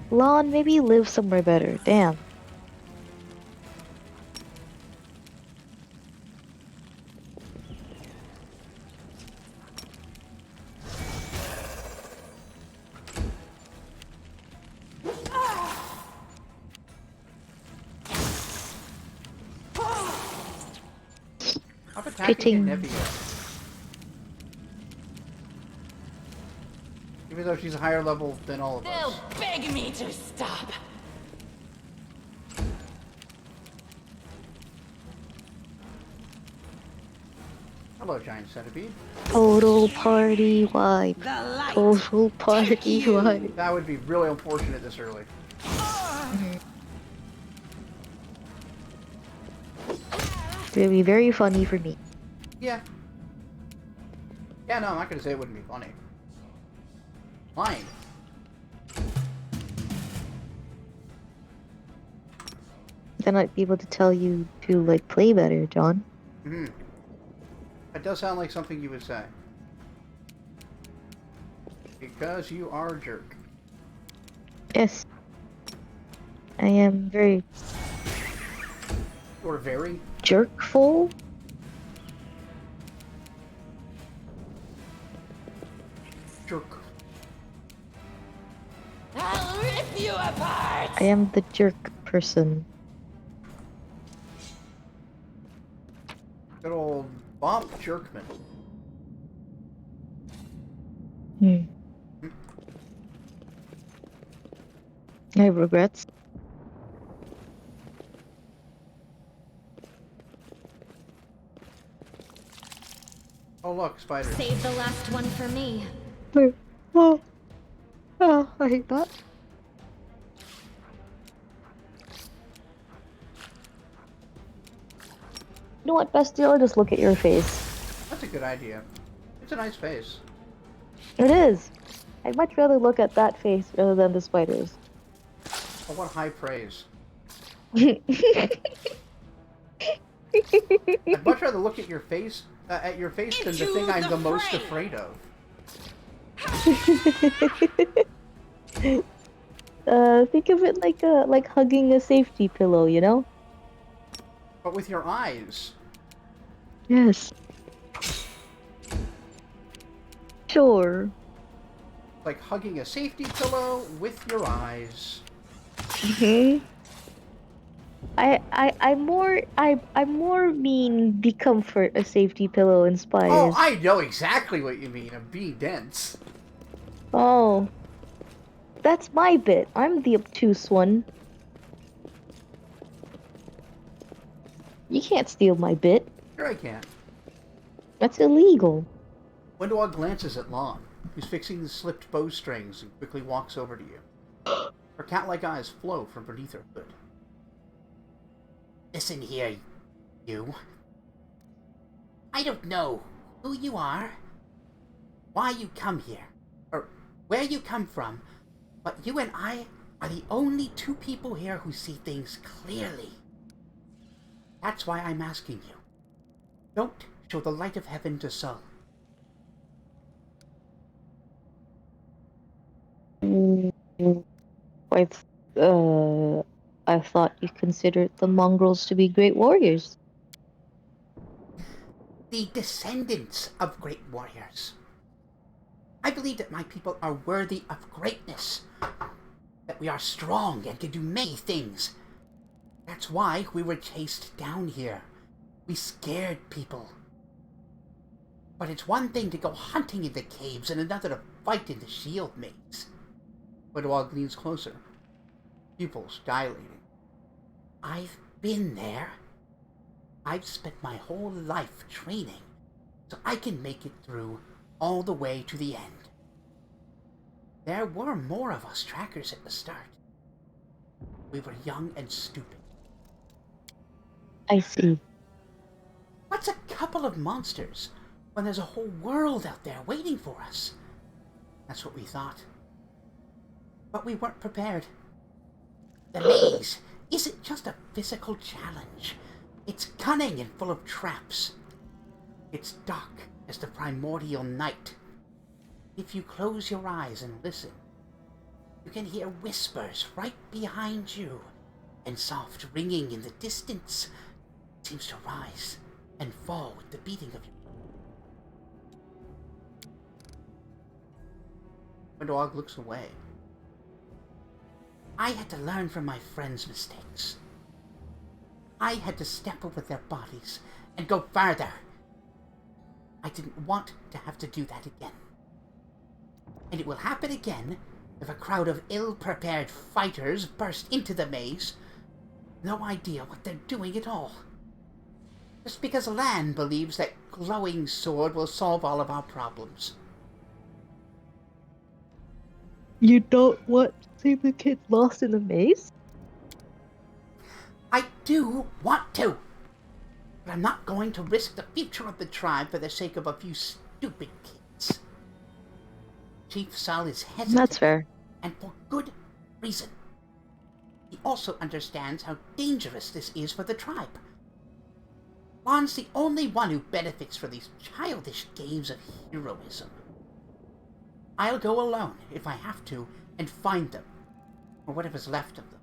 Lon, maybe live somewhere better. Damn. I'm attacking Nevia. Even though she's a higher level than all of us. They'll beg me to stop. Hello, giant centipede. Total party wipe. Total party wipe. That would be really unfortunate this early. It would be very funny for me. Yeah. Yeah, no, I'm not gonna say it wouldn't be funny. Fine. Then I'd be able to tell you to, like, play better, John. Mm-hmm. That does sound like something you would say. Because you are a jerk. Yes. I am very... Or very? Jerkful? Jerk. I'll rip you apart! I am the jerk person. Good old Bob Jerkman. I have regrets. Oh look, spiders. Save the last one for me. Oh, I hate that. You know what, Bestie? I'll just look at your face. That's a good idea. It's a nice face. It is. I'd much rather look at that face rather than the spiders. Oh, what high praise. I'd much rather look at your face than the thing I'm the most afraid of. Think of it like hugging a safety pillow, you know? But with your eyes. Yes. Sure. Like hugging a safety pillow with your eyes. Mm-hmm. I more mean the comfort a safety pillow inspires. Oh, I know exactly what you mean. I'm being dense. Oh. That's my bit. I'm the obtuse one. You can't steal my bit. Sure I can. That's illegal. Windowall glances at Lon, who's fixing the slipped bowstrings, and quickly walks over to you. Her cat-like eyes flow from beneath her hood. Listen here, you. I don't know who you are, why you come here, or where you come from, but you and I are the only two people here who see things clearly. That's why I'm asking you. Don't show the light of heaven to Sol. I thought you considered the mongrels to be great warriors. The descendants of great warriors. I believe that my people are worthy of greatness, that we are strong and can do many things. That's why we were chased down here. We scared people. But it's one thing to go hunting in the caves and another to fight in the shield maze. Woodwog leans closer, pupils dilating. I've been there. I've spent my whole life training, so I can make it through all the way to the end. There were more of us trackers at the start. We were young and stupid. I see. What's a couple of monsters when there's a whole world out there waiting for us? That's what we thought. But we weren't prepared. The maze isn't just a physical challenge. It's cunning and full of traps. It's dark as the primordial night. If you close your eyes and listen, you can hear whispers right behind you, and soft ringing in the distance seems to rise and fall with the beating of your... The dog looks away. I had to learn from my friends' mistakes. I had to step over their bodies and go farther. I didn't want to have to do that again. And it will happen again if a crowd of ill-prepared fighters burst into the maze. No idea what they're doing at all. Just because Lan believes that glowing sword will solve all of our problems. You don't want to see the kids lost in the maze? I do want to. But I'm not going to risk the future of the tribe for the sake of a few stupid kids. Chief Sal is hesitant. That's fair. And for good reason. He also understands how dangerous this is for the tribe. Lan's the only one who benefits from these childish games of heroism. I'll go alone, if I have to, and find them, or whatever's left of them.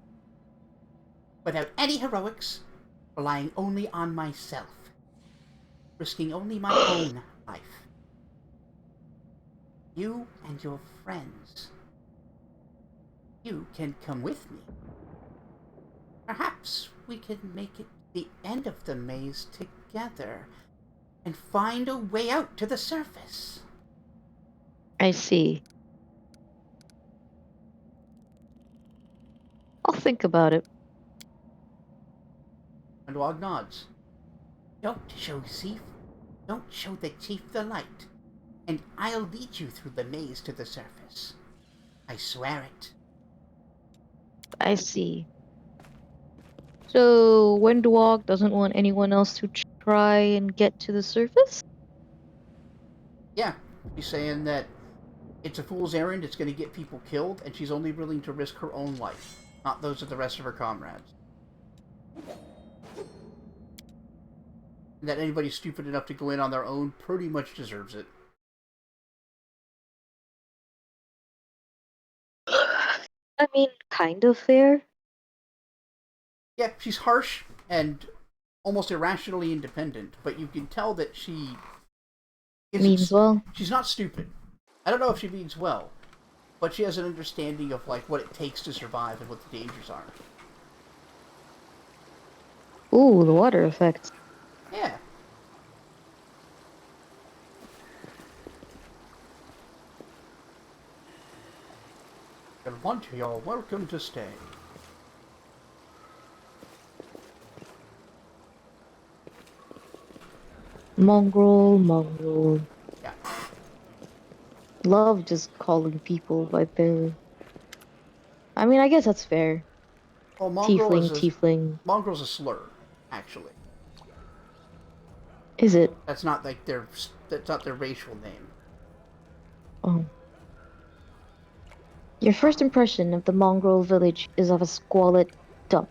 Without any heroics, relying only on myself, risking only my own life. You and your friends, you can come with me. Perhaps we can make it to the end of the maze together, and find a way out to the surface. I see. I'll think about it. And Wog nods. Don't show the chief the light, and I'll lead you through the maze to the surface. I swear it. I see. So, Windwalk doesn't want anyone else to try and get to the surface? Yeah, she's saying that it's a fool's errand, it's going to get people killed, and she's only willing to risk her own life, not those of the rest of her comrades. And that anybody stupid enough to go in on their own pretty much deserves it. I mean, kind of fair. Yeah, she's harsh and almost irrationally independent, but you can tell that she means well. She's not stupid. I don't know if she means well, but she has an understanding of like what it takes to survive and what the dangers are. Ooh, the water effect. Yeah. Galvante, you're welcome to stay. Mongrel. Yeah. Love just calling people by their... I mean, I guess that's fair. Oh, mongrel tiefling. Mongrel's a slur, actually. Is it? That's not their racial name. Oh. Your first impression of the mongrel village is of a squalid dump,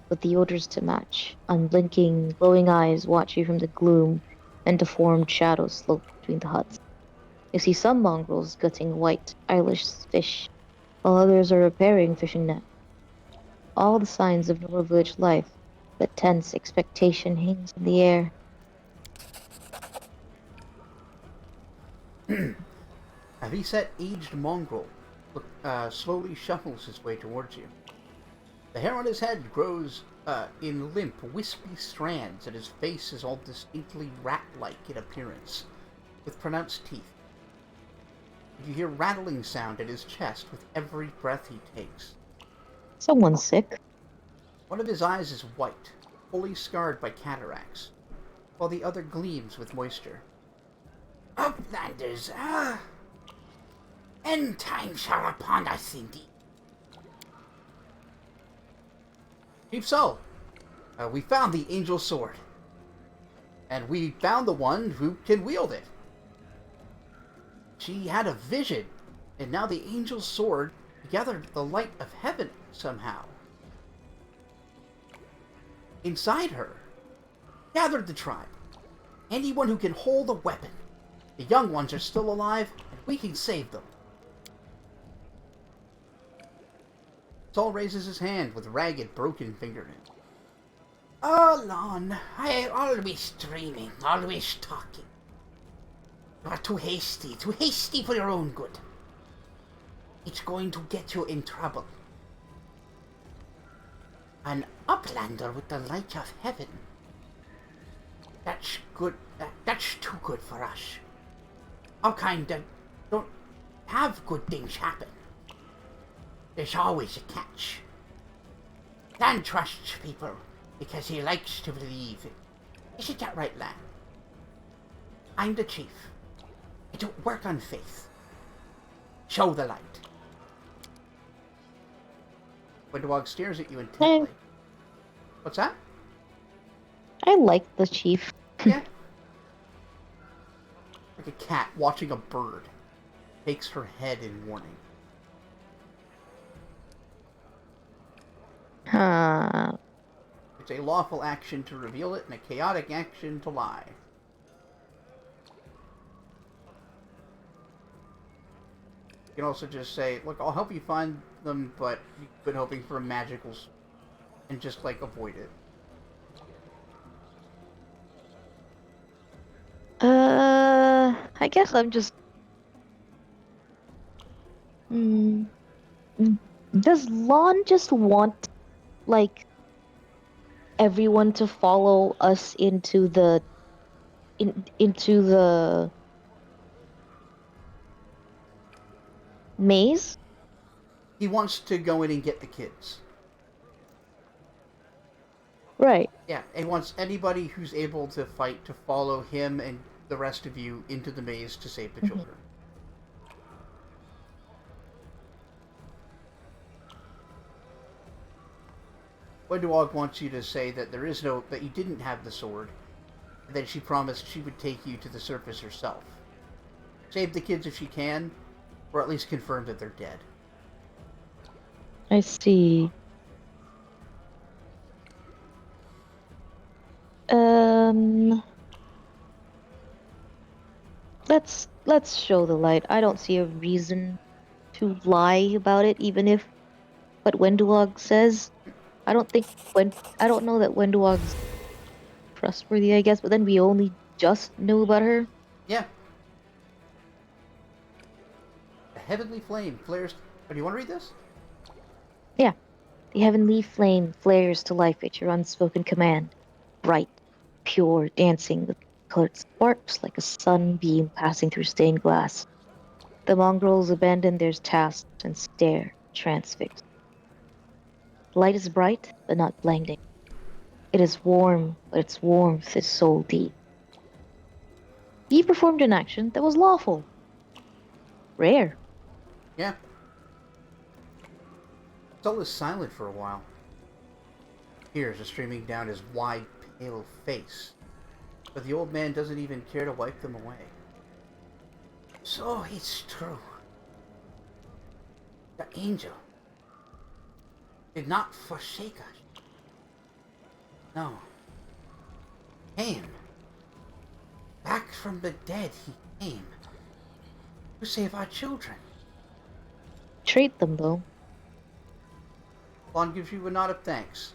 with the odors to match. Unblinking, glowing eyes watch you from the gloom, and deformed shadows slope between the huts. You see some mongrels gutting white, eyeless fish, while others are repairing fishing net. All the signs of normal village life, but tense expectation hangs in the air. A heavy-set, aged mongrel slowly shuffles his way towards you. The hair on his head grows in limp, wispy strands, and his face is all distinctly rat-like in appearance, with pronounced teeth. You hear rattling sound in his chest with every breath he takes. Someone's sick. One of his eyes is white, fully scarred by cataracts, while the other gleams with moisture. Uplanders, end time shall upon us indeed. Chief Sol, we found the angel sword. And we found the one who can wield it. She had a vision, and now the angel's sword gathered the light of heaven somehow. Inside her, Gather the tribe. Anyone who can hold a weapon. The young ones are still alive, and we can save them. Saul raises his hand with ragged, broken fingernails. Oh, Lon, I always dreaming, always talking. You are too hasty for your own good. It's going to get you in trouble. An uplander with the light of heaven. That's good. That's too good for us. Our kind don't have good things happen. There's always a catch. Dan trusts people because he likes to believe. Isn't that right, lad? I'm the chief. I don't work on faith. Show the light. Windwog stares at you intently. What's that? I like the chief. Yeah. Like a cat watching a bird. Takes her head in warning. It's a lawful action to reveal it and a chaotic action to lie. You can also just say, look, I'll help you find them, but you've been hoping for a magical... and just, like, avoid it. I guess I'm just... Does Lon just want, like, everyone to follow us into the... into the... maze? He wants to go in and get the kids. Right. Yeah, he wants anybody who's able to fight to follow him and the rest of you into the maze to save the children. Wendewog wants you to say that there is no... that you didn't have the sword, and that she promised she would take you to the surface herself. Save the kids if she can, or at least confirm that they're dead. I see. Let's show the light. I don't see a reason to lie about it, even if what Wendewog says. I don't know that Wendewog's trustworthy, I guess, but then we only just knew about her. Yeah. The heavenly flame flares... Oh, do you want to read this? Yeah. The heavenly flame flares to life at your unspoken command. Bright, pure, dancing with colored sparks like a sunbeam passing through stained glass. The mongrels abandon their tasks and stare, transfixed. The light is bright, but not blinding. It is warm, but its warmth is soul deep. He performed an action that was lawful. Rare. Yeah. Sol is silent for a while. Tears are streaming down his wide, pale face. But the old man doesn't even care to wipe them away. So it's true. The angel did not forsake us. No. Came. Back from the dead he came. To save our children. Treat them, though. Lon gives you a nod of thanks.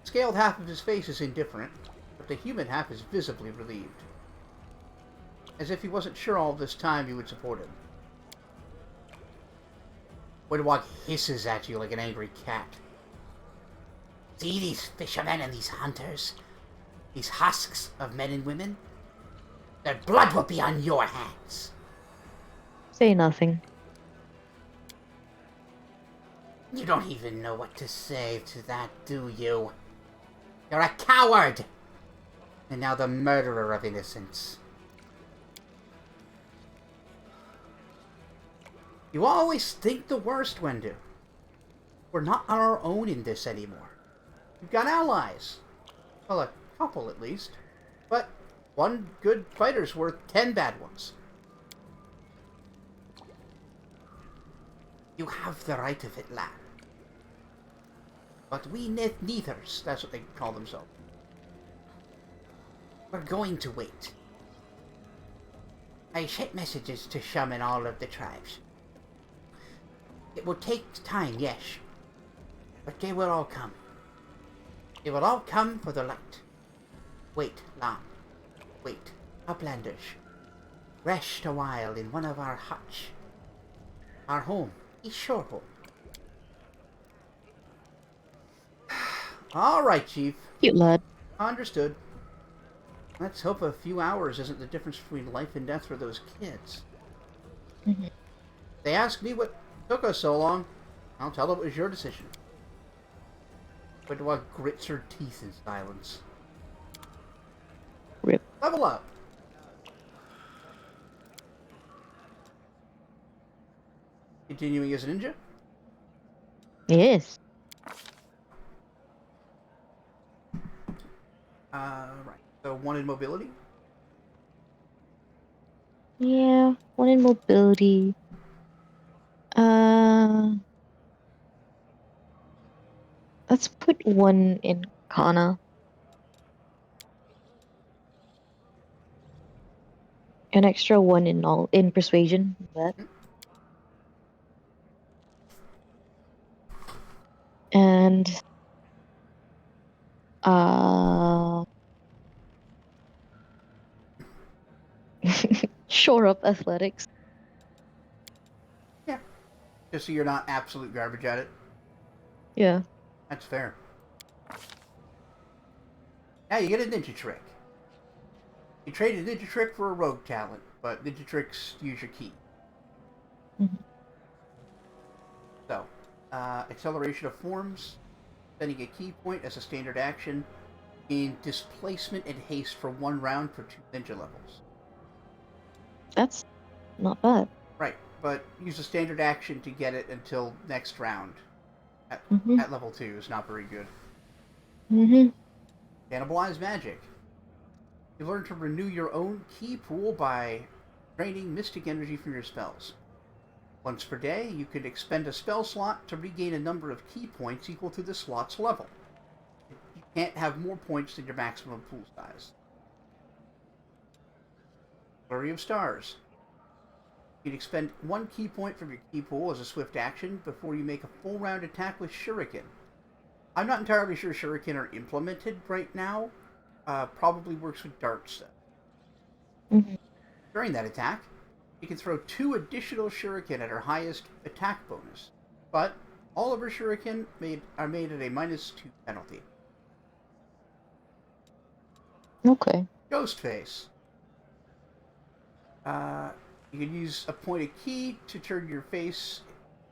The scaled half of his face is indifferent, but the human half is visibly relieved. As if he wasn't sure all this time you would support him. Windwalk hisses at you like an angry cat. See these fishermen and these hunters? These husks of men and women? Their blood will be on your hands. Say nothing. You don't even know what to say to that, do you? You're a coward! And now the murderer of innocents. You always think the worst, Wendu. We're not on our own in this anymore. We've got allies. Well, a couple at least. But one good fighter's worth 10 bad ones. You have the right of it, lad. But we neithers, that's what they call themselves. We're going to wait. I sent messages to summon all of the tribes. It will take time, yes, but they will all come. They will all come for the light. Wait, Lam. Wait, uplanders. Rest a while in one of our huts. Our home is your home. Alright, Chief. Cute lad. Understood. Let's hope a few hours isn't the difference between life and death for those kids. Mm-hmm. They ask me what took us so long. I'll tell them it was your decision. But what grits her teeth in silence. Rip. Level up. Continuing as a ninja? Yes. Right. So 1 in mobility? Yeah, 1 in mobility. Let's put 1 in Kana. An extra 1 in persuasion. That. And shore up athletics. Yeah. Just so you're not absolute garbage at it. Yeah. That's fair. Now you get a ninja trick. You trade a ninja trick for a rogue talent, but ninja tricks use your ki. Mm-hmm. So, acceleration of forms, spending a ki point as a standard action, gain displacement and haste for 1 round for 2 ninja levels. That's not bad. Right, but use a standard action to get it until next round. At level 2 is not very good. Mm-hmm. Cannibalize magic. You learn to renew your own ki pool by draining mystic energy from your spells. Once per day, you can expend a spell slot to regain a number of ki points equal to the slot's level. You can't have more points than your maximum pool size. Flurry of Stars. You can expend 1 ki point from your ki pool as a swift action before you make a full round attack with Shuriken. I'm not entirely sure Shuriken are implemented right now. Probably works with darts though. Mm-hmm. During that attack, you can throw 2 additional shuriken at her highest attack bonus, but all of her shuriken are made at a -2 penalty. Okay. Ghostface. You can use a point of ki to turn your face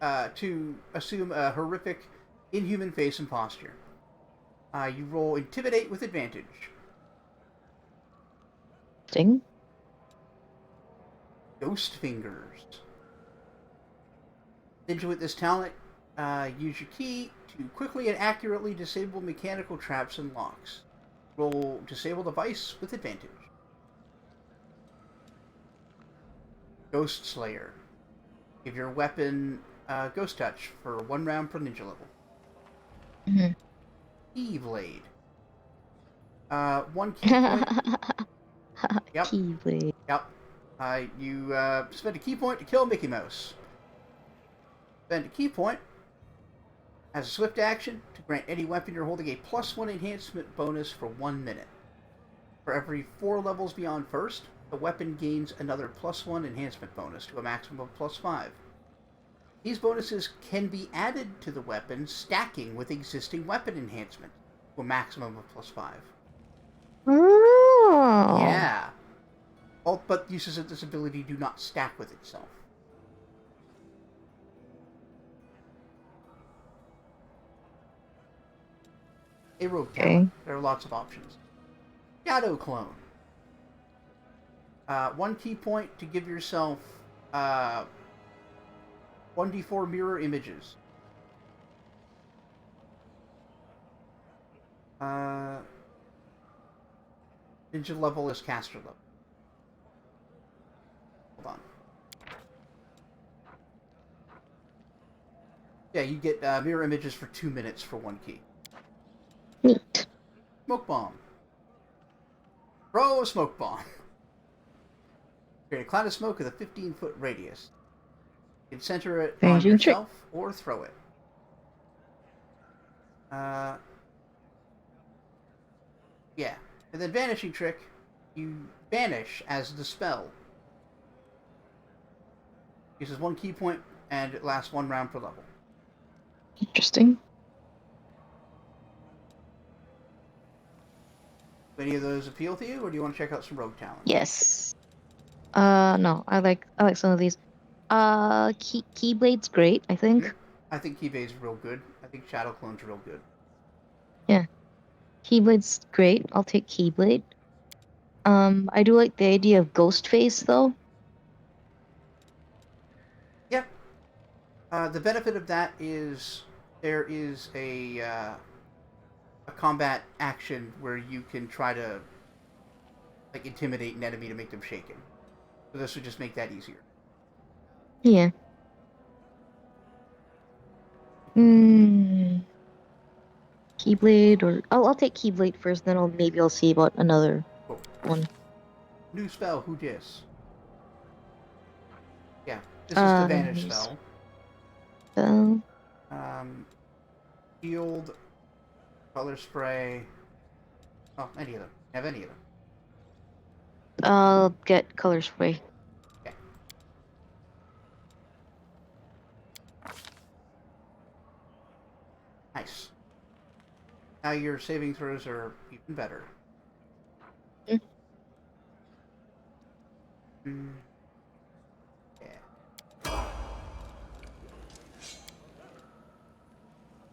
to assume a horrific, inhuman face and posture. You roll Intimidate with advantage. Ding. Ghost Fingers. Ninja with this talent, use your ki to quickly and accurately disable mechanical traps and locks. Roll Disable Device with advantage. Ghost Slayer. Give your weapon Ghost Touch for 1 round per ninja level. Mm-hmm. Keyblade. 1 ki point. Yep. Keyblade. Yep. You spend a ki point to kill Mickey Mouse. Spend a ki point as a swift action to grant any weapon you're holding a +1 enhancement bonus for 1 minute. For every 4 levels beyond first, the weapon gains another +1 enhancement bonus to a maximum of +5. These bonuses can be added to the weapon, stacking with existing weapon enhancement to a maximum of +5. Oh. Yeah. All but uses of this ability do not stack with itself. A rogue talent. There are lots of options. Shadow Clone. 1 ki point to give yourself 1d4 mirror images. Ninja level is caster level. Hold on. Yeah, you get mirror images for 2 minutes for 1 ki. Neat. Smoke Bomb. Throw a smoke bomb. Create a cloud of smoke with a 15-foot radius. You can center it on yourself or throw it. Yeah. And then vanishing trick, you vanish as the spell. Uses 1 key point and it lasts 1 round per level. Interesting. Do any of those appeal to you, or do you want to check out some rogue talents? Yes. No, I like some of these. Keyblade's great, I think. I think Keyblade's real good. I think Shadow Clone's real good. Yeah. Keyblade's great. I'll take Keyblade. I do like the idea of Ghostface, though. Yep. The benefit of that is there is a combat action where you can try to like intimidate an enemy to make them shaken. So this would just make that easier. Yeah. Keyblade, or I'll take Keyblade first, then I'll see about another one. New spell, who dis? Yeah, this is the vanish spell. Shield, color spray. Oh, any of them. Have any of them. I'll get color spray. Okay. Nice. Now your saving throws are even better. Yeah.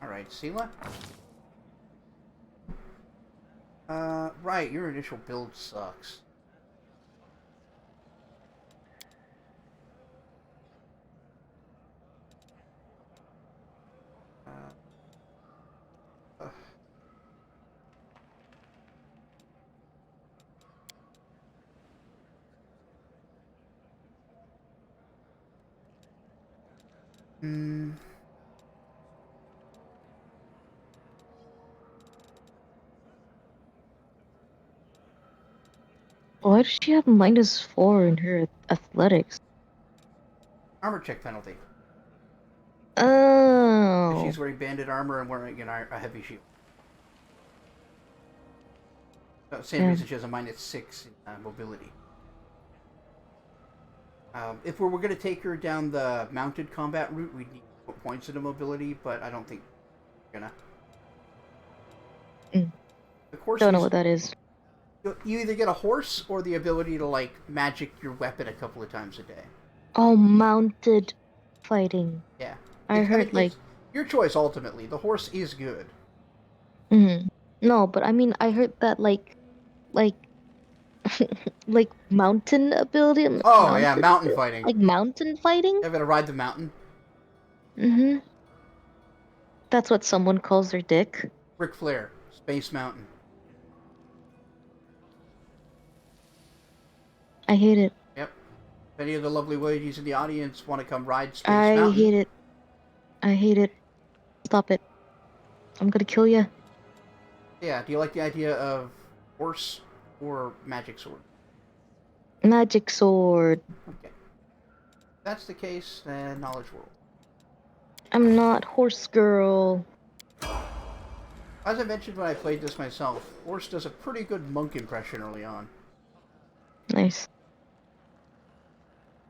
Alright, Sela. Right, your initial build sucks. Why does she have -4 in her athletics? Armor check penalty. Oh. She's wearing banded armor and wearing a heavy shield. Same reason she has a -6 in mobility. If we were going to take her down the mounted combat route, we'd need to put points into mobility, but I don't think we're gonna. Don't know what that is. You either get a horse or the ability to like magic your weapon a couple of times a day. Oh, mounted fighting. Yeah. I heard like your choice ultimately. The horse is good. No, but I mean I heard that like like mountain ability. Oh yeah, mountain fighting. Like mountain fighting? You ever ride the mountain? That's what someone calls their dick. Ric Flair, Space Mountain. I hate it. Yep. If any of the lovely ladies in the audience want to come ride Space Mountain. I hate it. I hate it. Stop it. I'm gonna kill you. Yeah, do you like the idea of horse or magic sword? Magic sword. Okay. If that's the case, then Knowledge World. I'm not horse girl. As I mentioned when I played this myself, horse does a pretty good monk impression early on. Nice.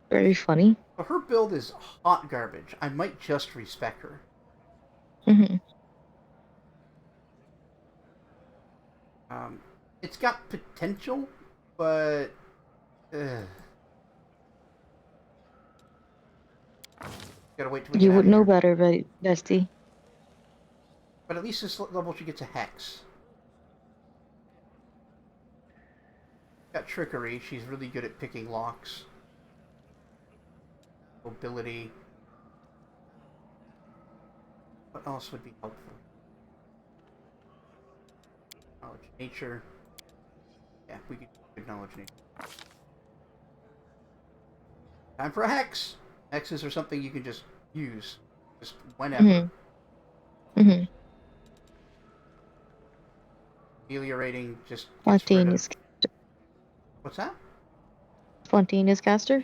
Very funny. But her build is hot garbage. I might just respec her. It's got potential, but gotta wait till we You get would out of know here. better, bestie. But at least this level she gets a hex. Got trickery. She's really good at picking locks. Mobility. What else would be helpful? Knowledge nature. Yeah, we could do knowledge nature. Time for a hex! Hexes are something you can just use. Just whenever. Ameliorating just gets rid of What's that? Spontaneous caster?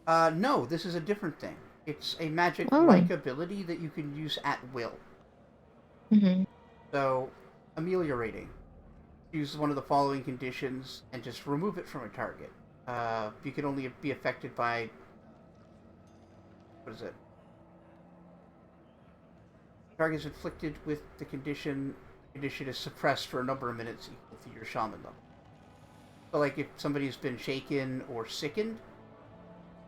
No, this is a different thing. It's a magic-like ability that you can use at will. Mm-hmm. So, ameliorating. Use one of the following conditions and just remove it from a target. You can only be affected by... What is it? Target is inflicted with the condition. The condition is suppressed for a number of minutes equal to your shaman level. So, like, if somebody's been shaken or sickened,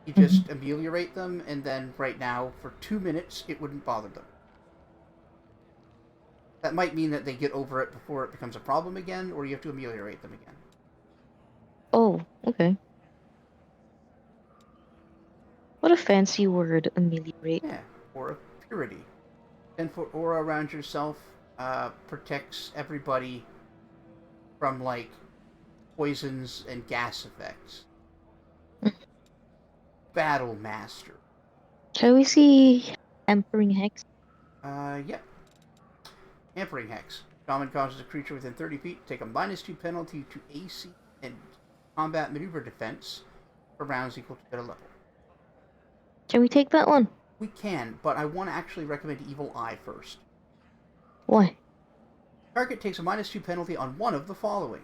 you just ameliorate them, and then right now, for 2 minutes, it wouldn't bother them. That might mean that they get over it before it becomes a problem again, or you have to ameliorate them again. Oh, okay. What a fancy word, ameliorate. Yeah, or purity. 10-foot aura around yourself protects everybody from, like, poisons and gas effects. Battle Master. Shall we see Hampering Hex? Yep. Hampering Hex. Shaman causes a creature within 30 feet to take a -2 penalty to AC and combat maneuver defense for rounds equal to their level. Can we take that one? We can, but I want to actually recommend Evil Eye first. Why? Target takes a -2 penalty on one of the following: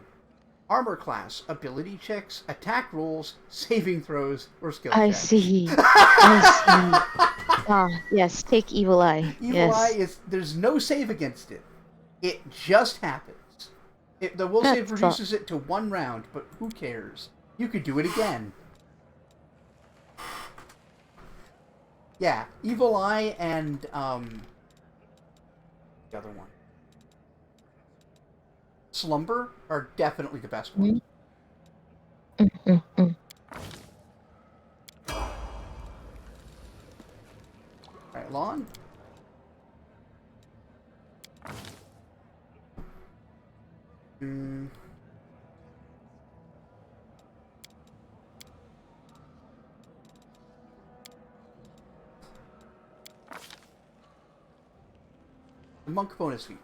armor class, ability checks, attack rolls, saving throws, or skill checks. I see. I see. Ah, yes, take Evil Eye. Evil Eye is, there's no save against it. It just happens. The will save reduces it to 1 round, but who cares? You could do it again. Yeah, Evil Eye and, the other one. Slumber are definitely the best ones. Alright, Lon? The monk bonus feat.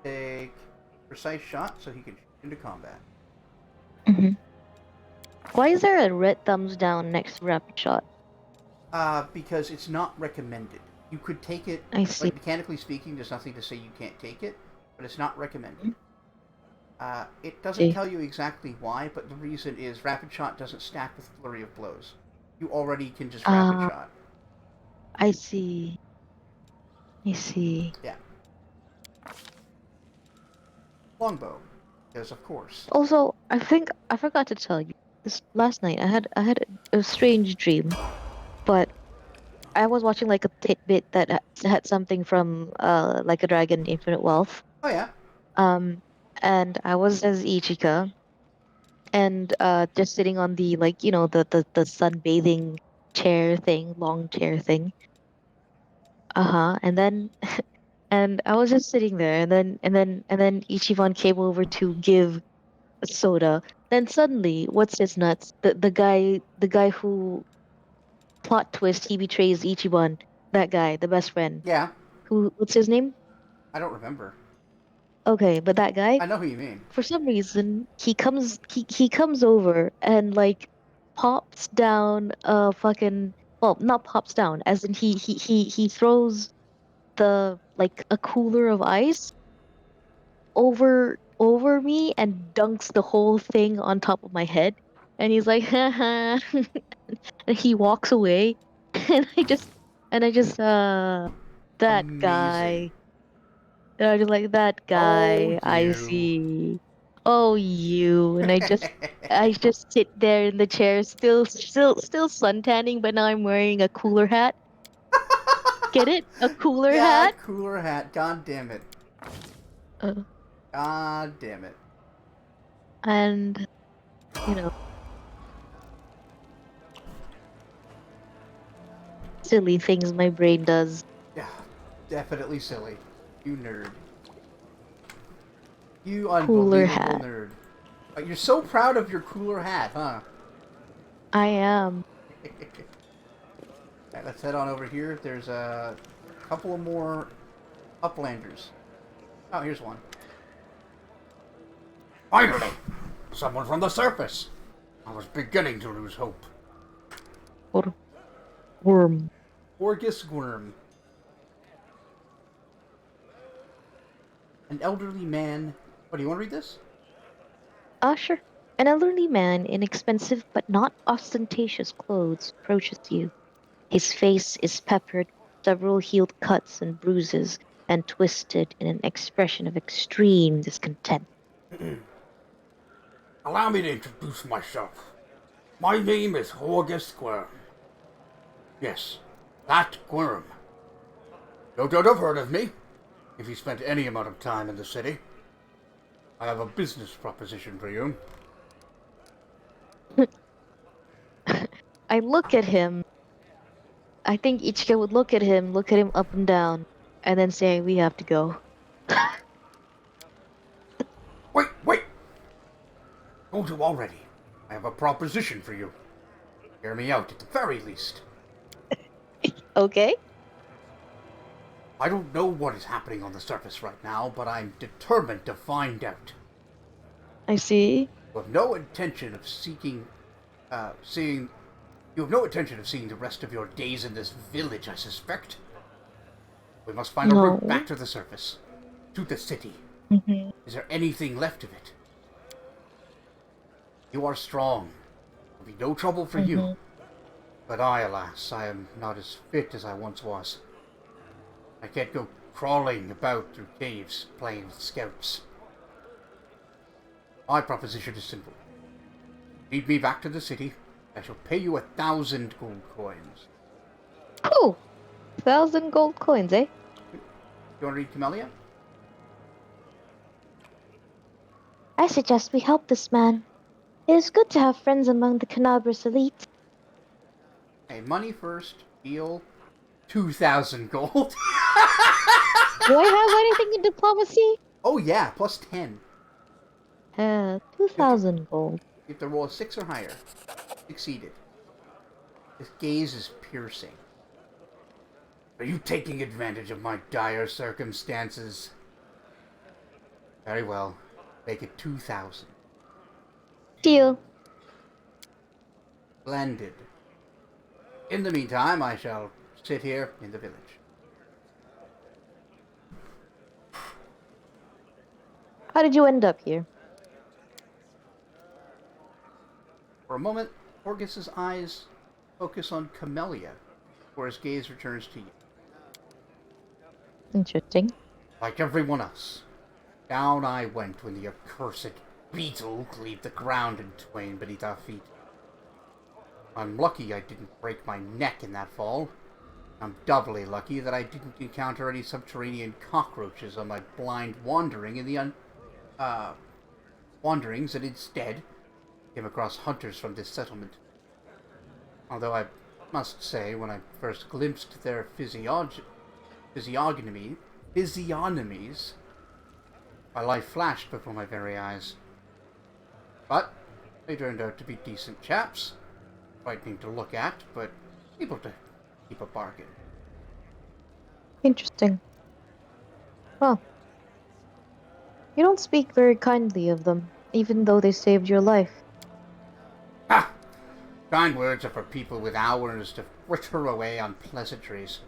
Take precise shot so he can shoot into combat. Why is there a red thumbs down next to rapid shot? Because it's not recommended. You could take it, I see. like, mechanically speaking, there's nothing to say you can't take it, but it's not recommended. It doesn't tell you exactly why, but the reason is rapid shot doesn't stack with flurry of blows. You already can just rapid shot. I see. I see. Yeah. Longbow, because of course. Also, I think I forgot to tell you this last night. I had a strange dream, but I was watching like a tidbit that had something from like a Dragon Infinite Wealth. Oh yeah. And I was as Ichika, and just sitting on the, like, you know, the sunbathing chair thing, long chair thing. And then and I was just sitting there, and then Ichiban came over to give a soda. Then suddenly, what's his nuts? The guy who plot twist, he betrays Ichiban. That guy, the best friend. Yeah. What's his name? I don't remember. Okay, but that guy, I know who you mean. for some reason, he comes over and, like, pops down a fucking, well, not pops down, as in he throws the, like, a cooler of ice over me and dunks the whole thing on top of my head. And he's like, haha. And he walks away. And I just that Amazing. guy. And I just like, that guy, I see. Oh, you. And I just sit there in the chair, still suntanning, but now I'm wearing a cooler hat. Get it? A cooler hat? Cooler hat. God damn it. God damn it. And, you know, silly things my brain does. Yeah, definitely silly. You nerd. You unbelievable nerd. You're so proud of your cooler hat, huh? I am. Alright, let's head on over here. There's a couple of more Uplanders. Oh, here's one. Finally! Someone from the surface! I was beginning to lose hope. Worm. Orgus Worm. An elderly man... Oh, do you want to read this? Sure. An elderly man in expensive but not ostentatious clothes approaches you. His face is peppered with several healed cuts and bruises and twisted in an expression of extreme discontent. Allow me to introduce myself. My name is Horgus Gworm. Yes, that Gworm. No doubt have heard of me, if you spent any amount of time in the city. I have a business proposition for you. I look at him. I think each guy would look at him up and down, and then say, "We have to go." Wait! Told you already. I have a proposition for you. Hear me out at the very least. Okay. I don't know what is happening on the surface right now, but I'm determined to find out. I see. You have no intention of seeing the rest of your days in this village, I suspect. We must find a route back to the surface. To the city. Mm-hmm. Is there anything left of it? You are strong. There'll be no trouble for you. But I, alas, I am not as fit as I once was. I can't go crawling about through caves, playing with scouts. My proposition is simple. Lead me back to the city. I shall pay you 1,000 gold coins. Oh, 1,000 gold coins, eh? You want to read Camellia? I suggest we help this man. It is good to have friends among the Canabras elite. Okay, money first. Deal. 2,000 gold. Do I have anything in diplomacy? Oh yeah, plus 10. 2,000 gold. You have to roll a 6 or higher. Succeeded. His gaze is piercing. Are you taking advantage of my dire circumstances? Very well. Make it 2,000. Deal. Splendid. In the meantime, I shall sit here in the village. How did you end up here? For a moment, Orgus's eyes focus on Camellia, where his gaze returns to you. Interesting. Like everyone else, down I went when the accursed beetle cleaved the ground in twain beneath our feet. I'm lucky I didn't break my neck in that fall. I'm doubly lucky that I didn't encounter any subterranean cockroaches on my blind wandering in the wanderings, and instead came across hunters from this settlement. Although I must say, when I first glimpsed their physiognomies, my life flashed before my very eyes. But they turned out to be decent chaps, frightening to look at, but able to keep a bargain. Interesting. Well, you don't speak very kindly of them, even though they saved your life. Ha! Kind words are for people with hours to fritter away on pleasantries.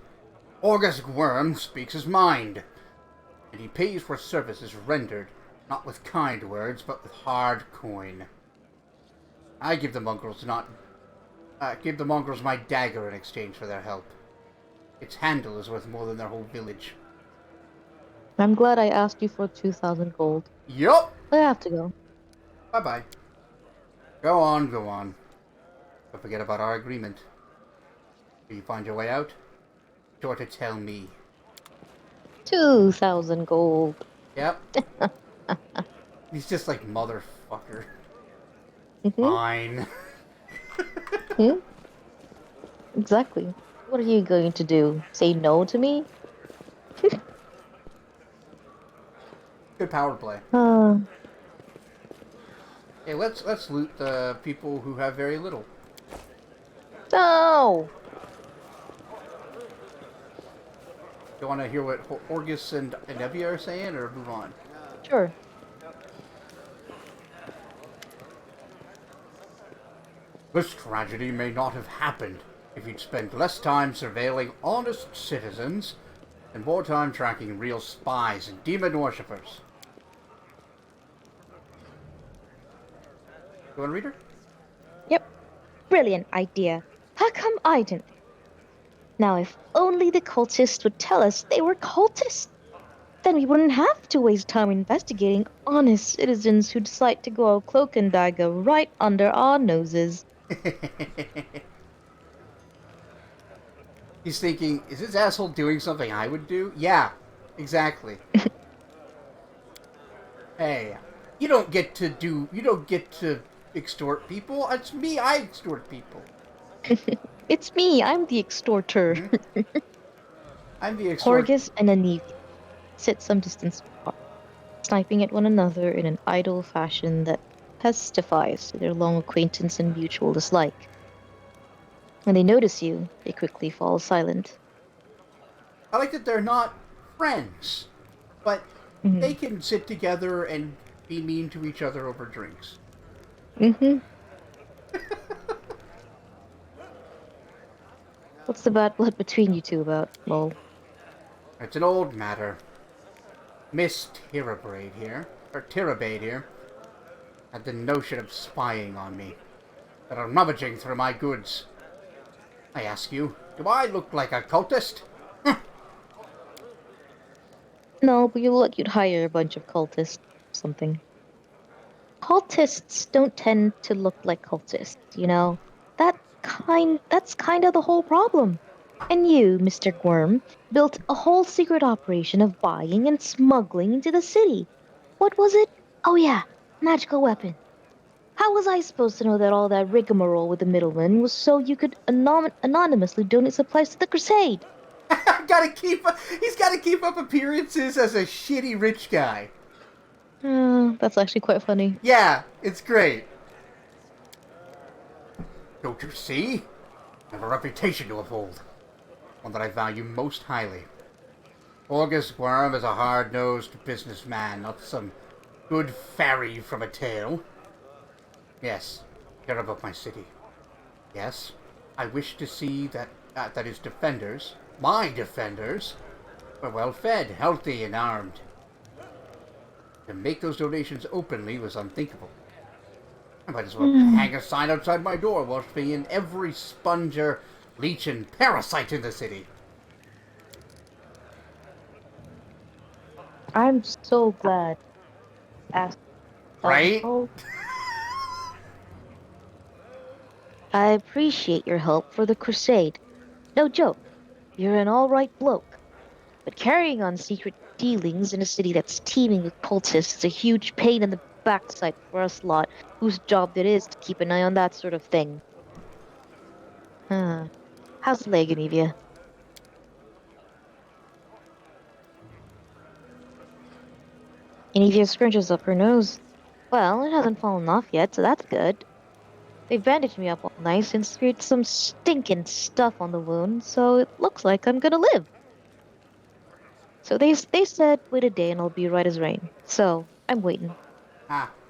Orgus Gworm speaks his mind, and he pays for services rendered, not with kind words, but with hard coin. I give the mongrels my dagger in exchange for their help. Its handle is worth more than their whole village. I'm glad I asked you for 2,000 gold. Yup! I have to go. Bye-bye. Go on. Don't forget about our agreement. Will you find your way out? Be sure to tell me. 2,000 gold. Yep. He's just like, motherfucker. Mm-hmm. Fine. Exactly. What are you going to do? Say no to me? Good power play. Hey, let's loot the people who have very little. No! You want to hear what Orgus and Nevia are saying, or move on? Sure. This tragedy may not have happened if you'd spent less time surveilling honest citizens and more time tracking real spies and demon worshippers. You want to read her? Yep. Brilliant idea. How come I didn't? Now, if only the cultists would tell us they were cultists, then we wouldn't have to waste time investigating honest citizens who decide to go all cloak and dagger right under our noses. He's thinking, is this asshole doing something I would do? Yeah, exactly. Hey, you don't get to extort people. It's me, I extort people. It's me, I'm the extorter. Mm-hmm. I'm the extorter. Horgus and Anivia sit some distance apart, sniping at one another in an idle fashion that testifies to their long acquaintance and mutual dislike. When they notice you, they quickly fall silent. I like that they're not friends, but they can sit together and be mean to each other over drinks. Mm-hmm. What's the bad blood between you two about, lol? It's an old matter. Miss Tirabrade here, had the notion of spying on me, that are rummaging through my goods. I ask you, do I look like a cultist? No, but you look like you'd hire a bunch of cultists or something. Cultists don't tend to look like cultists, you know? That's kind of the whole problem. And you, Mr. Worm, built a whole secret operation of buying and smuggling into the city. What was it? Oh yeah, magical weapon. How was I supposed to know that all that rigmarole with the middleman was so you could anonymously donate supplies to the crusade? He's gotta keep up appearances as a shitty rich guy. That's actually quite funny. Yeah, it's great. Don't you see? I have a reputation to uphold. One that I value most highly. August Worm is a hard-nosed businessman, not some good fairy from a tale. Yes, care about my city. Yes, I wish to see that his defenders, my defenders, were well-fed, healthy, and armed. To make those donations openly was unthinkable. I might as well hang a sign outside my door whilst being in every sponger, leech, and parasite in the city. I'm so glad. Right? I appreciate your help for the crusade. No joke, you're an alright bloke. But carrying on secret dealings in a city that's teeming with cultists is a huge pain in the backside for us lot, whose job it is to keep an eye on that sort of thing. How's the leg, Anivia? Anivia scrunches up her nose. Well, it hasn't fallen off yet, so that's good. They've bandaged me up all nice and smeared some stinking stuff on the wound, so it looks like I'm gonna live. So they said wait a day and I'll be right as rain. So I'm waiting.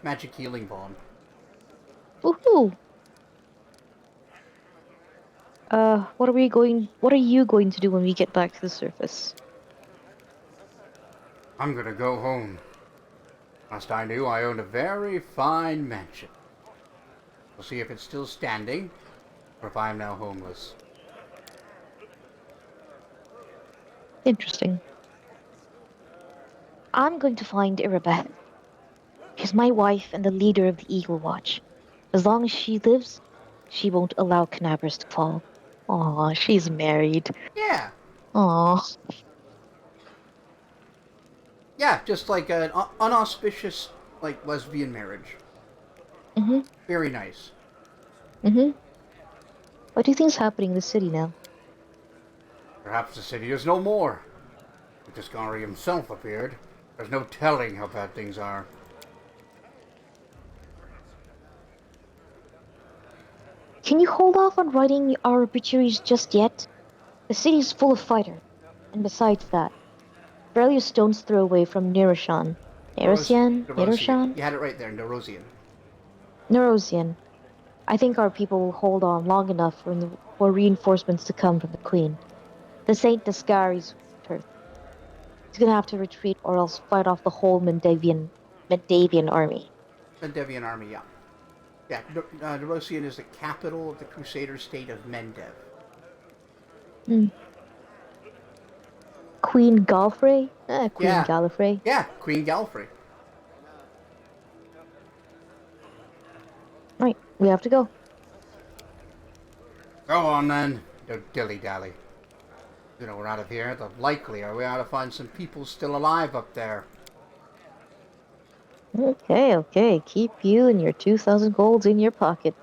Magic healing bond. Woohoo! What are you going to do when we get back to the surface? I'm gonna go home. Last I knew, I owned a very fine mansion. We'll see if it's still standing, or if I'm now homeless. Interesting. I'm going to find Irabeth. She's my wife and the leader of the Eagle Watch. As long as she lives, she won't allow Canabras to fall. Aw, she's married. Yeah. Aw. Yeah, just like an unauspicious, lesbian marriage. Very nice. What do you think's happening in the city now? Perhaps the city is no more. If Tiscari himself appeared, there's no telling how bad things are. Can you hold off on writing our obituaries just yet? The city's full of fighter. And besides that, barely a stone's throw away from Neroshan. Neroshan? You had it right there, Nerosian. Nerosian. I think our people will hold on long enough for reinforcements to come from the Queen. The Saint Descaries her. He's gonna have to retreat or else fight off the whole Mendavian army. Mendevian army, yeah. Yeah, Nerosian is the capital of the Crusader state of Mendev. Hmm. Queen Galfrey? Queen Yeah. Gallifrey. Yeah, Queen Gallifrey. Right, we have to go. Go on then. Don't dilly-dally. You know we're out of here, the likelier we ought to find some people still alive up there. Okay. Keep you and your 2,000 golds in your pocket.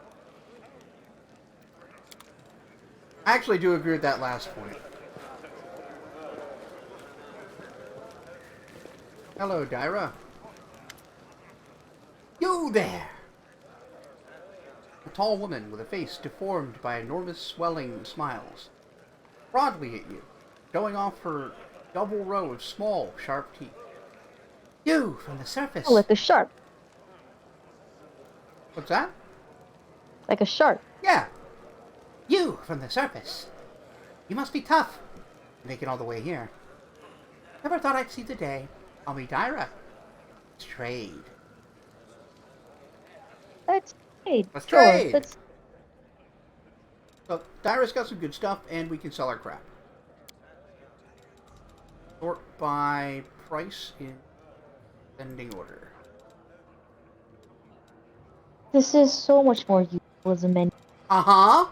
I actually do agree with that last point. Hello, Dyra. You there! A tall woman with a face deformed by enormous swelling smiles broadly at you, showing off her double row of small, sharp teeth. You, from the surface. Oh, like a shark. What's that? Like a shark. Yeah. You, from the surface. You must be tough. Making all the way here. Never thought I'd see the day. I'll be Dyra. Let's trade. Let's trade. Let's sure, trade! Let's... So, Dyra's got some good stuff, and we can sell our crap. Sort by price in ascending order. This is so much more useful as a menu. Uh-huh!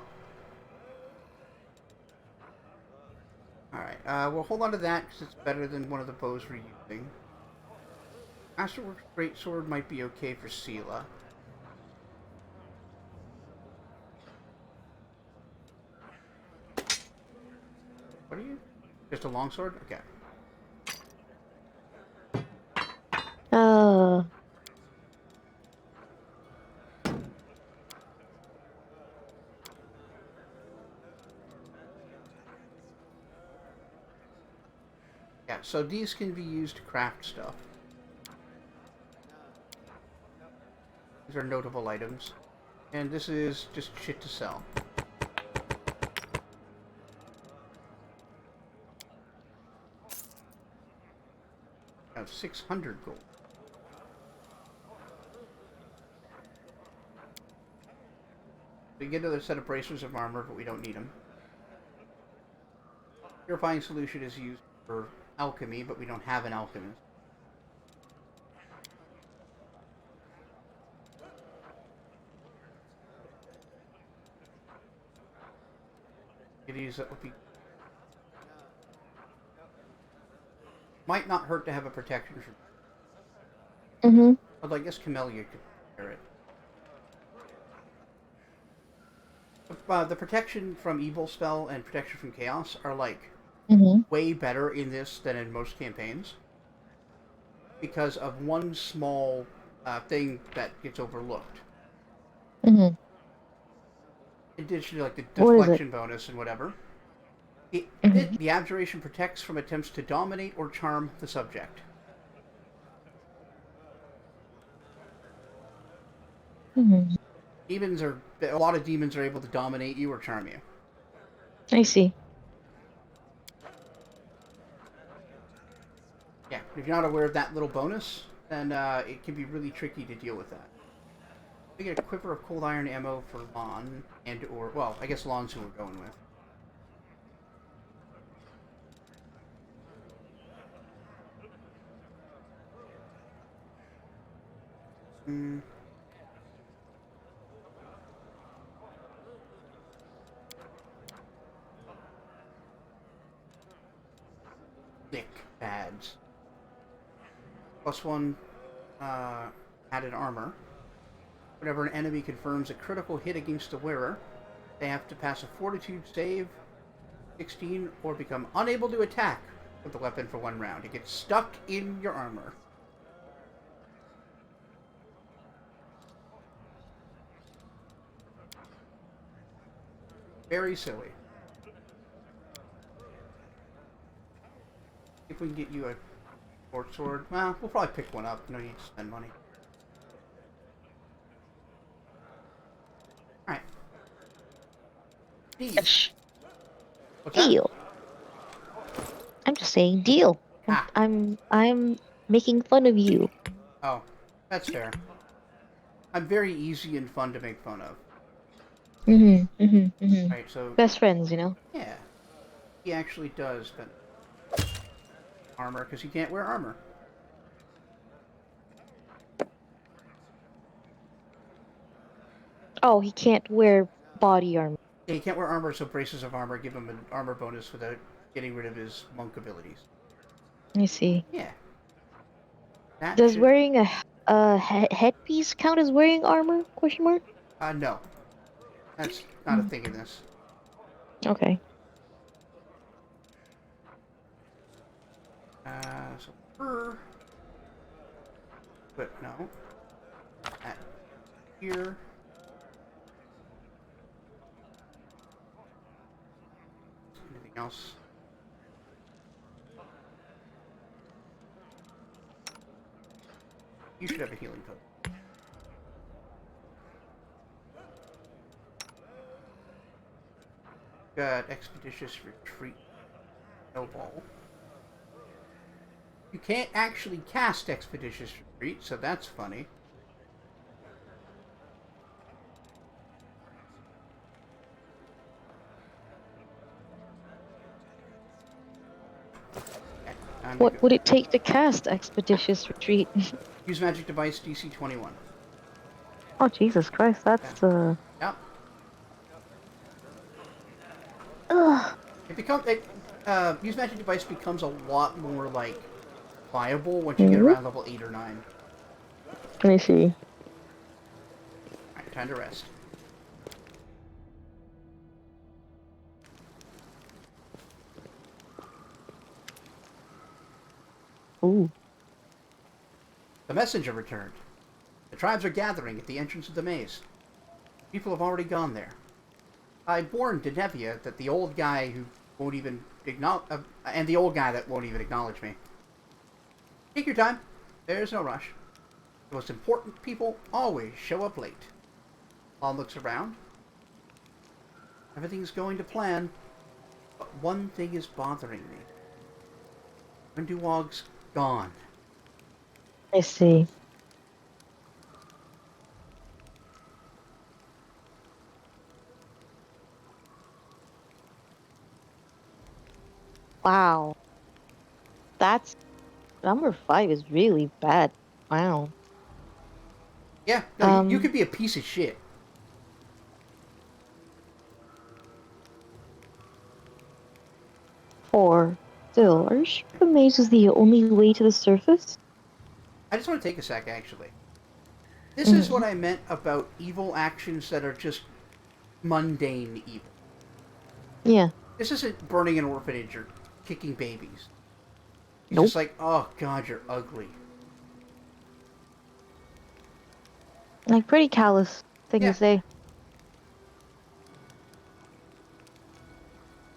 Alright, we'll hold on to that, because it's better than one of the bows we're using. Masterworks Greatsword might be okay for Sela. What are you? Just a longsword? Okay. Yeah, so these can be used to craft stuff. These are notable items. And this is just shit to sell. I have 600 gold. We get another set of bracers of armor, but we don't need them. Purifying solution is used for alchemy, but we don't have an alchemist. That would be... Might not hurt to have a protection from... Mm-hmm. Although I guess Camellia could wear it. The protection from evil spell and protection from chaos are like way better in this than in most campaigns because of one small thing that gets overlooked. Mm-hmm. Additionally, like the deflection bonus and whatever. The abjuration protects from attempts to dominate or charm the subject. Demons are... A lot of demons are able to dominate you or charm you. I see. Yeah, if you're not aware of that little bonus, then it can be really tricky to deal with that. We get a quiver of cold iron ammo for Lon, and or... Well, I guess Lon's who we're going with. Thick pads. +1 added armor. Whenever an enemy confirms a critical hit against the wearer, they have to pass a fortitude save, 16, or become unable to attack with the weapon for 1 round. It gets stuck in your armor. Very silly. If we can get you a short sword, well, we'll probably pick one up. No need to spend money. Alright. Deal. What's Deal. I'm just saying deal. Ah. I'm making fun of you. Oh, that's fair. I'm very easy and fun to make fun of. Right, so Best friends, you know? yeah. He actually does, but armor, because he can't wear armor. Oh, he can't wear body armor. Yeah, he can't wear armor, so braces of armor give him an armor bonus without getting rid of his monk abilities. I see. Yeah. That Does should... wearing a headpiece count as wearing armor? Question mark. No. That's not a thing in this. Okay. So fur. But no. That here. Anything else? You should have a healing potion. Got expeditious retreat. No ball. You can't actually cast expeditious retreat, so that's funny. What would it take to cast Expeditious Retreat? Use magic device DC 21. Oh, Jesus Christ, that's, Yep. Ugh. Use magic device becomes a lot more, like, viable once you get around level 8 or 9. Let me see. Alright, time to rest. Ooh. The messenger returned. The tribes are gathering at the entrance of the maze. People have already gone there. I warned Denevia that the old guy who won't even acknowledge... and the old guy that won't even acknowledge me. Take your time. There's no rush. The most important people always show up late. Paul looks around. Everything's going to plan, but one thing is bothering me. Grindelwald's gone. I see. Wow. That's... Number 5 is really bad. Wow. Yeah, no, you could be a piece of shit. Four. Still, are you sure the maze is the only way to the surface? I just want to take a sec, actually. This is what I meant about evil actions that are just mundane evil. Yeah. This isn't burning an orphanage or kicking babies. It's Nope. just like, oh god, you're ugly. Like, pretty callous thing to say.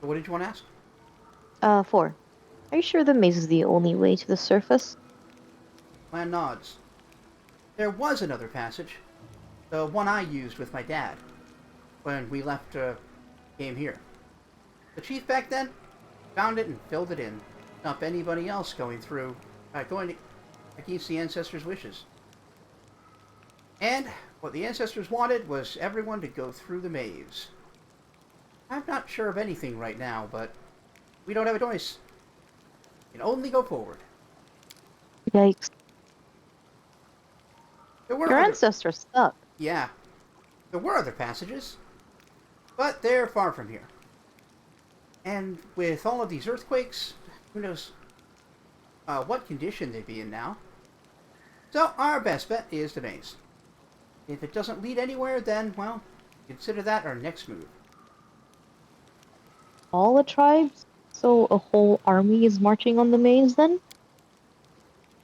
So what did you want to ask? 4. Are you sure the maze is the only way to the surface? Lan nods. There was another passage. The one I used with my dad. When we left, came here. The chief back then found it and filled it in. Stop anybody else going through, going against the ancestors' wishes. And what the ancestors wanted was everyone to go through the maze. I'm not sure of anything right now, but we don't have a choice. We can only go forward. Yikes. Your ancestors suck. Yeah. There were other passages, but they're far from here. And with all of these earthquakes, who knows what condition they'd be in now. So our best bet is the maze. If it doesn't lead anywhere, then, well, consider that our next move. All the tribes? So a whole army is marching on the maze then?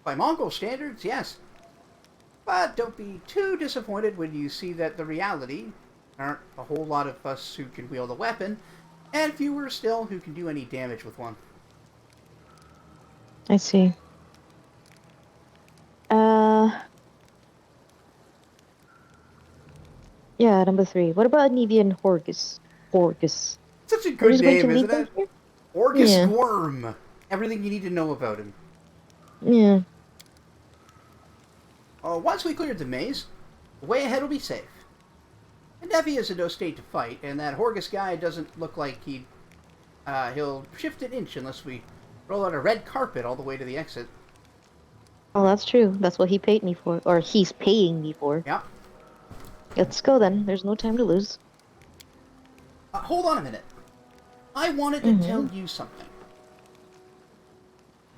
By Mongol standards, yes. But don't be too disappointed when you see that the reality aren't a whole lot of us who can wield a weapon, and fewer still who can do any damage with one. I see. Yeah, number 3. What about Nevian Horgus? Horgus. Such a We're good just going to name, leave isn't them it? here? Orgus Yeah. Squirm. Everything you need to know about him. Yeah. Once we cleared the maze, the way ahead will be safe. And Nevi is in no state to fight, and that Horgus guy doesn't look like he'll shift an inch unless we roll out a red carpet all the way to the exit. Oh, that's true. That's what he paid me for. Or he's paying me for. Yeah. Let's go then. There's no time to lose. Hold on a minute. I wanted to tell you something.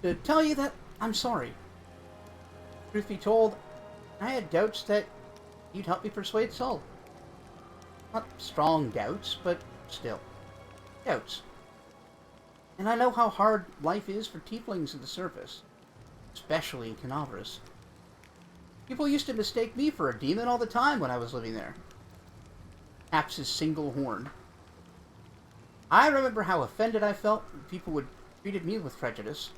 To tell you that I'm sorry. Truth be told, I had doubts that you'd help me persuade Sol. Not strong doubts, but still. Doubts. And I know how hard life is for tieflings in the surface. Especially in Canavras. People used to mistake me for a demon all the time when I was living there. Perhaps his single horn. I remember how offended I felt when people would treated me with prejudice.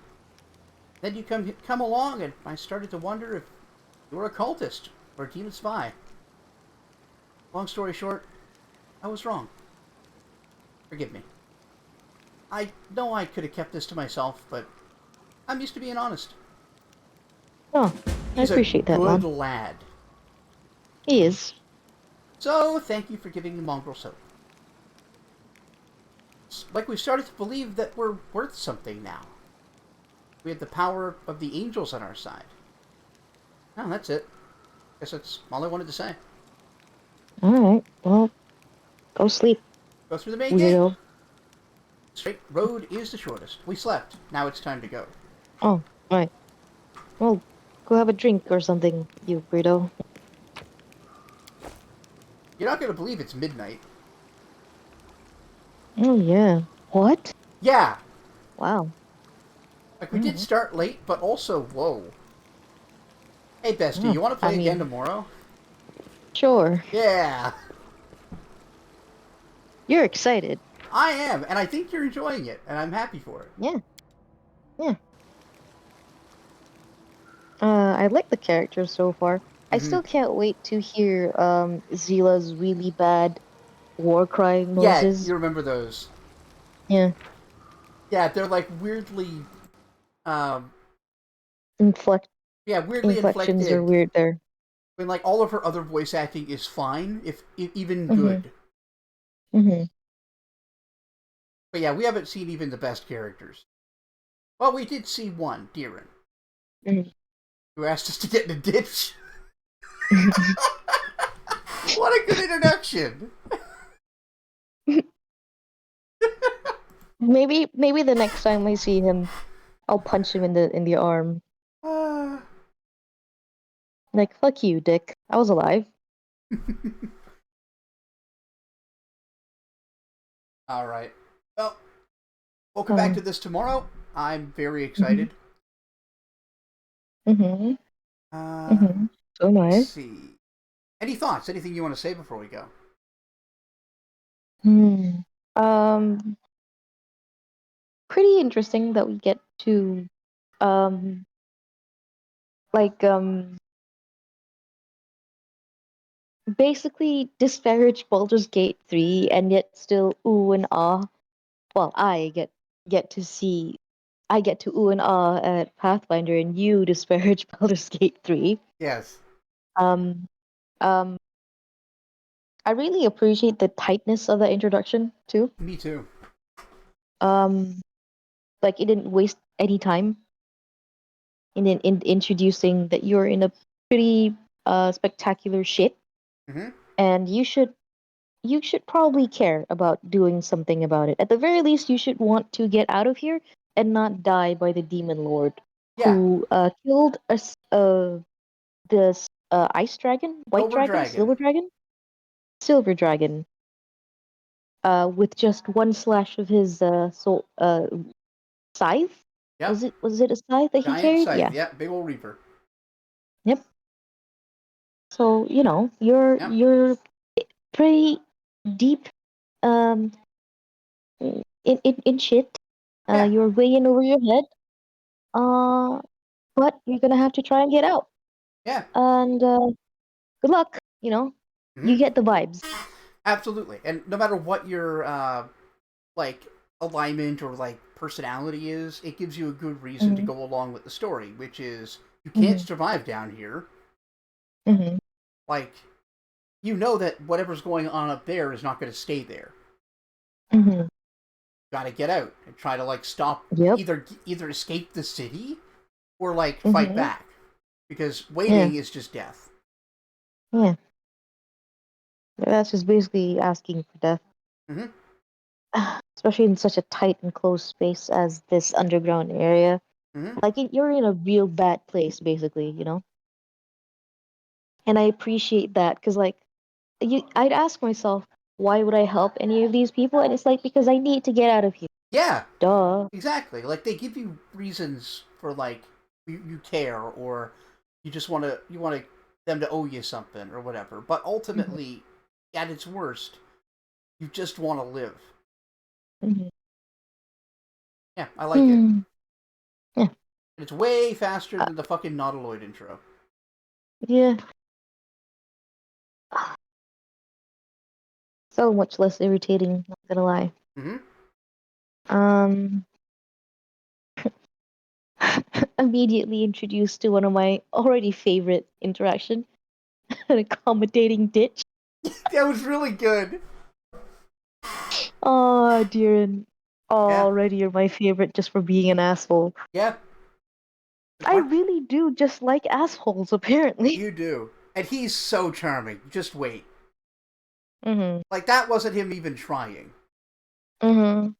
Then you come along, and I started to wonder if you were a cultist or a demon spy. Long story short, I was wrong. Forgive me. I know I could have kept this to myself, but I'm used to being honest. Oh, I appreciate that, He's a good Mom. lad. He is. So, thank you for giving the mongrels hope. It's like we've started to believe that we're worth something now. We have the power of the angels on our side. Oh, that's it. Guess that's all I wanted to say. Alright, well, go sleep. Go through the main Weirdo. gate. Straight road is the shortest. We slept. Now it's time to go. Oh, right. Well, go have a drink or something, you weirdo. You're not going to believe it's midnight. Oh, yeah. What? Yeah. Wow. Like, we did start late, but also, whoa. Hey, Bestie, Oh, you want to play I again mean- tomorrow? Sure. Yeah. You're excited. I am, and I think you're enjoying it, and I'm happy for it. Yeah. Yeah. I like the characters so far. I still can't wait to hear Zila's really bad war cry Yeah, noises. you remember those. Yeah. Yeah, they're like weirdly, Inflections weirdly are inflected. weird there. When like all of her other voice acting is fine, if even Mhm. good. Mm-hmm. But yeah, we haven't seen even the best characters. Well, we did see one, Deeren, who asked us to get in a ditch. What a good introduction! Maybe the next time I see him, I'll punch him in the arm. Like, fuck you, dick. I was alive. All right. Well, we'll come back to this tomorrow. I'm very excited. Mm-hmm. So am I. Let's see. Any thoughts? Anything you want to say before we go? Pretty interesting that we get to, um, like, basically disparage Baldur's Gate 3 and yet still ooh and ah. Well, I get to see, I get to ooh and ah at Pathfinder, and you disparage Baldur's Gate 3. Yes. Um, um, I really appreciate the tightness of the introduction too. Me too. Like it didn't waste any time in introducing that you're in a pretty spectacular ship, and you should probably care about doing something about it. At the very least, you should want to get out of here and not die by the demon lord who killed this ice dragon, white dragon, silver dragon, with just one slash of his soul scythe. Yep. Was it a scythe that he Giant carried? scythe. Yeah. Big old reaper. Yep. So you're pretty deep in shit. You're way in over your head. But you're gonna have to try and get out. Yeah. And good luck. You get the vibes. Absolutely. And no matter what your like alignment or like personality is, it gives you a good reason to go along with the story, which is you can't survive down here. Like, you know that whatever's going on up there is not going to stay there. Got to get out and try to like stop either escape the city or like fight back, because waiting is just death. Yeah. That's just basically asking for death. Especially in such a tight and closed space as this underground area. Like, you're in a real bad place, basically, you know? And I appreciate that, because, like, I'd ask myself, why would I help any of these people? And it's like, because I need to get out of here. Yeah. Duh. Exactly. Like, they give you reasons for, like, you care, or you just want them to owe you something or whatever. But ultimately, at its worst, you just want to live. Yeah, I like it. Yeah. And it's way faster than the fucking Nautiloid intro. Yeah. So much less irritating, not gonna lie. Immediately introduced to one of my already favorite interaction, an accommodating ditch. That was really good. Oh, Deeren. Already you're my favorite just for being an asshole. Yeah. I really do just like assholes, apparently. You do. And he's so charming. Just wait. Mm-hmm. Like, that wasn't him even trying. Mm-hmm.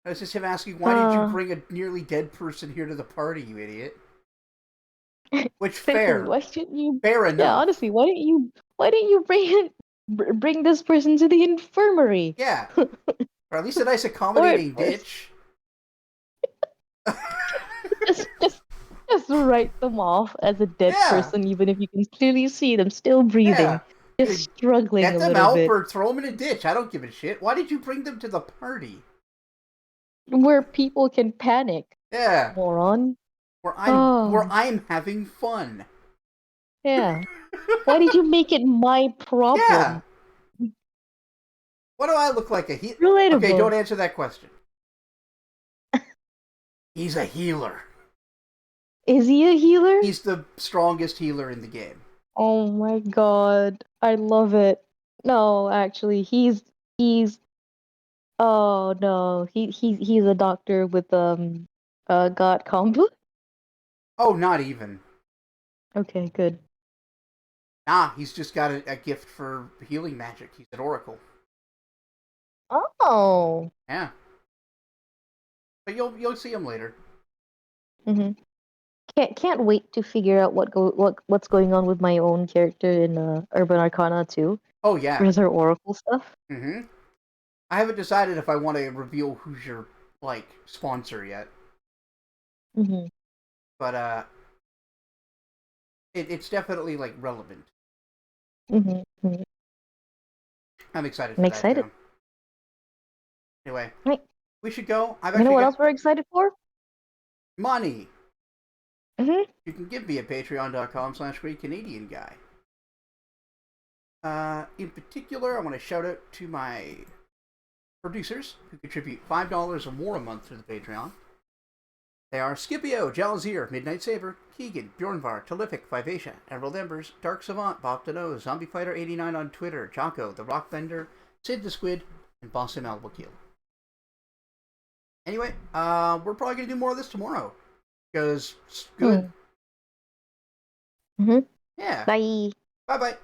It was just him asking, why did you bring a nearly dead person here to the party, you idiot? Which, fair. Why shouldn't you? Fair enough. Yeah, honestly, why didn't you bring this person to the infirmary? Yeah. Or at least a nice accommodating ditch. just write them off as a dead person, even if you can clearly see them still breathing, just struggling Get a them little out bit. or throw them in a ditch. I don't give a shit. Why did you bring them to the party? Where people can panic. Yeah. Moron. Where I'm having fun. Yeah. Why did you make it my problem? Yeah. What do I look like, a healer? Relatable. Okay, don't answer that question. He's a healer. Is he a healer? He's the strongest healer in the game. Oh my god. I love it. No, actually, he's oh no. He's a doctor with god combo. Oh, not even. Okay, good. Nah, he's just got a gift for healing magic. He's an oracle. Oh. Yeah. But you'll see him later. Can't wait to figure out what's going on with my own character in Urban Arcana 2. Oh yeah. Where's our oracle stuff? I haven't decided if I want to reveal who's your like sponsor yet. But it's definitely like relevant. I'm excited for that. Excited. Anyway, right. We should go. You know what else we're excited for? Money. You can give me at patreon.com/greatcanadianguy. In particular, I want to shout out to my producers who contribute $5 or more a month to the Patreon. They are Scipio, Jalazir, Midnight Saber, Keegan, Bjornvar, Talific, Vivacia, Emerald Embers, Dark Savant, BopDaNose, Zombie Fighter 89 on Twitter, Jocko, The Rockbender, Sid the Squid, and Bossim Alwakil. Anyway, we're probably going to do more of this tomorrow. Because it's good. Yeah. Yeah. Bye. Bye-bye.